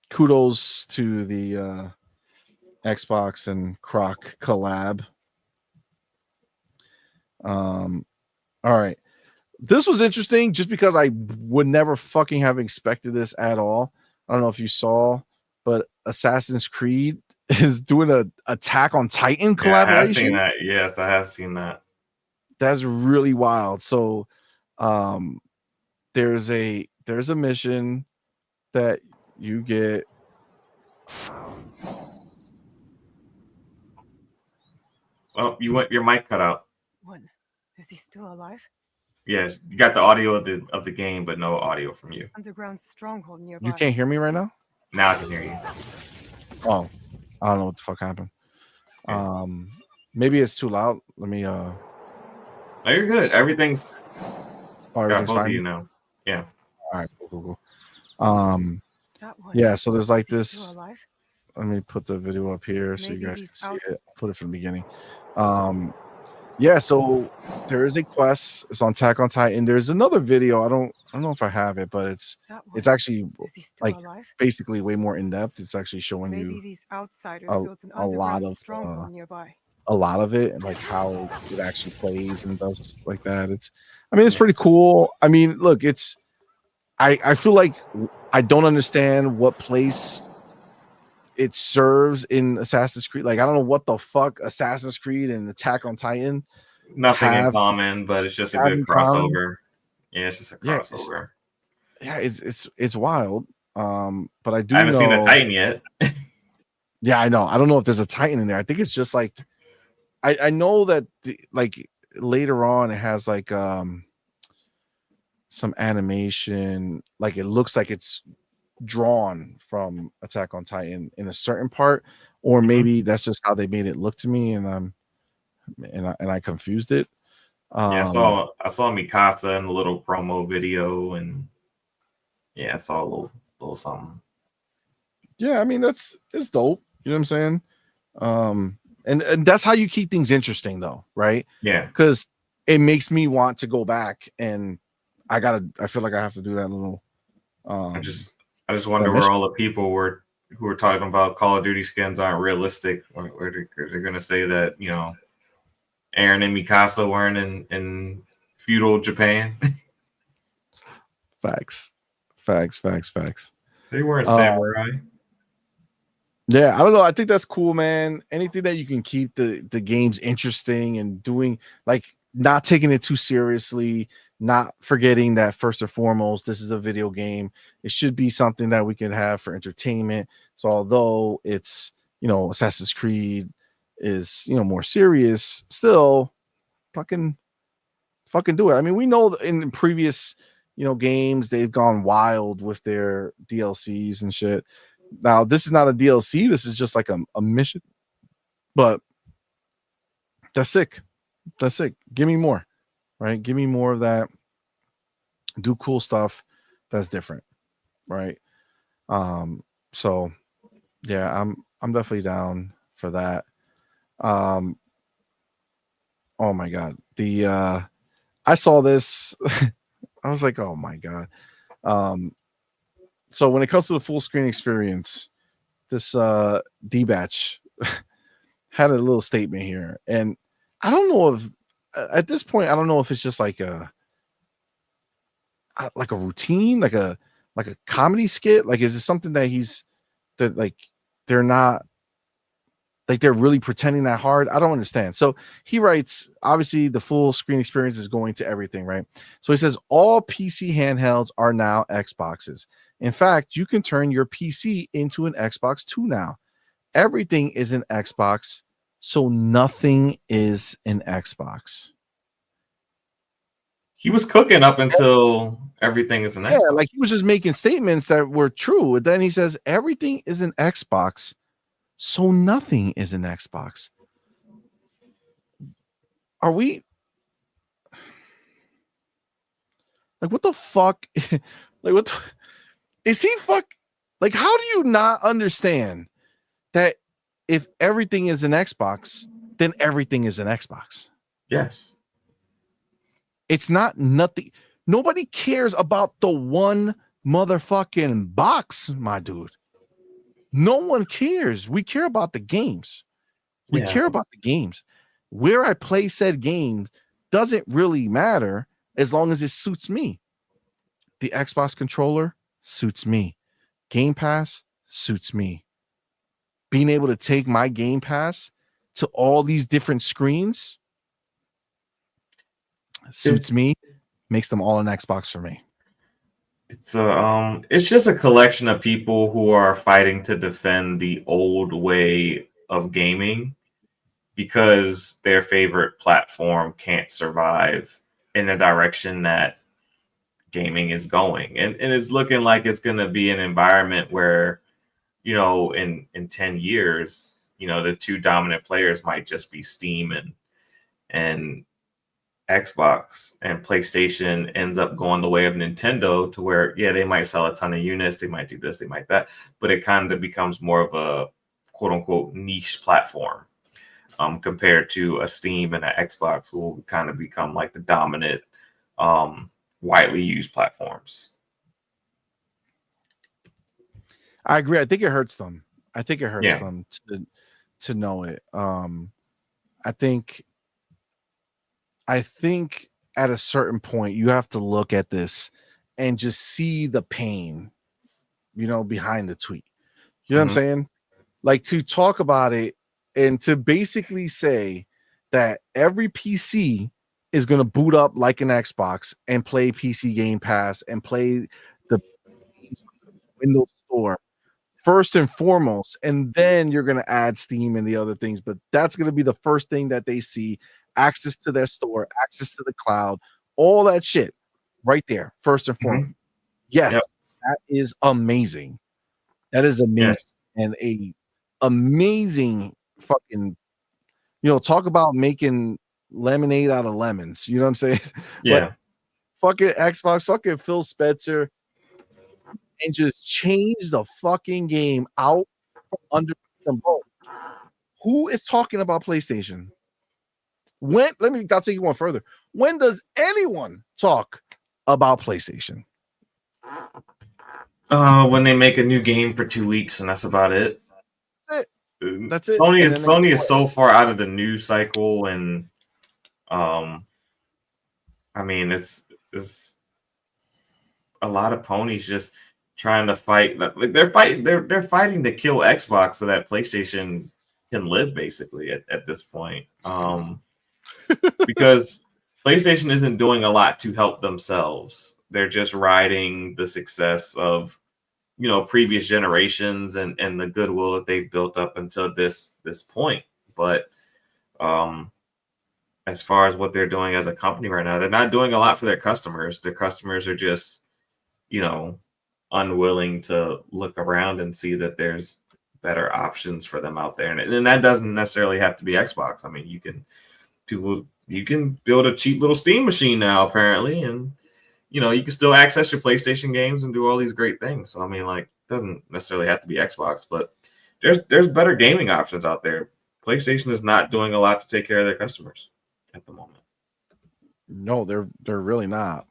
kudos to the Xbox and Croc collab. All right. This was interesting just because I would never fucking have expected this at all. I don't know if you saw, but Assassin's Creed is doing a Attack on Titan Yeah, I have seen collaboration. that. Yes, I have seen that. That's really wild. So there's a mission that you get. Oh, your mic cut out. What? Is he still alive? Yes, you got the audio of the game, but no audio from you. Underground stronghold nearby. You can't hear me right now? Now I can hear you. Oh, I don't know what the fuck happened. Maybe it's too loud. Let me No, you're good. Everything's got everything's both of fine. you now. Yeah. All right, cool. That one. Yeah, so there's like Is he this. still alive? Let me put the video up here so you Maybe guys can he's see out. it. I'll put it from the beginning. Yeah, so there is a quest. It's on Attack on Titan. There's another video. I don't know if I have it, but it's That one. actually Is he still like alive? basically way more in depth. It's actually showing Maybe you these outsiders a- built an a lot underground of, stronghold nearby. a lot of it and like how it actually plays and does like that. It's pretty cool. I mean, look, I feel like I don't understand what place it serves in Assassin's Creed. Like, I don't know what the fuck Assassin's Creed and Attack on Titan Nothing in have common, but it's just a have good in common. crossover. Yeah, it's just a Yeah, crossover. it's wild. But I do I haven't seen a know. Titan yet. Yeah, I know. I don't know if there's a Titan in there. I think it's just like I know that like later on it has like some animation, like it looks like it's drawn from Attack on Titan in a certain part, or maybe that's just how they made it look to me, and I confused it. Yeah, I saw Mikasa in the little promo video, and yeah, I saw a little something. Yeah, I mean it's dope. You know what I'm saying? And that's how you keep things interesting, though, right? Yeah. Because it makes me want to go back, and I feel like I have to do that little. I just wonder where all the people who were talking about Call of Duty skins aren't realistic. Or they're gonna say that Aaron and Mikasa weren't in feudal Japan. Facts. They weren't samurai. Yeah, I don't know. I think that's cool, man. Anything that you can keep the games interesting and doing, like, not taking it too seriously, not forgetting that first and foremost, this is a video game. It should be something that we can have for entertainment. So although it's, Assassin's Creed is, more serious, still fucking do it. I mean, we know in previous, games, they've gone wild with their DLCs and shit. Now, this is not a DLC. This is just like a mission. But that's sick. Give me more, right? Give me more of that. Do cool stuff that's different, right? So yeah, I'm definitely down for that. Oh my god. I saw this I was like, oh my god. So when it comes to the full screen experience, this Dee Batch had a little statement here, and I don't know if at this point I don't know if it's just like a routine, like a comedy skit. Like, is it something that like they're not like they're really pretending that hard? I don't understand. So he writes, obviously the full screen experience is going to everything, right? So he says all PC handhelds are now Xboxes. In fact, you can turn your PC into an Xbox 2 now. Everything is an Xbox, so nothing is an Xbox. He was cooking up until everything is an Xbox. Yeah, like he was just making statements that were true. And then he says everything is an Xbox, so nothing is an Xbox. Are we like, what the fuck? Like, what is he like, how do you not understand that if everything is an Xbox, then everything is an Xbox? Yes. It's not nothing. Nobody cares about the one motherfucking box, my dude. No one cares. We care about the games. We care about the games. Where I play said game doesn't really matter as long as it suits me. The Xbox controller suits me. Game Pass suits me. Being able to take my Game Pass to all these different screens suits me, makes them all an Xbox for me. It's just a collection of people who are fighting to defend the old way of gaming because their favorite platform can't survive in the direction that gaming is going. And it's looking like it's going to be an environment where, you know, in 10 years, you know, the two dominant players might just be Steam and Xbox, and PlayStation ends up going the way of Nintendo, to where, yeah, they might sell a ton of units, they might do this, they might that, but it kind of becomes more of a quote unquote niche platform compared to a Steam and an Xbox, who will kind of become like the dominant widely used platforms. I agree. I think it hurts them. I think it hurts them to know it. I think at a certain point you have to look at this and just see the pain, you know, behind the tweet. You know what I'm saying? Like, to talk about it and to basically say that every PC is going to boot up like an Xbox and play PC Game Pass and play the Windows Store first and foremost, and then you're going to add Steam and the other things, but that's going to be the first thing that they see. Access to their store, access to the cloud, all that shit right there, first and foremost. Yes, that is amazing. That is amazing. Yes. And a amazing fucking, you know, talk about making lemonade out of lemons. You know what I'm saying? Yeah. Fucking Xbox, fucking Phil Spencer, and just change the fucking game out from under them both. Who is talking about PlayStation? I'll take you one further. When does anyone talk about PlayStation? When they make a new game for 2 weeks, and that's about it. That's it. Sony is so far out of the news cycle, and I mean, it's a lot of ponies just trying to fight. Like, they're fighting to kill Xbox so that PlayStation can live, basically, at this point. Because PlayStation isn't doing a lot to help themselves. They're just riding the success of, you know, previous generations and the goodwill that they've built up until this point. But as far as what they're doing as a company right now, they're not doing a lot for their customers. Their customers are just, you know, unwilling to look around and see that there's better options for them out there. And that doesn't necessarily have to be Xbox. I mean, you can build a cheap little Steam machine now, apparently, and, you know, you can still access your PlayStation games and do all these great things. So, I mean, like, it doesn't necessarily have to be Xbox, but there's better gaming options out there. PlayStation is not doing a lot to take care of their customers at the moment. No, they're really not.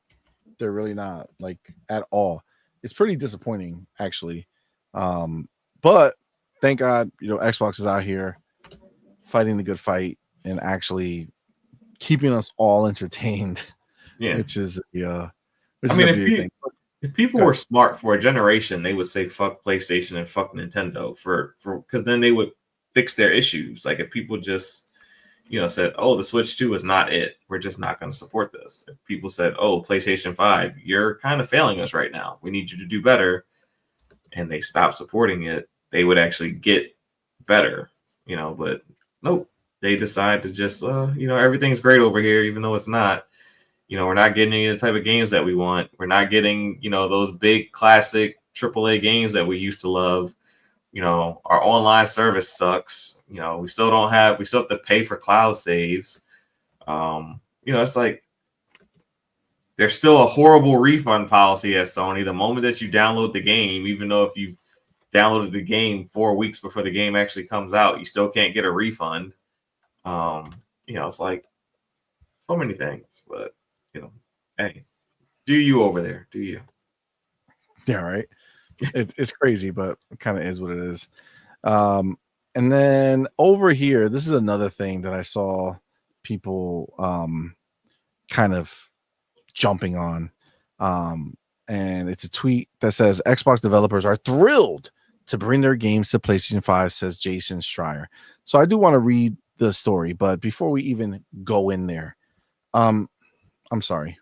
They're really not, like, at all. It's pretty disappointing, actually. But thank God, Xbox is out here fighting the good fight and actually keeping us all entertained. Yeah. Which is I mean, if people were smart for a generation, they would say fuck PlayStation and fuck Nintendo for because then they would fix their issues. Like if people just said, oh, the Switch 2 is not it, we're just not going to support this. If people said, oh, PlayStation 5, you're kind of failing us right now, we need you to do better, and they stop supporting it, they would actually get better, but nope, they decide to just everything's great over here even though it's not. We're not getting any of the type of games that we want. We're not getting, those big classic AAA games that we used to love. Our online service sucks. We still have to pay for cloud saves. It's like there's still a horrible refund policy at Sony. The moment that you download the game, even though if you've downloaded the game 4 weeks before the game actually comes out, you still can't get a refund. It's like so many things, but hey, do you over there? Do you? Yeah, right. It's crazy, but it kind of is what it is. And then over here, this is another thing that I saw people kind of jumping on. And it's a tweet that says Xbox developers are thrilled to bring their games to PlayStation 5, says Jason Schreier. So I do want to read the story, but before we even go in there, I'm sorry.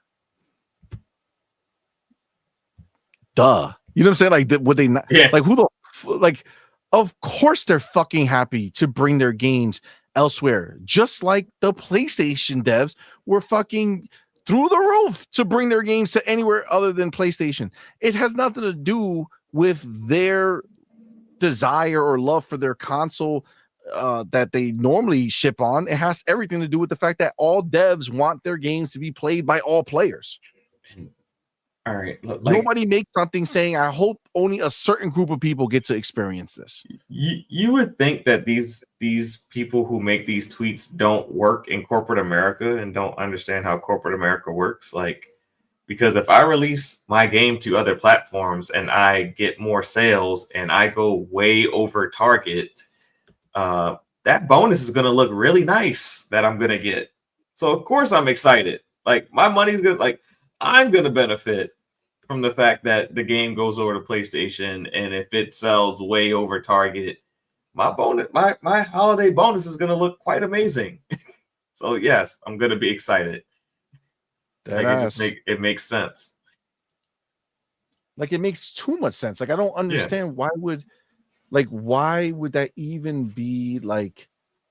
Duh. You know what I'm saying? Like, would they not? Yeah. Like, who the like? Of course, they're fucking happy to bring their games elsewhere. Just like the PlayStation devs were fucking through the roof to bring their games to anywhere other than PlayStation. It has nothing to do with their desire or love for their console that they normally ship on. It has everything to do with the fact that all devs want their games to be played by all players. All right. Nobody makes something saying, I hope only a certain group of people get to experience this. You would think that these people who make these tweets don't work in corporate America and don't understand how corporate America works. Like, because if I release my game to other platforms and I get more sales and I go way over target, that bonus is going to look really nice that I'm going to get. So of course I'm excited. Like my money's good. Like I'm going to benefit from the fact that the game goes over to PlayStation, and if it sells way over target, my holiday bonus is going to look quite amazing. So yes, I'm going to be excited. It makes sense. Like it makes too much sense. Like I don't understand why would that even be like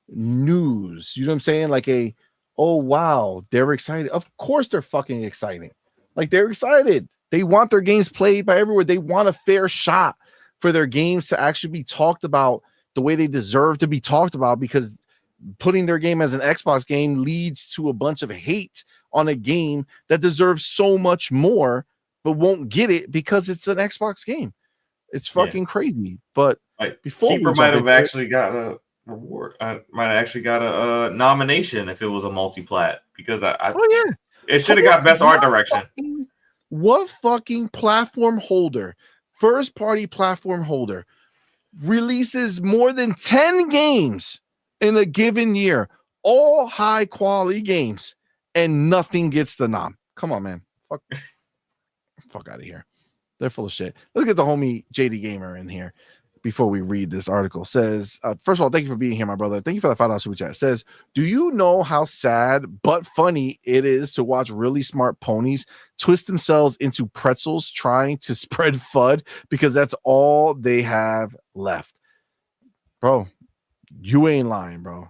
news? You know what I'm saying? Like oh wow, they're excited. Of course they're fucking exciting. Like they're excited. They want their games played by everywhere. They want a fair shot for their games to actually be talked about the way they deserve to be talked about, because putting their game as an Xbox game leads to a bunch of hate on a game that deserves so much more, but won't get it because it's an Xbox game. It's fucking crazy. But before Keeper might have actually got a reward. Might have actually got a nomination if it was a multi-plat, because it should have got best art direction. What fucking platform holder, first party platform holder, releases more than 10 games in a given year, all high quality games, and nothing gets the nom? Come on, man. Fuck out of here. They're full of shit. Let's get the homie JD Gamer in here before we read this article. Says, first of all, thank you for being here, my brother. Thank you for the $5 super chat. Says, do you know how sad but funny it is to watch really smart ponies twist themselves into pretzels trying to spread FUD because that's all they have left? Bro, you ain't lying, bro.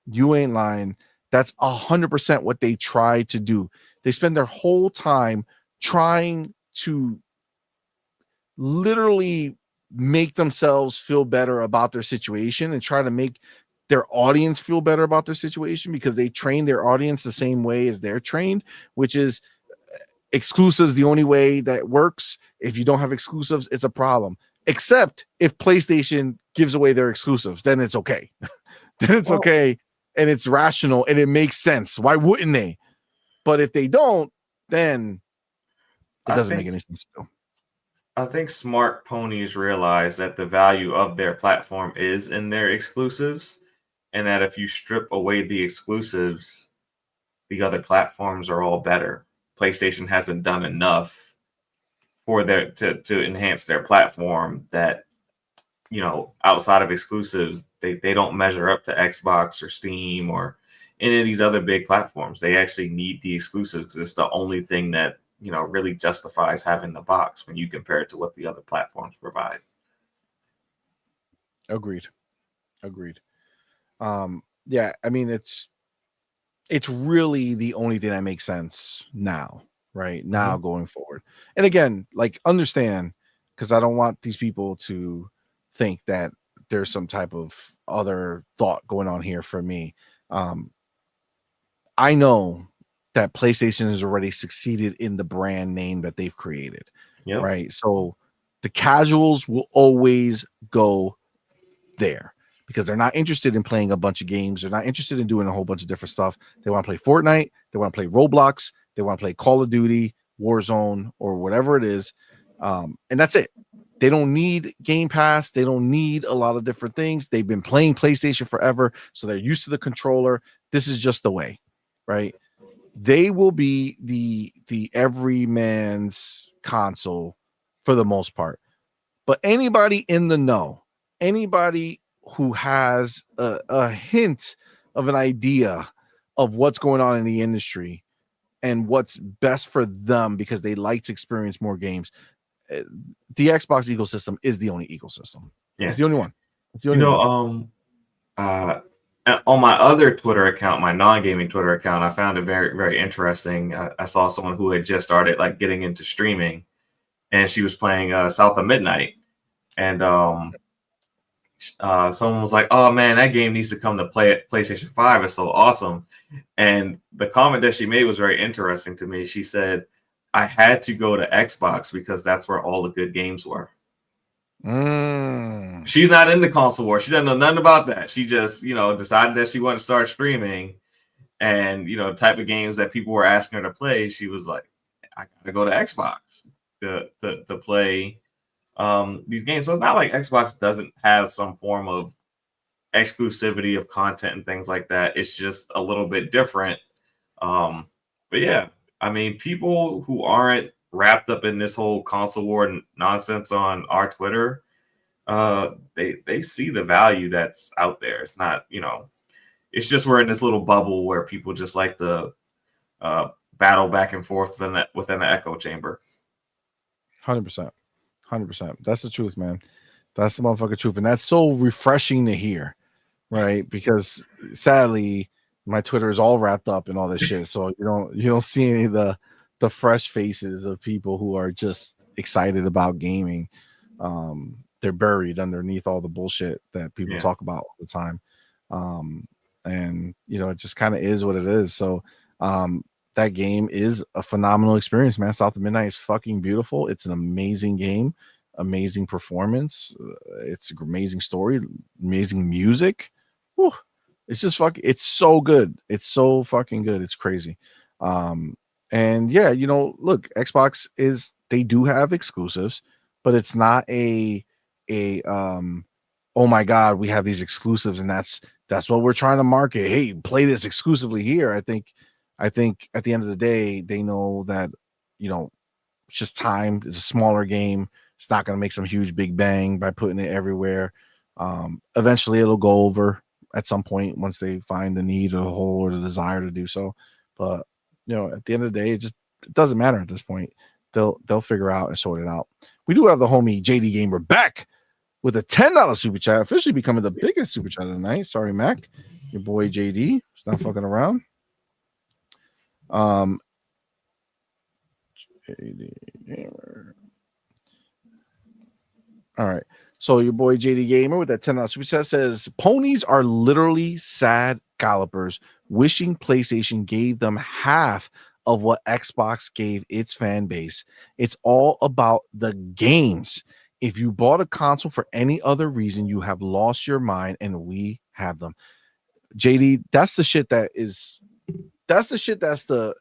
You ain't lying. That's 100% what they try to do. They spend their whole time trying to literally make themselves feel better about their situation and try to make their audience feel better about their situation, because they train their audience the same way as they're trained, which is exclusives the only way that works. If you don't have exclusives, it's a problem. Except if PlayStation gives away their exclusives, then it's okay. Then it's okay, and it's rational and it makes sense. Why wouldn't they? But if they don't, then It doesn't make any sense to do. I think smart ponies realize that the value of their platform is in their exclusives, and that if you strip away the exclusives, the other platforms are all better. PlayStation hasn't done enough for their to enhance their platform that, you know, outside of exclusives, they don't measure up to Xbox or Steam or any of these other big platforms. They actually need the exclusives because it's the only thing that, you know, really justifies having the box when you compare it to what the other platforms provide. Agreed. Yeah, I mean, it's really the only thing that makes sense now, right? Now going forward. And again, like, understand, because I don't want these people to think that there's some type of other thought going on here for me. I know that PlayStation has already succeeded in the brand name that they've created. Yep. Right. So the casuals will always go there because they're not interested in playing a bunch of games. They're not interested in doing a whole bunch of different stuff. They want to play Fortnite. They want to play Roblox. They want to play Call of Duty, Warzone, or whatever it is. And that's it. They don't need Game Pass. They don't need a lot of different things. They've been playing PlayStation forever, so they're used to the controller. This is just the way, right? They will be the everyman's console for the most part. But anybody in the know, anybody who has a hint of an idea of what's going on in the industry and what's best for them because they like to experience more games, the Xbox ecosystem is the only ecosystem. Yeah. It's the only one. It's the You only know, on my other Twitter account, my non-gaming Twitter account, I found it very, very interesting. I saw someone who had just started like getting into streaming, and she was playing South of Midnight, and someone was like, "Oh man, that game needs to come to PlayStation 5. It's so awesome." And the comment that she made was very interesting to me. She said, "I had to go to Xbox because that's where all the good games were." She's not in the console war. She doesn't know nothing about that. She just, you know, decided that she wanted to start streaming, and, you know, the type of games that people were asking her to play, she was like, "I gotta go to Xbox to play these games." So it's not like Xbox doesn't have some form of exclusivity of content and things like that. It's just a little bit different. But yeah, I mean, people who aren't wrapped up in this whole console war nonsense on our Twitter, they see the value that's out there. It's not, you know, it's just we're in this little bubble where people just like to battle back and forth within the echo chamber. 100%. That's the truth, man. That's the motherfucking truth. And that's so refreshing to hear, right? Because sadly, my Twitter is all wrapped up in all this shit. So you don't see any of the fresh faces of people who are just excited about gaming. They're buried underneath all the bullshit that people talk about all the time. And you know, it just kind of is what it is. So that game is a phenomenal experience, man. South of Midnight is fucking beautiful. It's an amazing game, amazing performance. It's an amazing story, amazing music. Whew. It's just it's so good. It's so fucking good. It's crazy. And yeah, you know, look, Xbox they do have exclusives, but it's not a oh my god, we have these exclusives and that's what we're trying to market. Hey, play this exclusively here. I think at the end of the day, they know that, you know, it's just time. It's a smaller game. It's not going to make some huge big bang by putting it everywhere. Eventually it'll go over at some point once they find the need or the hole or the desire to do so. But, you know, at the end of the day, it doesn't matter at this point. They'll figure out and sort it out. We do have the homie JD Gamer back with a $10 super chat, officially becoming the biggest super chat of the night. Sorry, Mac. Your boy JD. It's not fucking around. JD Gamer. All right. So your boy JD Gamer with that $10 super chat says, ponies are literally sad gallopers wishing PlayStation gave them half of what Xbox gave its fan base. It's all about the games. If you bought a console for any other reason, you have lost your mind, and we have them. JD, that's the shit that's the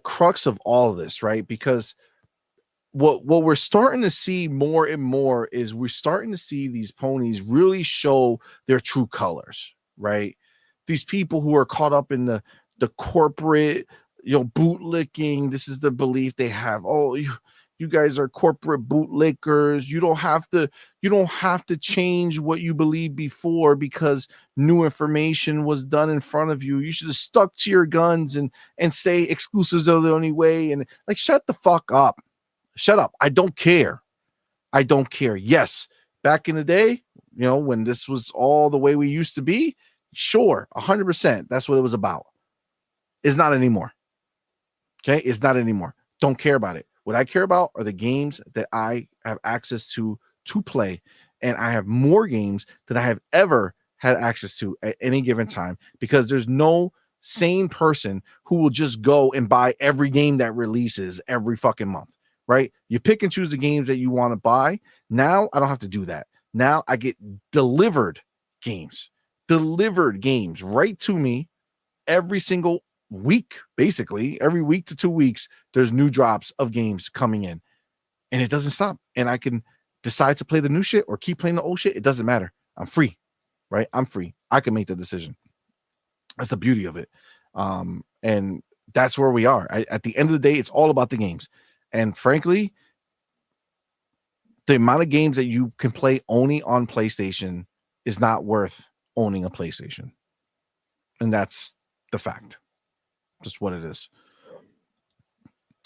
crux of all of this, right? Because what we're starting to see more and more is we're starting to see these ponies really show their true colors, right? These people who are caught up in the corporate, bootlicking. This is the belief they have. Oh, you guys are corporate bootlickers. You don't have to change what you believed before because new information was done in front of you. You should have stuck to your guns and say exclusives are the only way. And like, shut the fuck up. Shut up. I don't care. I don't care. Yes, back in the day, when this was all the way we used to be, sure, 100%. That's what it was about. It's not anymore. Okay, it's not anymore. Don't care about it. What I care about are the games that I have access to play, and I have more games than I have ever had access to at any given time, because there's no sane person who will just go and buy every game that releases every fucking month, right? You pick and choose the games that you want to buy. Now I don't have to do that. Now I get delivered games right to me every single week. Basically every week to 2 weeks there's new drops of games coming in, and it doesn't stop. And I can decide to play the new shit or keep playing the old shit. It doesn't matter. I'm free, right? I'm free. I can make the decision. That's the beauty of it. And that's where we are. At the end of the day, it's all about the games. And frankly, the amount of games that you can play only on PlayStation is not worth owning a PlayStation. And that's the fact. Just what it is.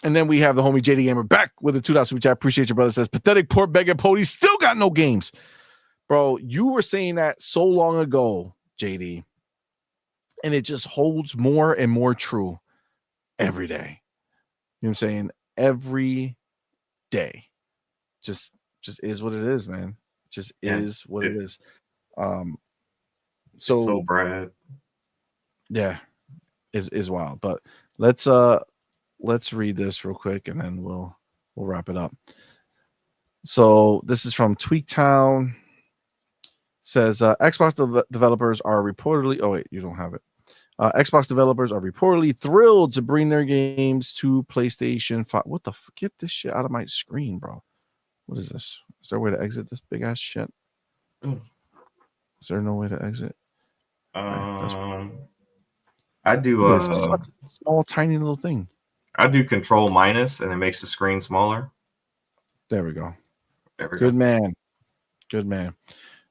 And then we have the homie JD Gamer back with a $2 super chat. Appreciate your brother. Says pathetic poor beggar pony still got no games. Bro, you were saying that so long ago, JD, and it just holds more and more true every day. You know what I'm saying? Every day. Just is what it is, man. It just is what it is. So Brad. Yeah. Is wild. But let's read this real quick and then we'll wrap it up. So this is from Tweaktown. Says Xbox developers are reportedly you don't have it. Xbox developers are reportedly thrilled to bring their games to PlayStation 5. What the fuck? Get this shit out of my screen, bro. What is this? Is there a way to exit this big ass shit? Is there no way to exit? I do such a small, tiny little thing. I do Control minus, and it makes the screen smaller. There we go. Good man. Good man.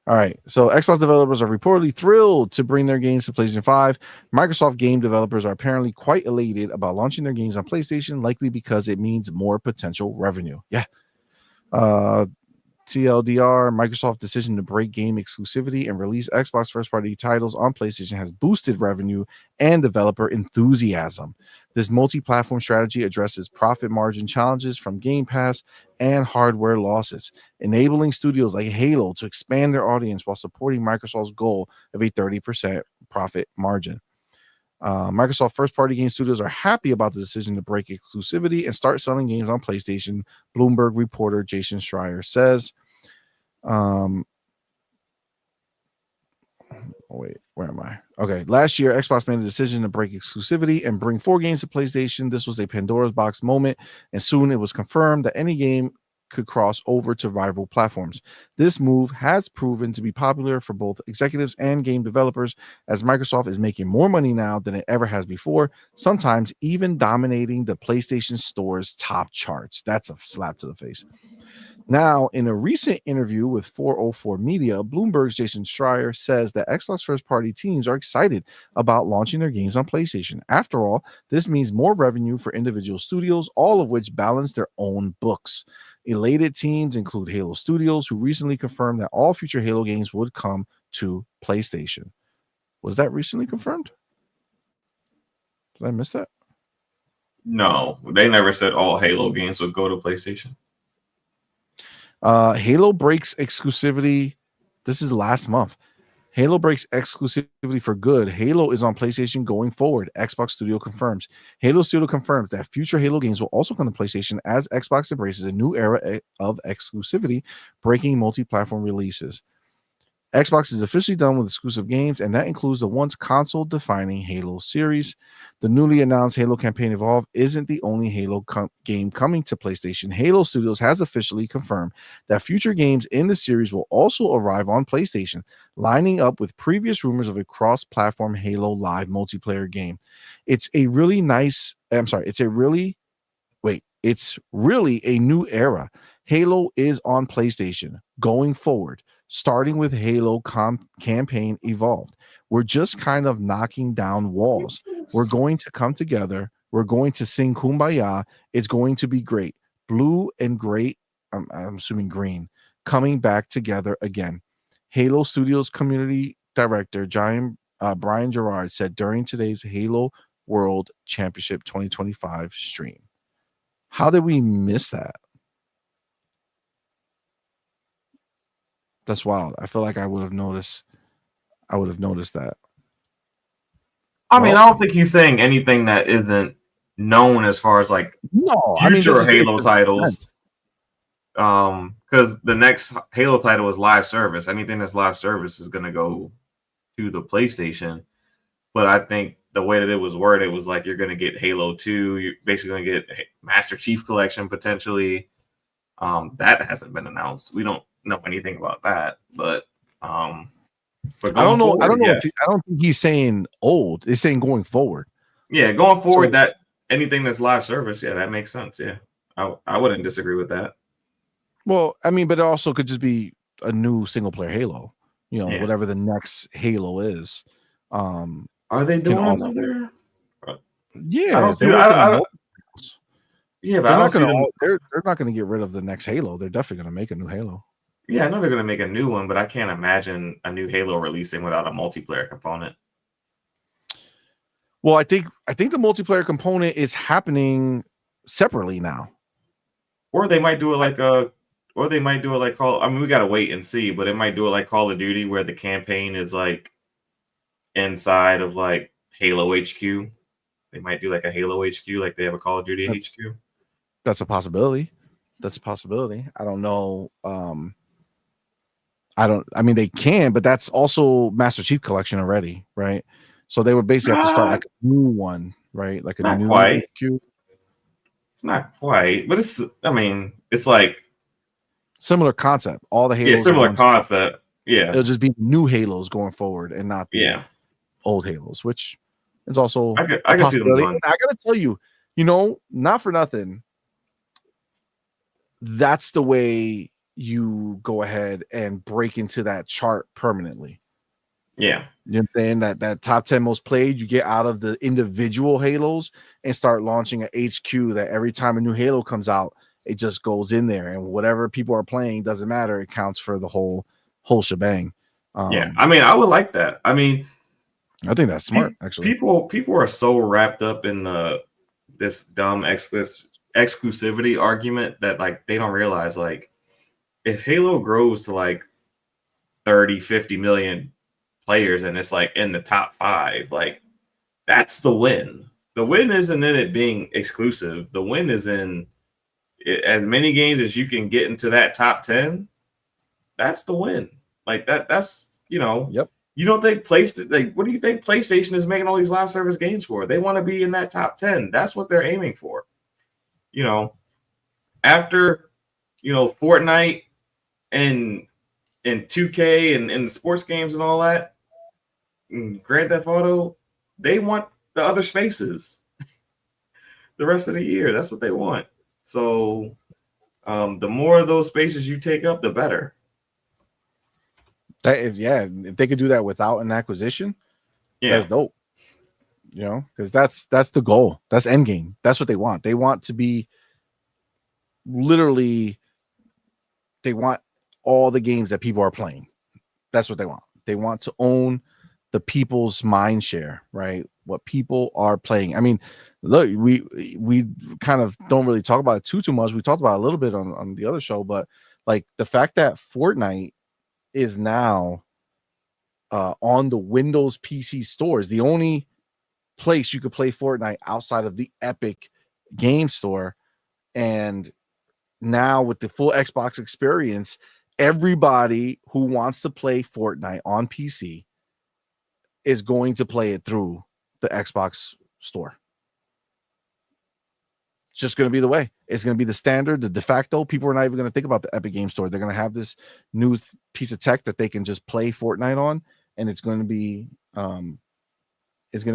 All right. So Xbox developers are reportedly thrilled to bring their games to PlayStation 5. Microsoft game developers are apparently quite elated about launching their games on PlayStation, likely because it means more potential revenue. Yeah. TLDR, Microsoft's decision to break game exclusivity and release Xbox first-party titles on PlayStation has boosted revenue and developer enthusiasm. This multi-platform strategy addresses profit margin challenges from Game Pass and hardware losses, enabling studios like Halo to expand their audience while supporting Microsoft's goal of a 30% profit margin. Microsoft first-party game studios are happy about the decision to break exclusivity and start selling games on PlayStation. Bloomberg reporter Jason Schreier says, wait, where am I? Okay, last year, Xbox made a decision to break exclusivity and bring 4 games to PlayStation. This was a Pandora's box moment, and soon it was confirmed that any game could cross over to rival platforms. This move has proven to be popular for both executives and game developers, as Microsoft is making more money now than it ever has before, sometimes even dominating the PlayStation Store's top charts. That's a slap to the face. Now, in a recent interview with 404 Media, Bloomberg's Jason Schreier says that Xbox first-party teams are excited about launching their games on PlayStation. After all, this means more revenue for individual studios, all of which balance their own books. Elated teams include Halo Studios, who recently confirmed that all future Halo games would come to PlayStation. Was that recently confirmed? Did I miss that? No, they never said all Halo games would go to PlayStation. Halo breaks exclusivity. This is last month. Halo breaks exclusivity for good. Halo is on PlayStation going forward. Xbox Studio confirms. Halo Studio confirms that future Halo games will also come to PlayStation as Xbox embraces a new era of exclusivity, breaking multi-platform releases. Xbox is officially done with exclusive games, and that includes the once console-defining Halo series. The newly announced Halo Campaign Evolve isn't the only Halo game coming to PlayStation. Halo Studios has officially confirmed that future games in the series will also arrive on PlayStation, lining up with previous rumors of a cross-platform Halo Live multiplayer game. It's really a new era. Halo is on PlayStation going forward, starting with Halo Campaign Evolved. We're just kind of knocking down walls. We're going to come together. We're going to sing Kumbaya. It's going to be great. Blue and great, I'm assuming green, coming back together again. Halo Studios community director Brian Gerard said during today's Halo World Championship 2025 stream. How did we miss that? That's wild. I feel like I would have noticed that. I mean, I don't think he's saying anything that isn't known as far as like future Halo titles. Because the next Halo title is live service. Anything that's live service is going to go to the PlayStation. But I think the way that it was worded was like you're going to get Halo 2. You're basically going to get Master Chief Collection potentially. That hasn't been announced. We don't know anything about that. But I don't know. I don't think he's saying old. He's saying going forward. Yeah, going forward, that anything that's live service, yeah, that makes sense. Yeah, I wouldn't disagree with that. Well, I mean, but it also could just be a new single player Halo. You know, whatever the next Halo is. Are they doing another? Yeah, I don't see. Yeah, but they're not going to get rid of the next Halo. They're definitely going to make a new Halo. Yeah, I know they're going to make a new one, but I can't imagine a new Halo releasing without a multiplayer component. Well, I think the multiplayer component is happening separately now. Or they might do it like Call. I mean, we gotta wait and see, but it might do it like Call of Duty, where the campaign is like inside of like Halo HQ. They might do like a Halo HQ, like they have a Call of Duty HQ. That's a possibility. I don't know. I mean, they can, but that's also Master Chief Collection already, right? So they would basically have to start like a new one, right? Like a new HQ. It's not quite, but it's like similar concept. All the Halos. Yeah, similar concept. Yeah. It'll just be new Halos going forward and not the old Halos, which is also I can see them doing. I gotta tell you, not for nothing. That's the way you go ahead and break into that chart permanently. Yeah. You know what I'm saying? That top 10 most played, you get out of the individual Halos and start launching an HQ that every time a new Halo comes out, it just goes in there, and whatever people are playing doesn't matter. It counts for the whole shebang. Yeah. I mean, I would like that. I mean, I think that's smart, actually. People are so wrapped up in this dumb exclusivity argument that like they don't realize like if Halo grows to like 30, 50 million players and it's like in the top 5, like that's the win. The win isn't in it being exclusive. The win is in as many games as you can get into that top 10. That's the win. Like that's Yep. You don't think what do you think PlayStation is making all these live service games for? They want to be in that top 10. That's what they're aiming for. After Fortnite and 2K and the sports games and all that, and Grand Theft Auto, they want the other spaces the rest of the year. That's what they want. So the more of those spaces you take up, the better. If they could do that without an acquisition, that's dope. Because that's the goal. That's end game. That's what they want. They want to be literally. They want all the games that people are playing. That's what they want. They want to own the people's mind share, right? What people are playing. I mean, look, we kind of don't really talk about it too much. We talked about it a little bit on the other show, but like the fact that Fortnite is now on the Windows PC stores, the only place you could play Fortnite outside of the Epic Game Store, and now with the full Xbox experience, everybody who wants to play Fortnite on PC is going to play it through the Xbox store. It's just going to be the way. It's going to be the standard, the de facto. People are not even going to think about the Epic Game Store. They're going to have this new piece of tech that they can just play Fortnite on, and it's going to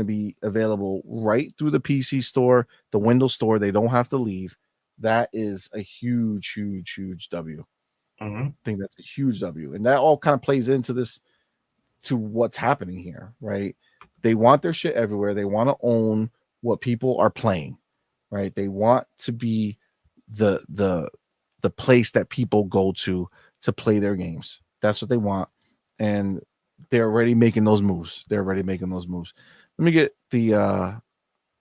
be available right through the PC store, the Windows store. They don't have to leave. That is a huge, huge, huge W. I think that's a huge W, and that all kind of plays into this, to what's happening here, right? They want their shit everywhere. They want to own what people are playing, right? They want to be the place that people go to play their games. That's what they want, and they're already making those moves. Let me get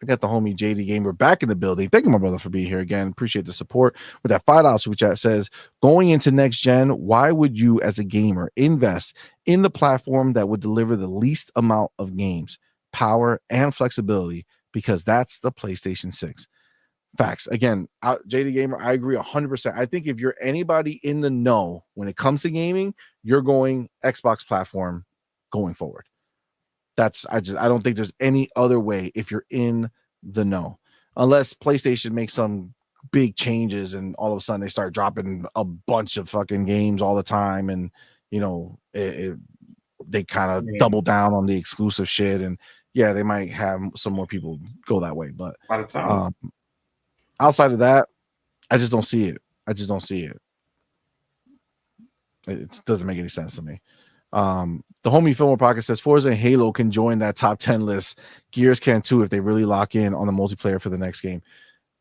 I got the homie JD Gamer back in the building. Thank you, my brother, for being here again. Appreciate the support. With that $5 super chat says, going into next gen, why would you as a gamer invest in the platform that would deliver the least amount of games, power, and flexibility? Because that's the PlayStation 6. Facts. Again, JD Gamer, I agree 100%. I think if you're anybody in the know when it comes to gaming, you're going Xbox platform going forward. I don't think there's any other way if you're in the know, unless PlayStation makes some big changes and all of a sudden they start dropping a bunch of fucking games all the time, and they kind of double down on the exclusive shit, and yeah, they might have some more people go that way. But by the time, outside of that, I just don't see it. It doesn't make any sense to me. The homie Fillmore Pocket says Forza and Halo can join that top 10 list. Gears can too if they really lock in on the multiplayer for the next game.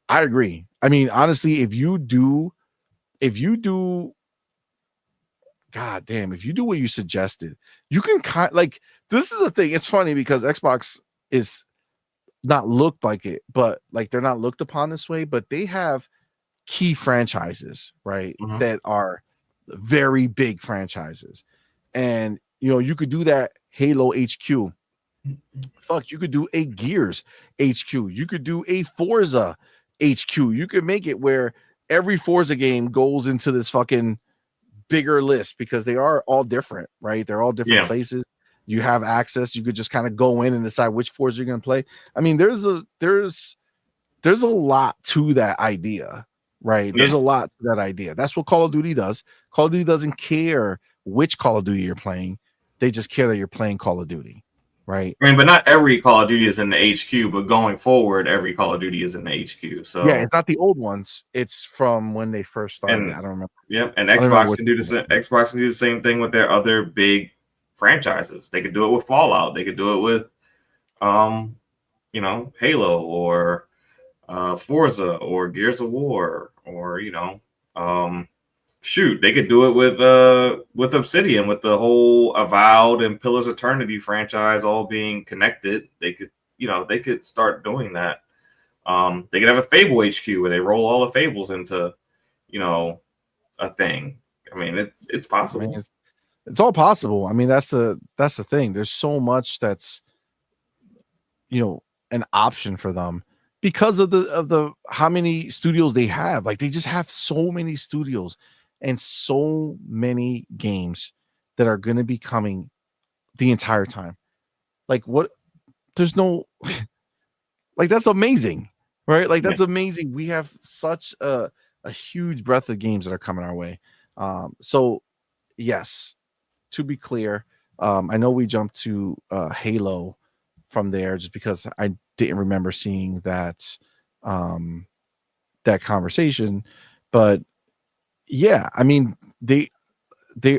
I agree. I mean, honestly, if you do what you suggested, you can this is the thing. It's funny because Xbox is not looked like it, but like they're not looked upon this way, but they have key franchises, right? That are very big franchises. And you could do that Halo HQ. Fuck, you could do a Gears HQ. You could do a Forza HQ. You could make it where every Forza game goes into this fucking bigger list because they are all different, right? They're all different places. You have access. You could just kind of go in and decide which Forza you're going to play. I mean, there's a lot to that idea, right? There's a lot to that idea. That's what Call of Duty does. Call of Duty doesn't care which Call of Duty you're playing. They just care that you're playing Call of Duty, right? I mean, but not every Call of Duty is in the HQ, but going forward, every Call of Duty is in the HQ. So yeah, it's not the old ones. It's from when they first started. I don't remember. Yep, and Xbox can do the same. Xbox can do the same thing with their other big franchises. They could do it with Fallout. They could do it with, Halo or Forza or Gears of War or shoot, they could do it with Obsidian, with the whole Avowed and Pillars of Eternity franchise all being connected. They could start doing that. They could have a Fable HQ where they roll all the Fables into, a thing. I mean, it's possible. I mean, it's all possible. I mean, that's the thing. There's so much that's, an option for them because of the how many studios they have. Like they just have so many studios and so many games that are going to be coming the entire time. Like what? There's no like that's amazing, right? Like that's amazing. We have such a huge breadth of games that are coming our way. So yes, to be clear, I know we jumped to Halo from there just because I didn't remember seeing that that conversation, but yeah, I mean they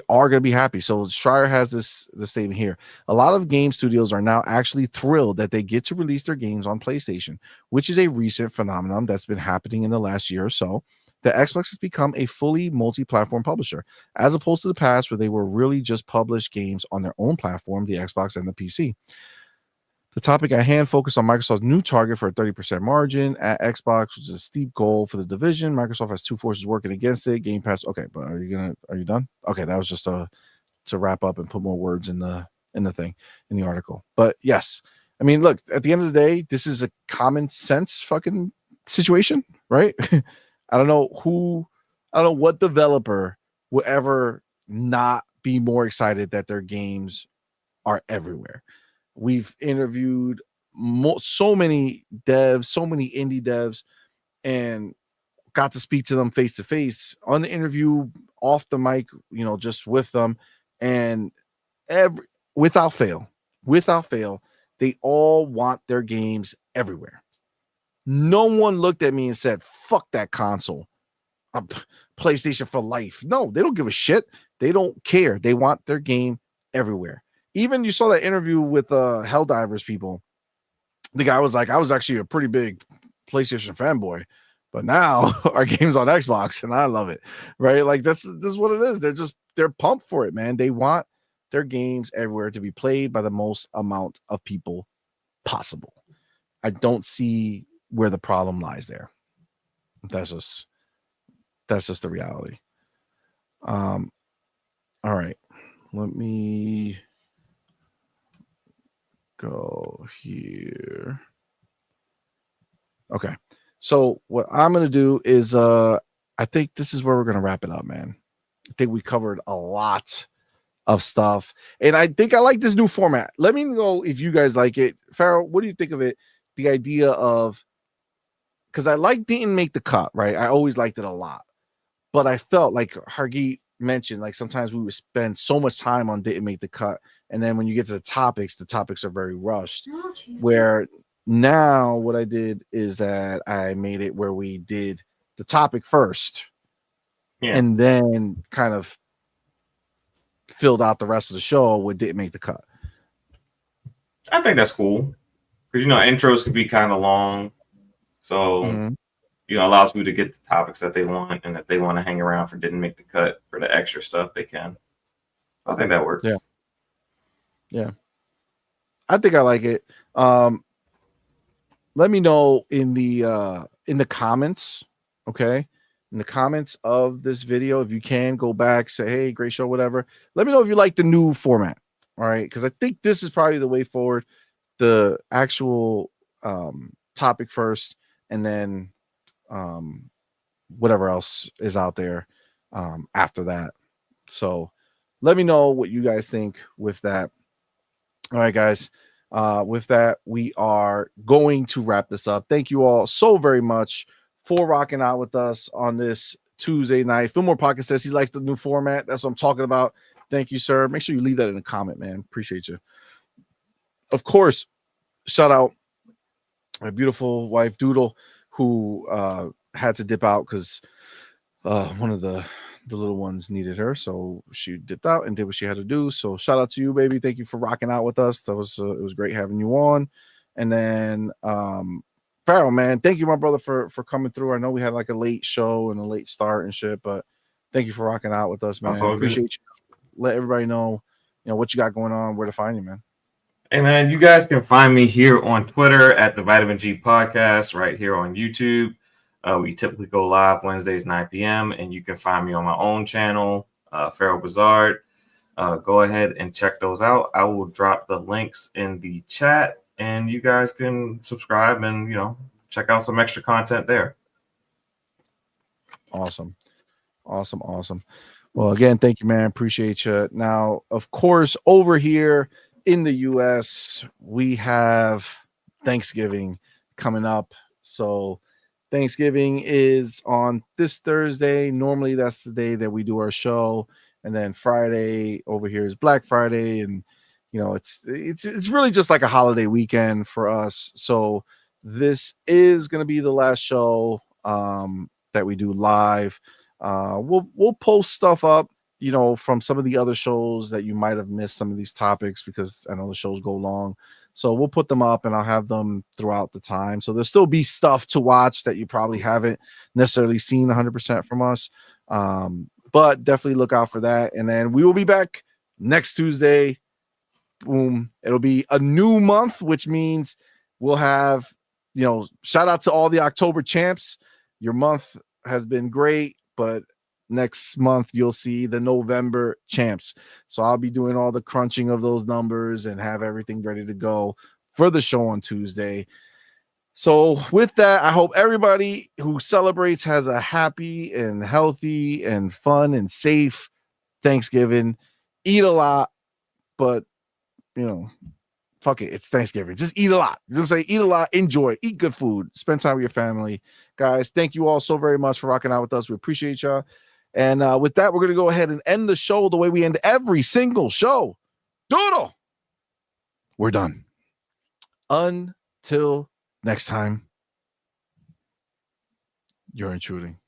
are going to be happy. So Schreier has the statement here. A lot of game studios are now actually thrilled that they get to release their games on PlayStation, which is a recent phenomenon that's been happening in the last year or so. The Xbox has become a fully multi-platform publisher, as opposed to the past where they were really just published games on their own platform, the Xbox and the PC. The topic at hand focused on Microsoft's new target for a 30% margin at Xbox, which is a steep goal for the division. Microsoft has two forces working against it. Game Pass. Okay, but are you done? Okay, that was just to wrap up and put more words in the thing in the article. But yes, I mean, look, at the end of the day, this is a common sense fucking situation, right? I don't know what developer will ever not be more excited that their games are everywhere. We've interviewed so many devs, so many indie devs, and got to speak to them face to face on the interview, off the mic, just with them. And without fail, they all want their games everywhere. No one looked at me and said, fuck that console. PlayStation for life. No, they don't give a shit. They don't care. They want their game everywhere. Even you saw that interview with Helldivers people. The guy was like, I was actually a pretty big PlayStation fanboy, but now our game's on Xbox and I love it. Right? Like this is what it is. They're pumped for it, man. They want their games everywhere to be played by the most amount of people possible. I don't see where the problem lies there. That's just the reality. All right. Let me go here. Okay. So what I'm going to do is I think this is where we're going to wrap it up, man. I think we covered a lot of stuff. And I think I like this new format. Let me know if you guys like it. Farrell, what do you think of it? The idea of, because I didn't make the cut, right? I always liked it a lot. But I felt like Hargeet mentioned, like sometimes we would spend so much time on didn't make the cut. And then when you get to the topics are very rushed. Where now what I did is that I made it where we did the topic first. Yeah. And then kind of filled out the rest of the show with didn't make the cut. I think that's cool. Because, intros could be kind of long. So, allows me to get the topics that they want. And if they want to hang around for didn't make the cut for the extra stuff, they can. I think that works. Yeah. I think I like it. Let me know in the comments, okay? In the comments of this video, if you can go back, say, hey, great show, whatever. Let me know if you like the new format. All right. Because I think this is probably the way forward. The actual topic first, and then whatever else is out there after that. So let me know what you guys think with that. All right, guys. With that, we are going to wrap this up. Thank you all so very much for rocking out with us on this Tuesday night. Fillmore Pocket says he likes the new format. That's what I'm talking about. Thank you, sir. Make sure you leave that in a comment, man. Appreciate you. Of course, shout out my beautiful wife, Doodle, who had to dip out because one of the little ones needed her. So she dipped out and did what she had to do. So shout out to you, baby. Thank you for rocking out with us. That was it was great having you on. And then Farrell, man, thank you, my brother, for coming through. I know we had like a late show and a late start and shit, but thank you for rocking out with us, man. Appreciate you. Let everybody know, what you got going on, where to find you, man. Hey, man, you guys can find me here on Twitter at the Vitamin G Podcast, right here on YouTube. We typically go live Wednesdays, 9 p.m. And you can find me on my own channel, Farrell Bizarre. Go ahead and check those out. I will drop the links in the chat, and you guys can subscribe and, check out some extra content there. Awesome. Well, again, thank you, man. Appreciate you. Now, of course, over here in the U.S., we have Thanksgiving coming up. So Thanksgiving is on this Thursday. Normally, that's the day that we do our show. And then Friday over here is Black Friday. And, it's really just like a holiday weekend for us. So this is going to be the last show that we do live. We'll post stuff up, from some of the other shows that you might have missed some of these topics, because I know the shows go long. So we'll put them up and I'll have them throughout the time. So there'll still be stuff to watch that you probably haven't necessarily seen 100% from us. But definitely look out for that. And then we will be back next Tuesday. Boom. It'll be a new month, which means we'll have, shout out to all the October champs. Your month has been great, but next month you'll see the November champs. So I'll be doing all the crunching of those numbers and have everything ready to go for the show on Tuesday. So with that, I hope everybody who celebrates has a happy and healthy and fun and safe Thanksgiving. Eat a lot, but fuck it. It's Thanksgiving. Just eat a lot. You know what I'm saying? Eat a lot. Enjoy. Eat good food. Spend time with your family. Guys, thank you all so very much for rocking out with us. We appreciate y'all. And with that, we're going to go ahead and end the show the way we end every single show. Doodle. We're done. Until next time, you're intruding.